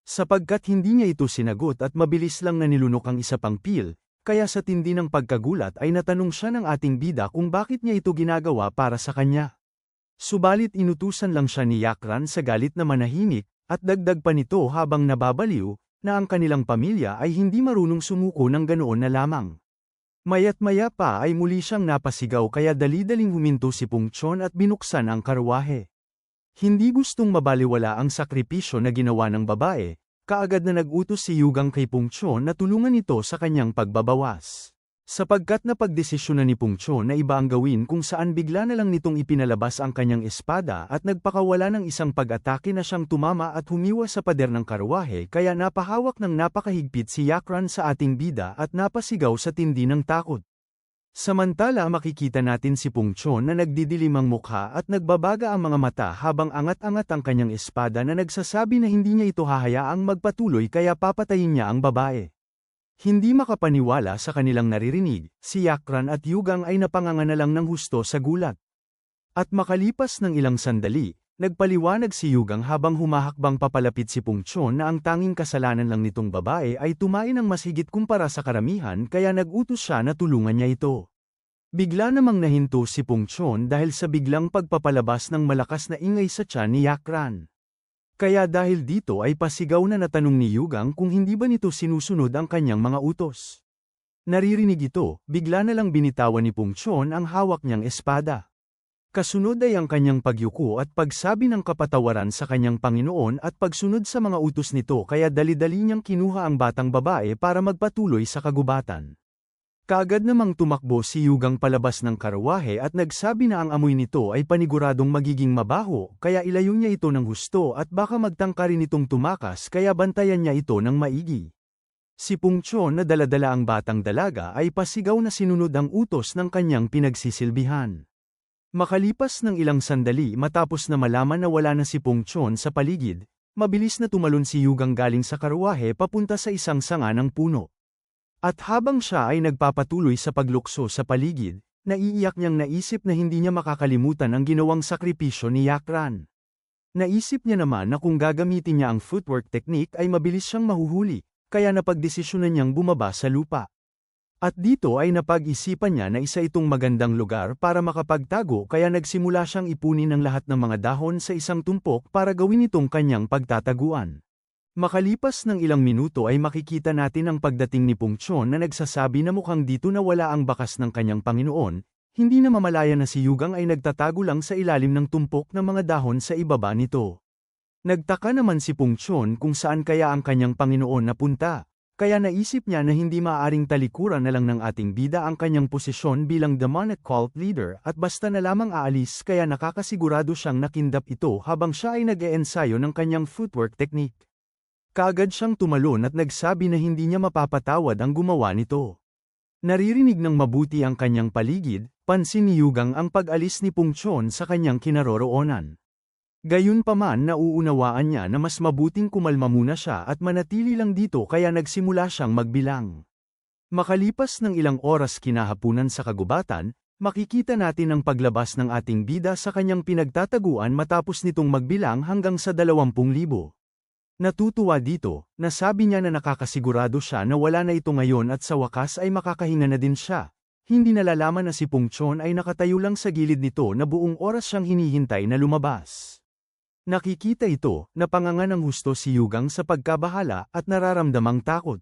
Sapagkat hindi niya ito sinagot at mabilis lang na nilunok ang isa pang pil, kaya sa tindi ng pagkagulat ay natanong siya ng ating bida kung bakit niya ito ginagawa para sa kanya. Subalit inutusan lang siya ni Yakran sa galit na manahimik, at dagdag pa nito habang nababaliw, na ang kanilang pamilya ay hindi marunong sumuko ng ganoon na lamang. Maya't-maya pa ay muli siyang napasigaw kaya dali-daling huminto si Pungchon at binuksan ang karawahe. Hindi gustong mabaliwala ang sakripisyo na ginawa ng babae, kaagad na nag-utos si Yugang kay Pungchon na tulungan ito sa kanyang pagbabawas. Sapagkat napagdesisyonan ni Pungchon na iba ang gawin kung saan bigla na lang nitong ipinalabas ang kanyang espada at nagpakawala ng isang pag-atake na siyang tumama at humiwas sa pader ng karawahe kaya napahawak ng napakahigpit si Yakran sa ating bida at napasigaw sa tindi ng takot. Samantala makikita natin si Pungchon na nagdidilim ang mukha at nagbabaga ang mga mata habang angat-angat ang kanyang espada na nagsasabi na hindi niya ito hahayaang magpatuloy kaya papatayin niya ang babae. Hindi makapaniwala sa kanilang naririnig, si Yakran at Yugang ay napanganga na lang ng husto sa gulat. At makalipas ng ilang sandali, Nagpaliwanag si Yugang habang humahakbang papalapit si Pungchon na ang tanging kasalanan lang nitong babae ay tumain ng mas higit kumpara sa karamihan kaya nag-utos siya na tulungan niya ito. Bigla namang nahinto si Pungchon dahil sa biglang pagpapalabas ng malakas na ingay sa tiyan ni Yakran. Kaya dahil dito ay pasigaw na natanong ni Yugang kung hindi ba nito sinusunod ang kanyang mga utos. Naririnig ito, bigla na lang binitawan ni Pungchon ang hawak niyang espada. Kasunod ay ang kanyang pagyuko at pagsabi ng kapatawaran sa kanyang Panginoon at pagsunod sa mga utos nito kaya dali-dali niyang kinuha ang batang babae para magpatuloy sa kagubatan. Kaagad namang tumakbo si Yugang palabas ng karawahe at nagsabi na ang amoy nito ay paniguradong magiging mabaho kaya ilayo niya ito ng husto at baka magtangka rin itong tumakas kaya bantayan niya ito ng maigi. Si Pungchon na daladala ang batang dalaga ay pasigaw na sinunod ang utos ng kanyang pinagsisilbihan. Makalipas ng ilang sandali matapos na malaman na wala na si Pungchon sa paligid, mabilis na tumalon si Yugang galing sa karawahe papunta sa isang sanga ng puno. At habang siya ay nagpapatuloy sa paglukso sa paligid, naiiyak niyang naisip na hindi niya makakalimutan ang ginawang sakripisyo ni Yakran. Naisip niya naman na kung gagamitin niya ang footwork technique ay mabilis siyang mahuhuli, kaya napagdesisyonan niyang bumaba sa lupa. At dito ay napag-isipan niya na isa itong magandang lugar para makapagtago kaya nagsimula siyang ipunin ang lahat ng mga dahon sa isang tumpok para gawin itong kanyang pagtataguan. Makalipas ng ilang minuto ay makikita natin ang pagdating ni Pungchon na nagsasabi na mukhang dito na wala ang bakas ng kanyang Panginoon, hindi na mamalaya na si Yugang ay nagtatago lang sa ilalim ng tumpok ng mga dahon sa ibaba nito. Nagtaka naman si Pungchon kung saan kaya ang kanyang Panginoon napunta. Kaya naisip niya na hindi maaaring talikuran na lang ng ating bida ang kanyang posisyon bilang demonic cult leader at basta na lamang aalis kaya nakakasigurado siyang nakindap ito habang siya ay nag-eensayo ng kanyang footwork technique. Kaagad siyang tumalon at nagsabi na hindi niya mapapatawad ang gumawa nito. Naririnig ng mabuti ang kanyang paligid, pansin ni Yugang ang pag-alis ni Pungchon sa kanyang kinaroroonan. Gayunpaman nauunawaan niya na mas mabuting kumalma muna siya at manatili lang dito kaya nagsimula siyang magbilang. Makalipas ng ilang oras kinahapunan sa kagubatan, makikita natin ang paglabas ng ating bida sa kanyang pinagtataguan matapos nitong magbilang hanggang sa 20,000. Natutuwa dito, nasabi niya na nakakasigurado siya na wala na ito ngayon at sa wakas ay makakahinga na din siya. Hindi nalalaman na si Pungchon ay nakatayo lang sa gilid nito na buong oras siyang hinihintay na lumabas. Nakikita ito, napanganga ng husto si Yugang sa pagkabahala at nararamdamang takot.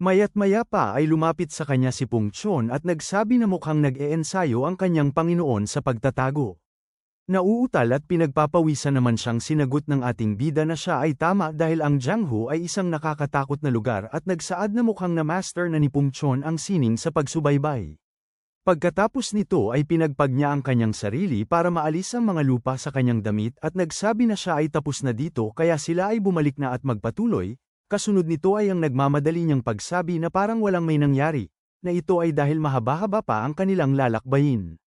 Maya't maya pa ay lumapit sa kanya si Pungchon at nagsabi na mukhang nag-eensayo ang kanyang Panginoon sa pagtatago. Nauutal at pinagpapawisan naman siyang sinagot ng ating bida na siya ay tama dahil ang Jianghu ay isang nakakatakot na lugar at nagsaad na mukhang na-master na ni Pungchon ang sining sa pagsubaybay. Pagkatapos nito ay pinagpag niya ang kanyang sarili para maalis ang mga lupa sa kanyang damit at nagsabi na siya ay tapos na dito kaya sila ay bumalik na at magpatuloy, kasunod nito ay ang nagmamadali niyang pagsabi na parang walang may nangyari, na ito ay dahil mahaba-haba pa ang kanilang lalakbayin.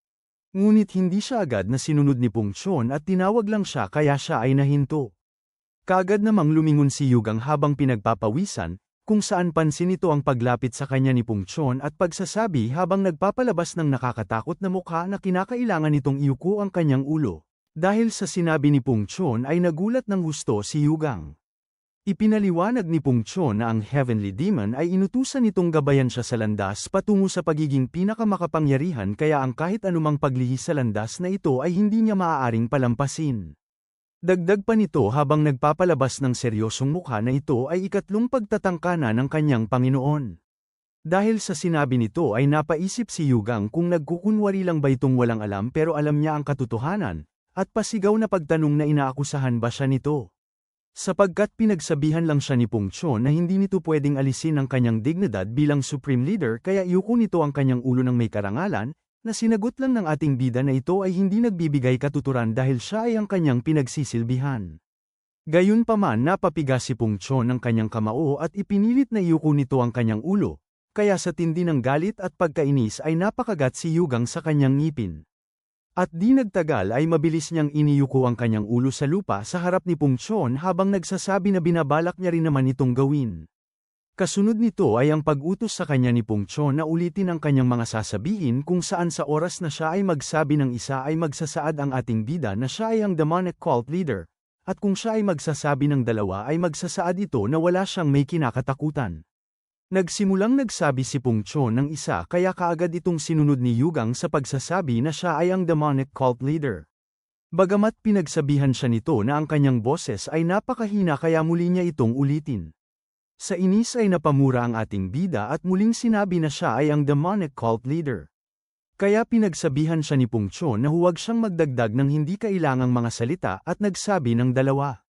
Ngunit hindi siya agad na sinunod ni Pungchon at tinawag lang siya kaya siya ay nahinto. Kaagad namang lumingon si Yugang habang pinagpapawisan, kung saan pansin ito ang paglapit sa kanya ni Pungchon at pagsasabi habang nagpapalabas ng nakakatakot na mukha na kinakailangan nitong iyuko ang kanyang ulo. Dahil sa sinabi ni Pungchon ay nagulat ng husto si Yugang. Ipinaliwanag ni Pungchon na ang Heavenly Demon ay inutusan nitong gabayan siya sa landas patungo sa pagiging pinakamakapangyarihan kaya ang kahit anumang paglihis sa landas na ito ay hindi niya maaaring palampasin. Dagdag pa nito habang nagpapalabas ng seryosong mukha na ito ay ikatlong pagtatangka na ng kanyang Panginoon. Dahil sa sinabi nito ay napaisip si Yugang kung nagkukunwari lang ba itong walang alam pero alam niya ang katotohanan, at pasigaw na pagtanong na inaakusahan ba siya nito. Sapagkat pinagsabihan lang siya ni Pungchon na hindi nito pwedeng alisin ang kanyang dignidad bilang Supreme Leader kaya iyuko nito ang kanyang ulo ng may karangalan, na sinagot lang ng ating bida na ito ay hindi nagbibigay katuturan dahil siya ay ang kanyang pinagsisilbihan. Gayunpaman napapiga si Pungchon ng kanyang kamao at ipinilit na iyuko nito ang kanyang ulo, kaya sa tindi ng galit at pagkainis ay napakagat si Yugang sa kanyang ngipin. At di nagtagal ay mabilis niyang iniyuko ang kanyang ulo sa lupa sa harap ni Pungchon habang nagsasabi na binabalak niya rin naman itong gawin. Kasunod nito ay ang pag-utos sa kanya ni Pungchon na ulitin ang kanyang mga sasabihin kung saan sa oras na siya ay magsabi ng isa ay magsasaad ang ating bida na siya ay ang demonic cult leader, at kung siya ay magsasabi ng dalawa ay magsasaad ito na wala siyang may kinakatakutan. Nagsimulang nagsabi si Pungchon ng isa kaya kaagad itong sinunod ni Yugang sa pagsasabi na siya ay ang demonic cult leader. Bagamat pinagsabihan siya nito na ang kanyang boses ay napakahina kaya muli niya itong ulitin. Sa inis ay napamura ang ating bida at muling sinabi na siya ay ang demonic cult leader. Kaya pinagsabihan siya ni Pungchon na huwag siyang magdagdag ng hindi kailangang mga salita at nagsabi ng dalawa.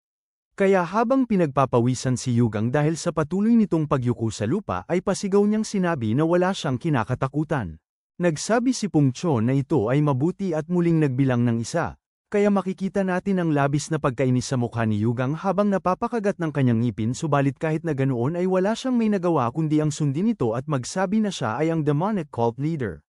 Kaya habang pinagpapawisan si Yugang dahil sa patuloy nitong pagyuko sa lupa ay pasigaw niyang sinabi na wala siyang kinakatakutan. Nagsabi si Pungchon na ito ay mabuti at muling nagbilang ng isa. Kaya makikita natin ang labis na pagkainis sa mukha ni Yugang habang napapakagat ng kanyang ngipin subalit kahit na ganoon ay wala siyang may nagawa kundi ang sundin ito at magsabi na siya ay ang demonic cult leader.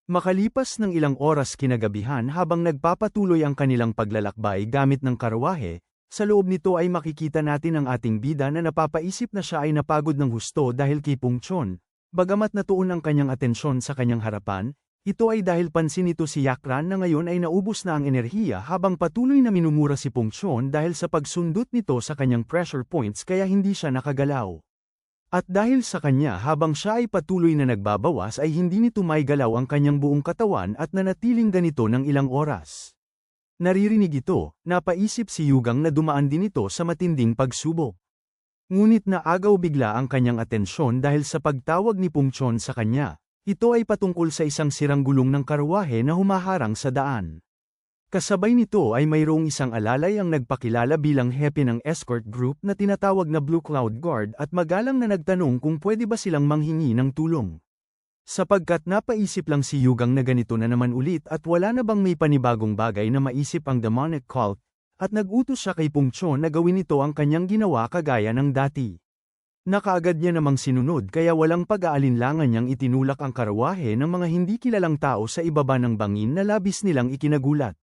Makalipas ng ilang oras kinagabihan habang nagpapatuloy ang kanilang paglalakbay gamit ng karawahe, sa loob nito ay makikita natin ang ating bida na napapaisip na siya ay napagod ng husto dahil kay Pungchon, bagamat natuon ang kanyang atensyon sa kanyang harapan. Ito ay dahil pansin nito si Yakran na ngayon ay naubos na ang enerhiya habang patuloy na minumura si Pungchon dahil sa pagsundot nito sa kanyang pressure points kaya hindi siya nakagalaw. At dahil sa kanya habang siya ay patuloy na nagbabawas ay hindi nito maigalaw ang kanyang buong katawan at nanatiling ganito ng ilang oras. Naririnig ito, napaisip si Yugang na dumaan din ito sa matinding pagsubok. Ngunit naagaw bigla ang kanyang atensyon dahil sa pagtawag ni Pungchon sa kanya. Ito ay patungkol sa isang sirang gulong ng karwahe na humaharang sa daan. Kasabay nito ay mayroong isang alalay ang nagpakilala bilang hepe ng escort group na tinatawag na Blue Cloud Guard at magalang na nagtanong kung pwede ba silang manghingi ng tulong. Sapagkat napaisip lang si Yugang na ganito na naman ulit at wala na bang may panibagong bagay na maisip ang demonic cult, at nag-utos siya kay Pungchon na gawin ito ang kanyang ginawa kagaya ng dati. Nakaagad niya namang sinunod kaya walang pag-aalinlangan niyang itinulak ang karawahe ng mga hindi kilalang tao sa ibaba ng bangin na labis nilang ikinagulat.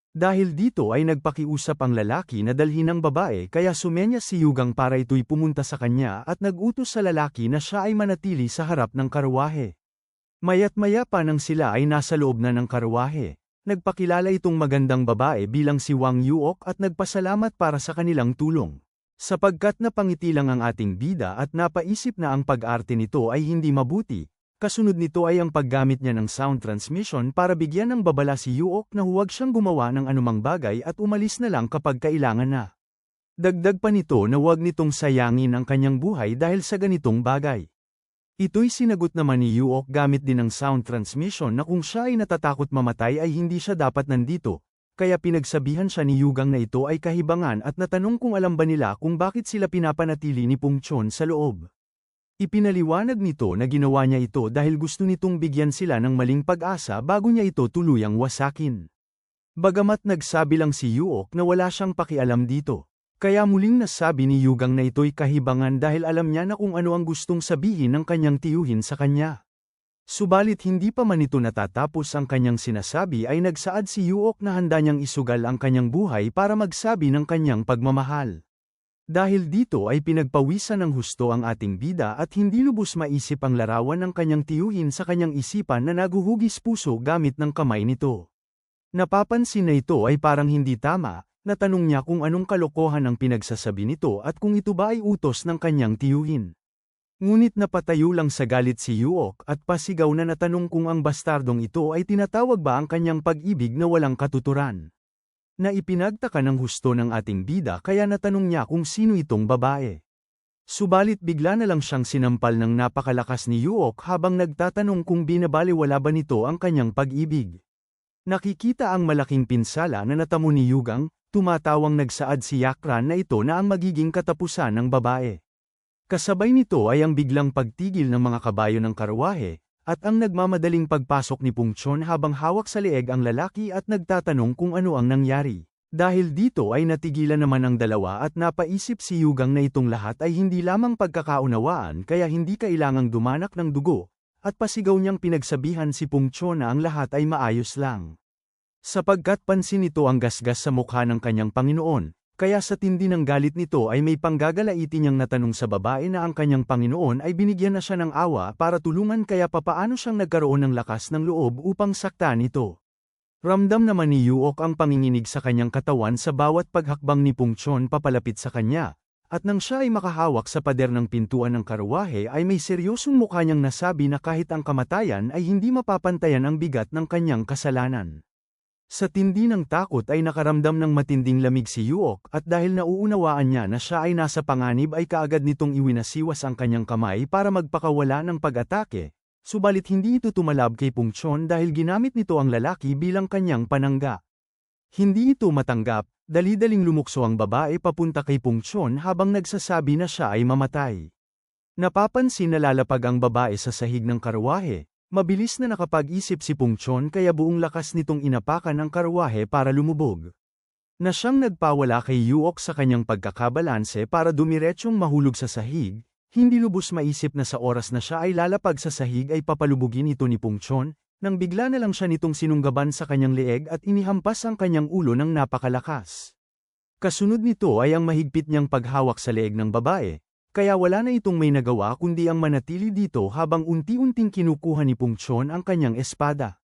Dahil dito ay nagpakiusap ang lalaki na dalhin ang babae kaya sumenyas si Yugang para ito'y pumunta sa kanya at nag-utos sa lalaki na siya ay manatili sa harap ng karawahe. Maya't-maya pa nang sila ay nasa loob na ng karawahe, nagpakilala itong magandang babae bilang si Wang Yuok at nagpasalamat para sa kanilang tulong. Sapagkat napangiti lang ang ating bida at napaisip na ang pag-arte nito ay hindi mabuti, kasunod nito ay ang paggamit niya ng sound transmission para bigyan ng babala si Yuok na huwag siyang gumawa ng anumang bagay at umalis na lang kapag kailangan na. Dagdag pa nito na huwag nitong sayangin ang kanyang buhay dahil sa ganitong bagay. Ito'y sinagot naman ni Yuok gamit din ng sound transmission na kung siya ay natatakot mamatay ay hindi siya dapat nandito. Kaya pinagsabihan siya ni Yugang na ito ay kahibangan at natanong kung alam ba nila kung bakit sila pinapanatili ni Pungchon sa loob. Ipinaliwanag nito na ginawa niya ito dahil gusto nitong bigyan sila ng maling pag-asa bago niya ito tuluyang wasakin. Bagamat nagsabi lang si Yuok na wala siyang pakialam dito, kaya muling nasabi ni Yugang na ito'y kahibangan dahil alam niya na kung ano ang gustong sabihin ng kanyang tiyuhin sa kanya. Subalit hindi pa man ito natatapos ang kanyang sinasabi ay nagsaad si Yuok na handa niyang isugal ang kanyang buhay para magsabi ng kanyang pagmamahal. Dahil dito ay pinagpawisan ng husto ang ating bida at hindi lubos maisip ang larawan ng kanyang tiyuhin sa kanyang isipan na naguhugis puso gamit ng kamay nito. Napapansin na ito ay parang hindi tama, natanong niya kung anong kalokohan ang pinagsasabi nito at kung ito ba ay utos ng kanyang tiyuhin. Ngunit napatayo lang sa galit si Yuok at pasigaw na natanong kung ang bastardong ito ay tinatawag ba ang kanyang pag-ibig na walang katuturan. Na ipinagtaka ng husto ng ating bida kaya natanong niya kung sino itong babae. Subalit bigla na lang siyang sinampal ng napakalakas ni Yuok habang nagtatanong kung binabaliwala ba nito ang kanyang pag-ibig. Nakikita ang malaking pinsala na natamo ni Yugang, tumatawang nagsaad si Yakran na ito na ang magiging katapusan ng babae. Kasabay nito ay ang biglang pagtigil ng mga kabayo ng karawahe, at ang nagmamadaling pagpasok ni Pungchon habang hawak sa leeg ang lalaki at nagtatanong kung ano ang nangyari. Dahil dito ay natigilan naman ang dalawa at napaisip si Yugang na itong lahat ay hindi lamang pagkakaunawaan kaya hindi kailangang dumanak ng dugo, at pasigaw niyang pinagsabihan si Pungchon na ang lahat ay maayos lang. Sapagkat pansin nito ang gasgas sa mukha ng kanyang Panginoon, Kaya sa tindi ng galit nito ay may panggagalaiti niyang natanong sa babae na ang kanyang Panginoon ay binigyan na siya ng awa para tulungan kaya papaano siyang nagkaroon ng lakas ng loob upang saktan ito. Ramdam naman ni Yuok ang panginginig sa kanyang katawan sa bawat paghakbang ni Pung Chon papalapit sa kanya, at nang siya ay makahawak sa pader ng pintuan ng karuwahe ay may seryosong mukha niyang nasabi na kahit ang kamatayan ay hindi mapapantayan ang bigat ng kanyang kasalanan. Sa tindi ng takot ay nakaramdam ng matinding lamig si Yuok at dahil nauunawaan niya na siya ay nasa panganib ay kaagad nitong iwinasiwas ang kanyang kamay para magpakawala ng pag-atake, subalit hindi ito tumalab kay Pung Chon dahil ginamit nito ang lalaki bilang kanyang panangga. Hindi ito matanggap, dali-daling lumukso ang babae papunta kay Pung Chon habang nagsasabi na siya ay mamatay. Napapansin na lalapag ang babae sa sahig ng karuwahe. Mabilis na nakapag-isip si Pung Chon kaya buong lakas nitong inapakan ang karuwahe para lumubog. Na siyang nagpawala kay Yuok sa kanyang pagkakabalanse para dumiretsong mahulog sa sahig, hindi lubos maisip na sa oras na siya ay lalapag sa sahig ay papalubugin ito ni Pung Chon, nang bigla na lang siya nitong sinunggaban sa kanyang leeg at inihampas ang kanyang ulo ng napakalakas. Kasunod nito ay ang mahigpit niyang paghawak sa leeg ng babae. Kaya wala na itong may nagawa kundi ang manatili dito habang unti-unting kinukuha ni Pung Chon ang kanyang espada.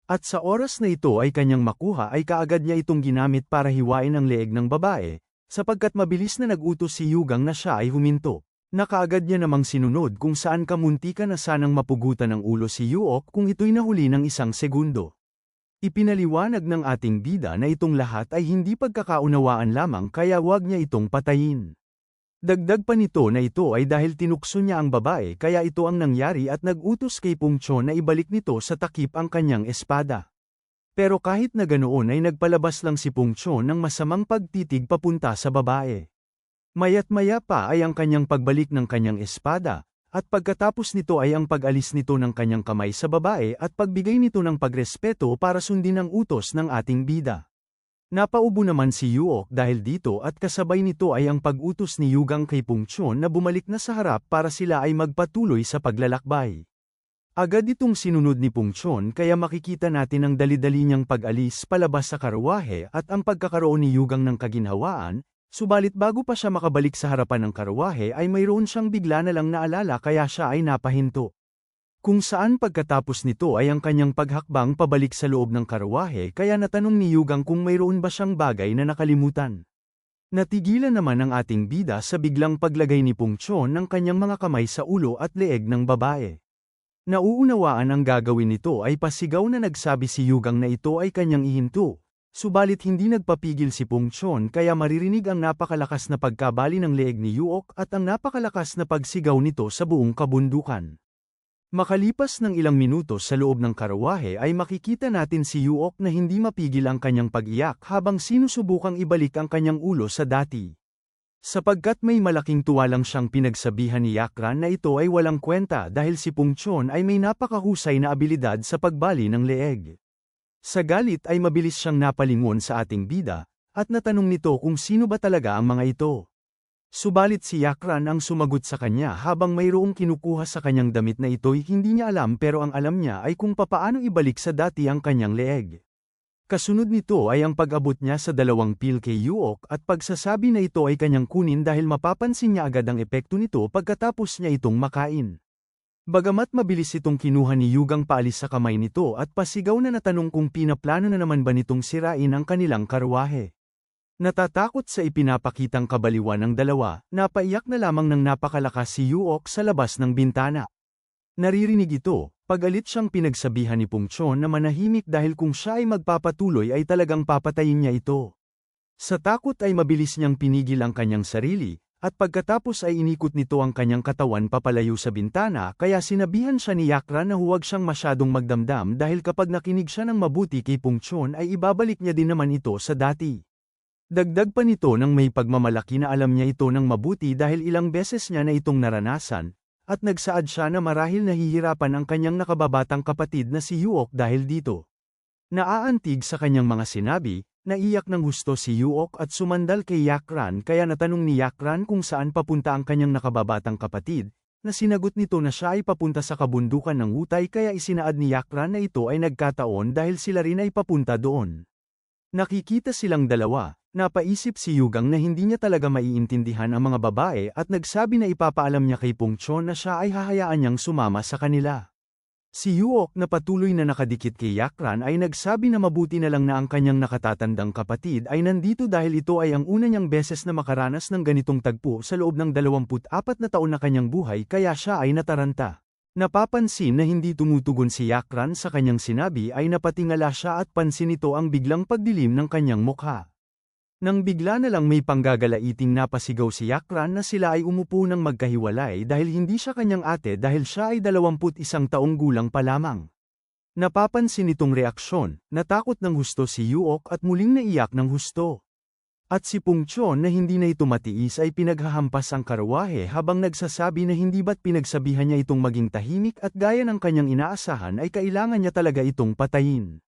At sa oras na ito ay kanyang makuha ay kaagad niya itong ginamit para hiwain ang leeg ng babae, sapagkat mabilis na nag-utos si Yugang na siya ay huminto. Na kaagad niya namang sinunod kung saan kamuntika na sanang mapugutan ng ulo si Yuok kung ito'y nahuli ng 1 segundo. Ipinaliwanag ng ating bida na itong lahat ay hindi pagkakaunawaan lamang kaya huwag niya itong patayin. Dagdag pa nito na ito ay dahil tinukso niya ang babae kaya ito ang nangyari at nag-utos kay Pung Chon na ibalik nito sa takip ang kanyang espada. Pero kahit na ganoon ay nagpalabas lang si Pung Chon ng masamang pagtitig papunta sa babae. Mayat-maya pa ay ang kanyang pagbalik ng kanyang espada, at pagkatapos nito ay ang pag-alis nito ng kanyang kamay sa babae at pagbigay nito ng pagrespeto para sundin ang utos ng ating bida. Napaubo naman si Yuok dahil dito at kasabay nito ay ang pag-utos ni Yugang kay Pung Chon na bumalik na sa harap para sila ay magpatuloy sa paglalakbay. Agad itong sinunod ni Pung Chon kaya makikita natin ang dali-dali niyang pag-alis palabas sa karuwahe at ang pagkakaroon ni Yugang ng kaginhawaan, subalit bago pa siya makabalik sa harapan ng karuwahe ay mayroon siyang bigla na lang naalala kaya siya ay napahinto. Kung saan pagkatapos nito ay ang kanyang paghakbang pabalik sa loob ng karuwahe kaya natanong ni Yugang kung mayroon ba siyang bagay na nakalimutan. Natigilan naman ang ating bida sa biglang paglagay ni Pung Chon ng kanyang mga kamay sa ulo at leeg ng babae. Nauunawaan ang gagawin nito ay pasigaw na nagsabi si Yugang na ito ay kanyang ihinto, subalit hindi nagpapigil si Pung Chon kaya maririnig ang napakalakas na pagkabali ng leeg ni Yuok at ang napakalakas na pagsigaw nito sa buong kabundukan. Makalipas ng ilang minuto sa loob ng karuwahe ay makikita natin si Yuok na hindi mapigil ang kanyang pag-iyak habang sinusubukang ibalik ang kanyang ulo sa dati. Sapagkat may malaking tuwalang siyang pinagsabihan ni Yakran na ito ay walang kwenta dahil si Pung Chon ay may napakahusay na abilidad sa pagbali ng leeg. Sa galit ay mabilis siyang napalingon sa ating bida, at natanong nito kung sino ba talaga ang mga ito. Subalit si Yakran ang sumagot sa kanya habang mayroong kinukuha sa kanyang damit na ito'y hindi niya alam pero ang alam niya ay kung papaano ibalik sa dati ang kanyang leeg. Kasunod nito ay ang pag-abot niya sa 2 pil kay Yuok at pagsasabi na ito ay kanyang kunin dahil mapapansin niya agad ang epekto nito pagkatapos niya itong makain. Bagamat mabilis itong kinuha ni Yugang paalis sa kamay nito at pasigaw na natanong kung pinaplano na naman ba nitong sirain ang kanilang karuwahe. Natatakot sa ipinapakitang kabaliwan ng dalawa, napaiyak na lamang ng napakalakas si Yuok sa labas ng bintana. Naririnig ito, pagalit siyang pinagsabihan ni Pung Chon na manahimik dahil kung siya ay magpapatuloy ay talagang papatayin niya ito. Sa takot ay mabilis niyang pinigil ang kanyang sarili, at pagkatapos ay inikot nito ang kanyang katawan papalayo sa bintana kaya sinabihan siya ni Yakran na huwag siyang masyadong magdamdam dahil kapag nakinig siya ng mabuti kay Pung Chon ay ibabalik niya din naman ito sa dati. Dagdag pa nito nang may pagmamalaki na alam niya ito ng mabuti dahil ilang beses niya na itong naranasan, at nagsaad siya na marahil nahihirapan ang kanyang nakababatang kapatid na si Yuok dahil dito. Naaantig sa kanyang mga sinabi, naiyak ng husto si Yuok at sumandal kay Yakran kaya natanong ni Yakran kung saan papunta ang kanyang nakababatang kapatid, na sinagot nito na siya ay papunta sa kabundukan ng Wutay kaya isinaad ni Yakran na ito ay nagkataon dahil sila rin ay papunta doon. Nakikita silang dalawa. Napaisip si Yugang na hindi niya talaga maiintindihan ang mga babae at nagsabi na ipapaalam niya kay Pungchon na siya ay hahayaan niyang sumama sa kanila. Si Yuok na patuloy na nakadikit kay Yakran ay nagsabi na mabuti na lang na ang kanyang nakatatandang kapatid ay nandito dahil ito ay ang una niyang beses na makaranas ng ganitong tagpo sa loob ng 24 na taon na kanyang buhay kaya siya ay nataranta. Napapansin na hindi tumutugon si Yakran sa kanyang sinabi ay napatingala siya at pansin nito ang biglang pagdilim ng kanyang mukha. Nang bigla na lang may panggagalaiting napasigaw si Yakran na sila ay umupo ng magkahiwalay dahil hindi siya kanyang ate dahil siya ay 21 taong gulang pa lamang. Napapansin itong reaksyon, natakot ng husto si Yuok at muling naiyak ng husto. At si Pungchon na hindi na ito matiis ay pinaghahampas ang karwahe habang nagsasabi na hindi ba't pinagsabihan niya itong maging tahimik at gaya ng kanyang inaasahan ay kailangan niya talaga itong patayin.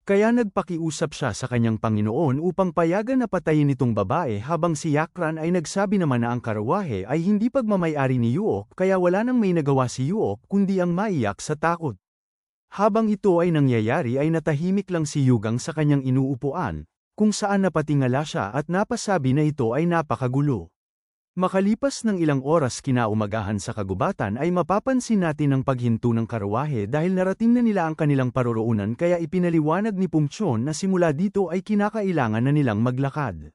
Kaya nagpakiusap siya sa kanyang Panginoon upang payagan na patayin itong babae habang si Yakran ay nagsabi naman na ang karwahe ay hindi pagmamayari ni Yuok kaya wala nang may nagawa si Yuok kundi ang maiyak sa takot. Habang ito ay nangyayari ay natahimik lang si Yugang sa kanyang inuupuan, kung saan napatingala siya at napasabi na ito ay napakagulo. Makalipas ng ilang oras kinaumagahan sa kagubatan ay mapapansin natin ang paghinto ng karwahe dahil narating na nila ang kanilang paroroonan kaya ipinaliwanag ni Pungchon na simula dito ay kinakailangan na nilang maglakad.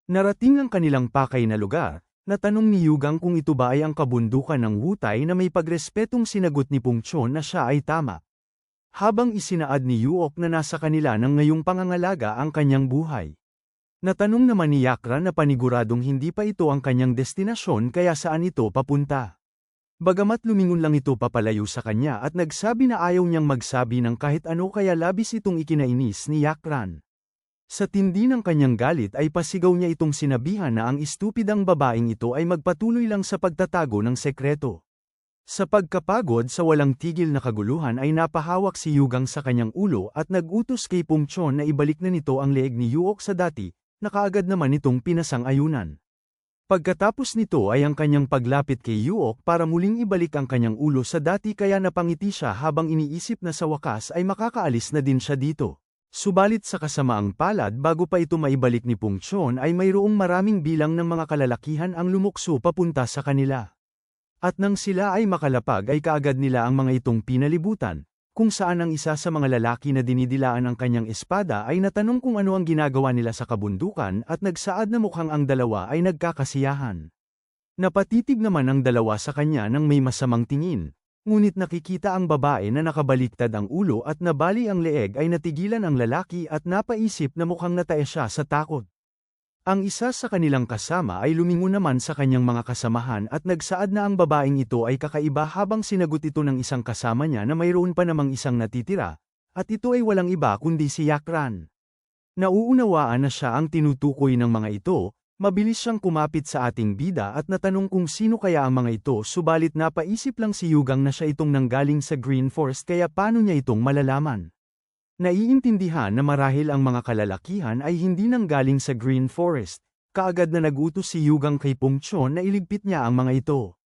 Narating ang kanilang pakay na lugar, natanong ni Yugang kung ito ba ay ang kabundukan ng Wutay na may pagrespetong sinagot ni Pungchon na siya ay tama. Habang isinaad ni Yuok na nasa kanila ng ngayong pangangalaga ang kanyang buhay. Natanong naman ni Yakran na paniguradong hindi pa ito ang kanyang destinasyon kaya saan ito papunta. Bagamat lumingon lang ito papalayo sa kanya at nagsabi na ayaw niyang magsabi ng kahit ano kaya labis itong ikinainis ni Yakran. Sa tindi ng kanyang galit ay pasigaw niya itong sinabihan na ang estupidang babaeng ito ay magpatuloy lang sa pagtatago ng sekreto. Sa pagkapagod sa walang tigil na kaguluhan ay napahawak si Yugang sa kanyang ulo at nag-utos kay Pungchon na ibalik na nito ang leeg ni Yuok sa dati, na kaagad naman itong pinasang-ayunan. Pagkatapos nito ay ang kanyang paglapit kay Yuok para muling ibalik ang kanyang ulo sa dati kaya napangiti siya habang iniisip na sa wakas ay makakaalis na din siya dito. Subalit sa kasamaang palad bago pa ito maibalik ni Pungchon ay mayroong maraming bilang ng mga kalalakihan ang lumukso papunta sa kanila. At nang sila ay makalapag ay kaagad nila ang mga itong pinalibutan, kung saan ang isa sa mga lalaki na dinidilaan ang kanyang espada ay natanong kung ano ang ginagawa nila sa kabundukan at nagsaad na mukhang ang dalawa ay nagkakasiyahan. Napatitig naman ang dalawa sa kanya nang may masamang tingin, ngunit nakikita ang babae na nakabaliktad ang ulo at nabali ang leeg ay natigilan ang lalaki at napaisip na mukhang natae siya sa takot. Ang isa sa kanilang kasama ay lumingon naman sa kanyang mga kasamahan at nagsaad na ang babaeng ito ay kakaiba habang sinagot ito ng isang kasama niya na mayroon pa namang isang natitira, at ito ay walang iba kundi si Yakran. Nauunawaan na siya ang tinutukoy ng mga ito, mabilis siyang kumapit sa ating bida at natanong kung sino kaya ang mga ito subalit napaisip lang si Yugang na siya itong nanggaling sa Green Forest kaya paano niya itong malalaman. Naiintindihan na marahil ang mga kalalakihan ay hindi nanggaling sa Green Forest, kaagad na nagutos si Yugang kay Pungchon na iligpit niya ang mga ito.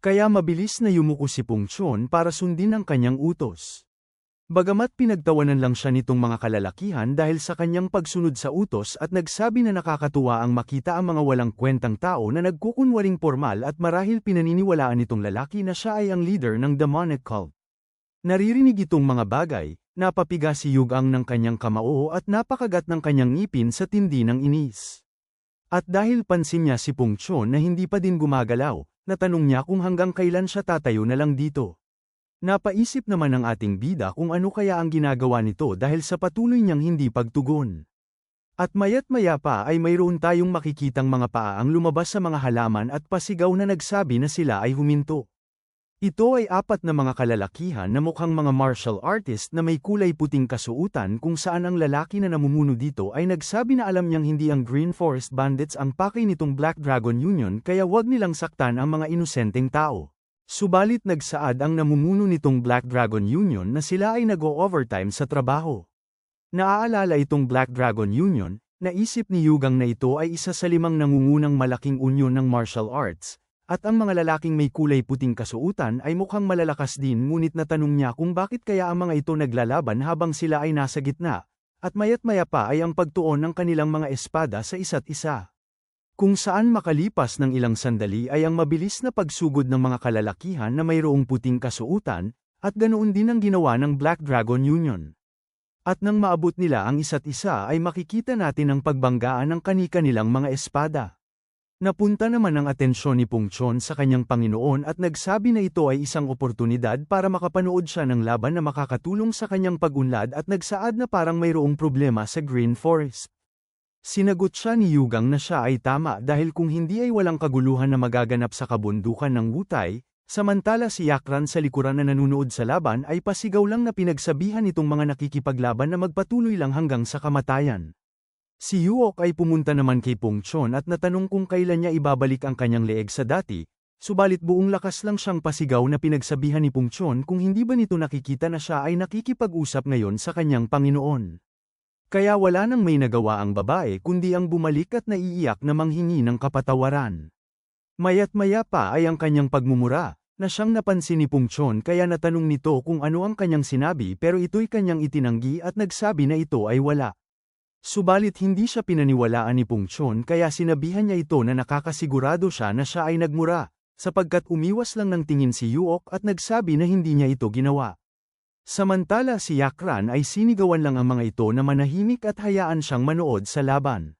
Kaya mabilis na yumuko si Pungchon para sundin ang kanyang utos. Bagamat pinagtawanan lang siya nitong mga kalalakihan dahil sa kanyang pagsunod sa utos at nagsabi na nakakatuwa ang makita ang mga walang kwentang tao na nagkukunwaring formal at marahil pinaniniwalaan nitong lalaki na siya ay ang leader ng demonic cult. Naririnig itong mga bagay, napapiga si Yugang ng kanyang kamao at napakagat ng kanyang ngipin sa tindi ng inis. At dahil pansin niya si Pungchon na hindi pa din gumagalaw, natanong niya kung hanggang kailan siya tatayo na lang dito. Napaisip naman ng ating bida kung ano kaya ang ginagawa nito dahil sa patuloy niyang hindi pagtugon. At maya't maya pa ay mayroon tayong makikitang mga paang lumabas sa mga halaman at pasigaw na nagsabi na sila ay huminto. Ito ay 4 na mga kalalakihan na mukhang mga martial artist na may kulay puting kasuutan kung saan ang lalaki na namumuno dito ay nagsabi na alam niyang hindi ang Green Forest Bandits ang pakay nitong Black Dragon Union kaya wag nilang saktan ang mga inosenteng tao. Subalit nagsaad ang namumuno nitong Black Dragon Union na sila ay nag-o-overtime sa trabaho. Naaalala itong Black Dragon Union, naisip ni Yugang na ito ay isa sa 5 nangungunang malaking unyon ng martial arts. At ang mga lalaking may kulay puting kasuutan ay mukhang malalakas din ngunit natanong niya kung bakit kaya ang mga ito naglalaban habang sila ay nasa gitna, at mayat-maya pa ay ang pagtuon ng kanilang mga espada sa isa't isa. Kung saan makalipas ng ilang sandali ay ang mabilis na pagsugod ng mga kalalakihan na mayroong puting kasuutan, at ganoon din ang ginawa ng Black Dragon Union. At nang maabot nila ang isa't isa ay makikita natin ang pagbanggaan ng kani-kanilang mga espada. Napunta naman ang atensyon ni Pung Chon sa kanyang Panginoon at nagsabi na ito ay isang oportunidad para makapanood siya ng laban na makakatulong sa kanyang pag-unlad at nagsaad na parang mayroong problema sa Green Forest. Sinagot siya ni Yugang na siya ay tama dahil kung hindi ay walang kaguluhan na magaganap sa kabundukan ng Wutai, samantala si Yakran sa likuran na nanunood sa laban ay pasigaw lang na pinagsabihan itong mga nakikipaglaban na magpatuloy lang hanggang sa kamatayan. Si Yuok ay pumunta naman kay Pung Chon at natanong kung kailan niya ibabalik ang kanyang leeg sa dati, subalit buong lakas lang siyang pasigaw na pinagsabihan ni Pung Chon kung hindi ba nito nakikita na siya ay nakikipag-usap ngayon sa kanyang Panginoon. Kaya wala nang may nagawa ang babae kundi ang bumalik at naiiyak na manghingi ng kapatawaran. Maya't-maya pa ay ang kanyang pagmumura, na siyang napansin ni Pung Chon kaya natanong nito kung ano ang kanyang sinabi pero ito'y kanyang itinanggi at nagsabi na ito ay wala. Subalit hindi siya pinaniwalaan ni Pung Chon kaya sinabihan niya ito na nakakasigurado siya na siya ay nagmura, sapagkat umiwas lang ng tingin si Yuok at nagsabi na hindi niya ito ginawa. Samantala si Yakran ay sinigawan lang ang mga ito na manahimik at hayaan siyang manood sa laban.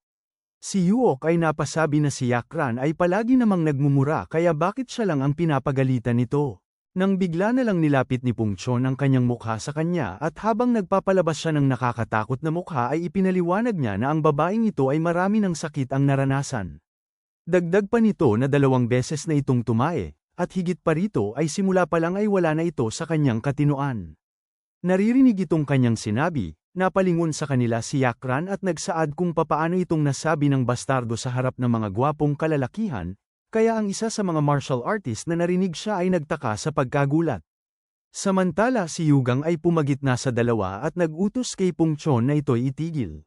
Si Yuok ay napasabi na si Yakran ay palagi namang nagmumura kaya bakit siya lang ang pinapagalitan nito. Nang bigla na lang nilapit ni Pung Chon ang kanyang mukha sa kanya at habang nagpapalabas siya ng nakakatakot na mukha ay ipinaliwanag niya na ang babaeng ito ay marami ng sakit ang naranasan. Dagdag pa nito na 2 beses na itong tumae, at higit pa rito ay simula pa lang ay wala na ito sa kanyang katinoan. Naririnig itong kanyang sinabi, napalingon sa kanila si Yakran at nagsaad kung papaano itong nasabi ng bastardo sa harap ng mga gwapong kalalakihan, kaya ang isa sa mga martial artist na narinig siya ay nagtaka sa pagkagulat. Samantala si Yugang ay pumagitna sa dalawa at nag-utos kay Pung Chon na ito'y itigil.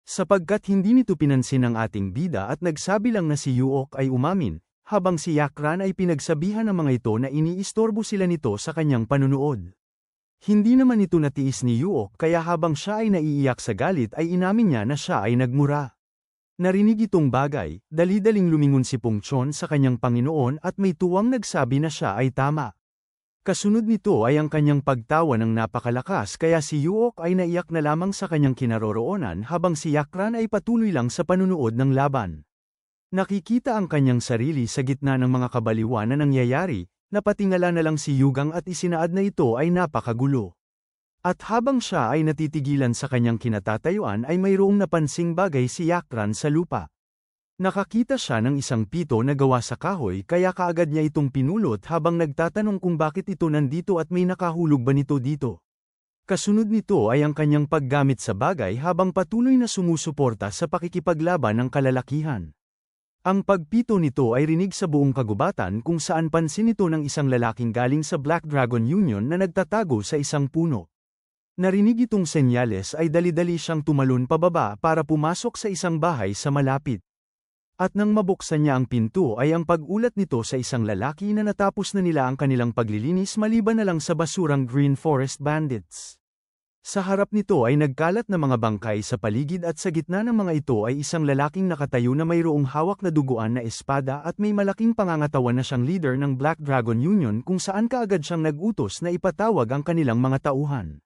Sapagkat hindi nito pinansin ang ating bida at nagsabi lang na si Yuok ay umamin, habang si Yakran ay pinagsabihan ng mga ito na iniistorbo sila nito sa kanyang panunood. Hindi naman ito natiis ni Yuok kaya habang siya ay naiiyak sa galit ay inamin niya na siya ay nagmura. Narinig itong bagay, dali-daling lumingon si Pung Chon sa kanyang Panginoon at may tuwang nagsabi na siya ay tama. Kasunod nito ay ang kanyang pagtawa ng napakalakas kaya si Yuok ay naiyak na lamang sa kanyang kinaroroonan habang si Yakran ay patuloy lang sa panunood ng laban. Nakikita ang kanyang sarili sa gitna ng mga kabaliwan na nangyayari, napatingala na lang si Yugang at isinaad na ito ay napakagulo. At habang siya ay natitigilan sa kanyang kinatatayuan ay mayroong napansing bagay si Yakran sa lupa. Nakakita siya ng isang pito na gawa sa kahoy kaya kaagad niya itong pinulot habang nagtatanong kung bakit ito nandito at may nakahulog ba nito dito. Kasunod nito ay ang kanyang paggamit sa bagay habang patuloy na sumusuporta sa pakikipaglaban ng kalalakihan. Ang pagpito nito ay rinig sa buong kagubatan kung saan pansin ito ng isang lalaking galing sa Black Dragon Union na nagtatago sa isang puno. Narinig itong senyales ay dali-dali siyang tumalon pababa para pumasok sa isang bahay sa malapit. At nang mabuksan niya ang pinto ay ang pag-ulat nito sa isang lalaki na natapos na nila ang kanilang paglilinis maliban na lang sa basurang Green Forest Bandits. Sa harap nito ay nagkalat na mga bangkay sa paligid at sa gitna ng mga ito ay isang lalaking nakatayo na mayroong hawak na duguan na espada at may malaking pangangatawan na siyang leader ng Black Dragon Union kung saan kaagad siyang nag-utos na ipatawag ang kanilang mga tauhan.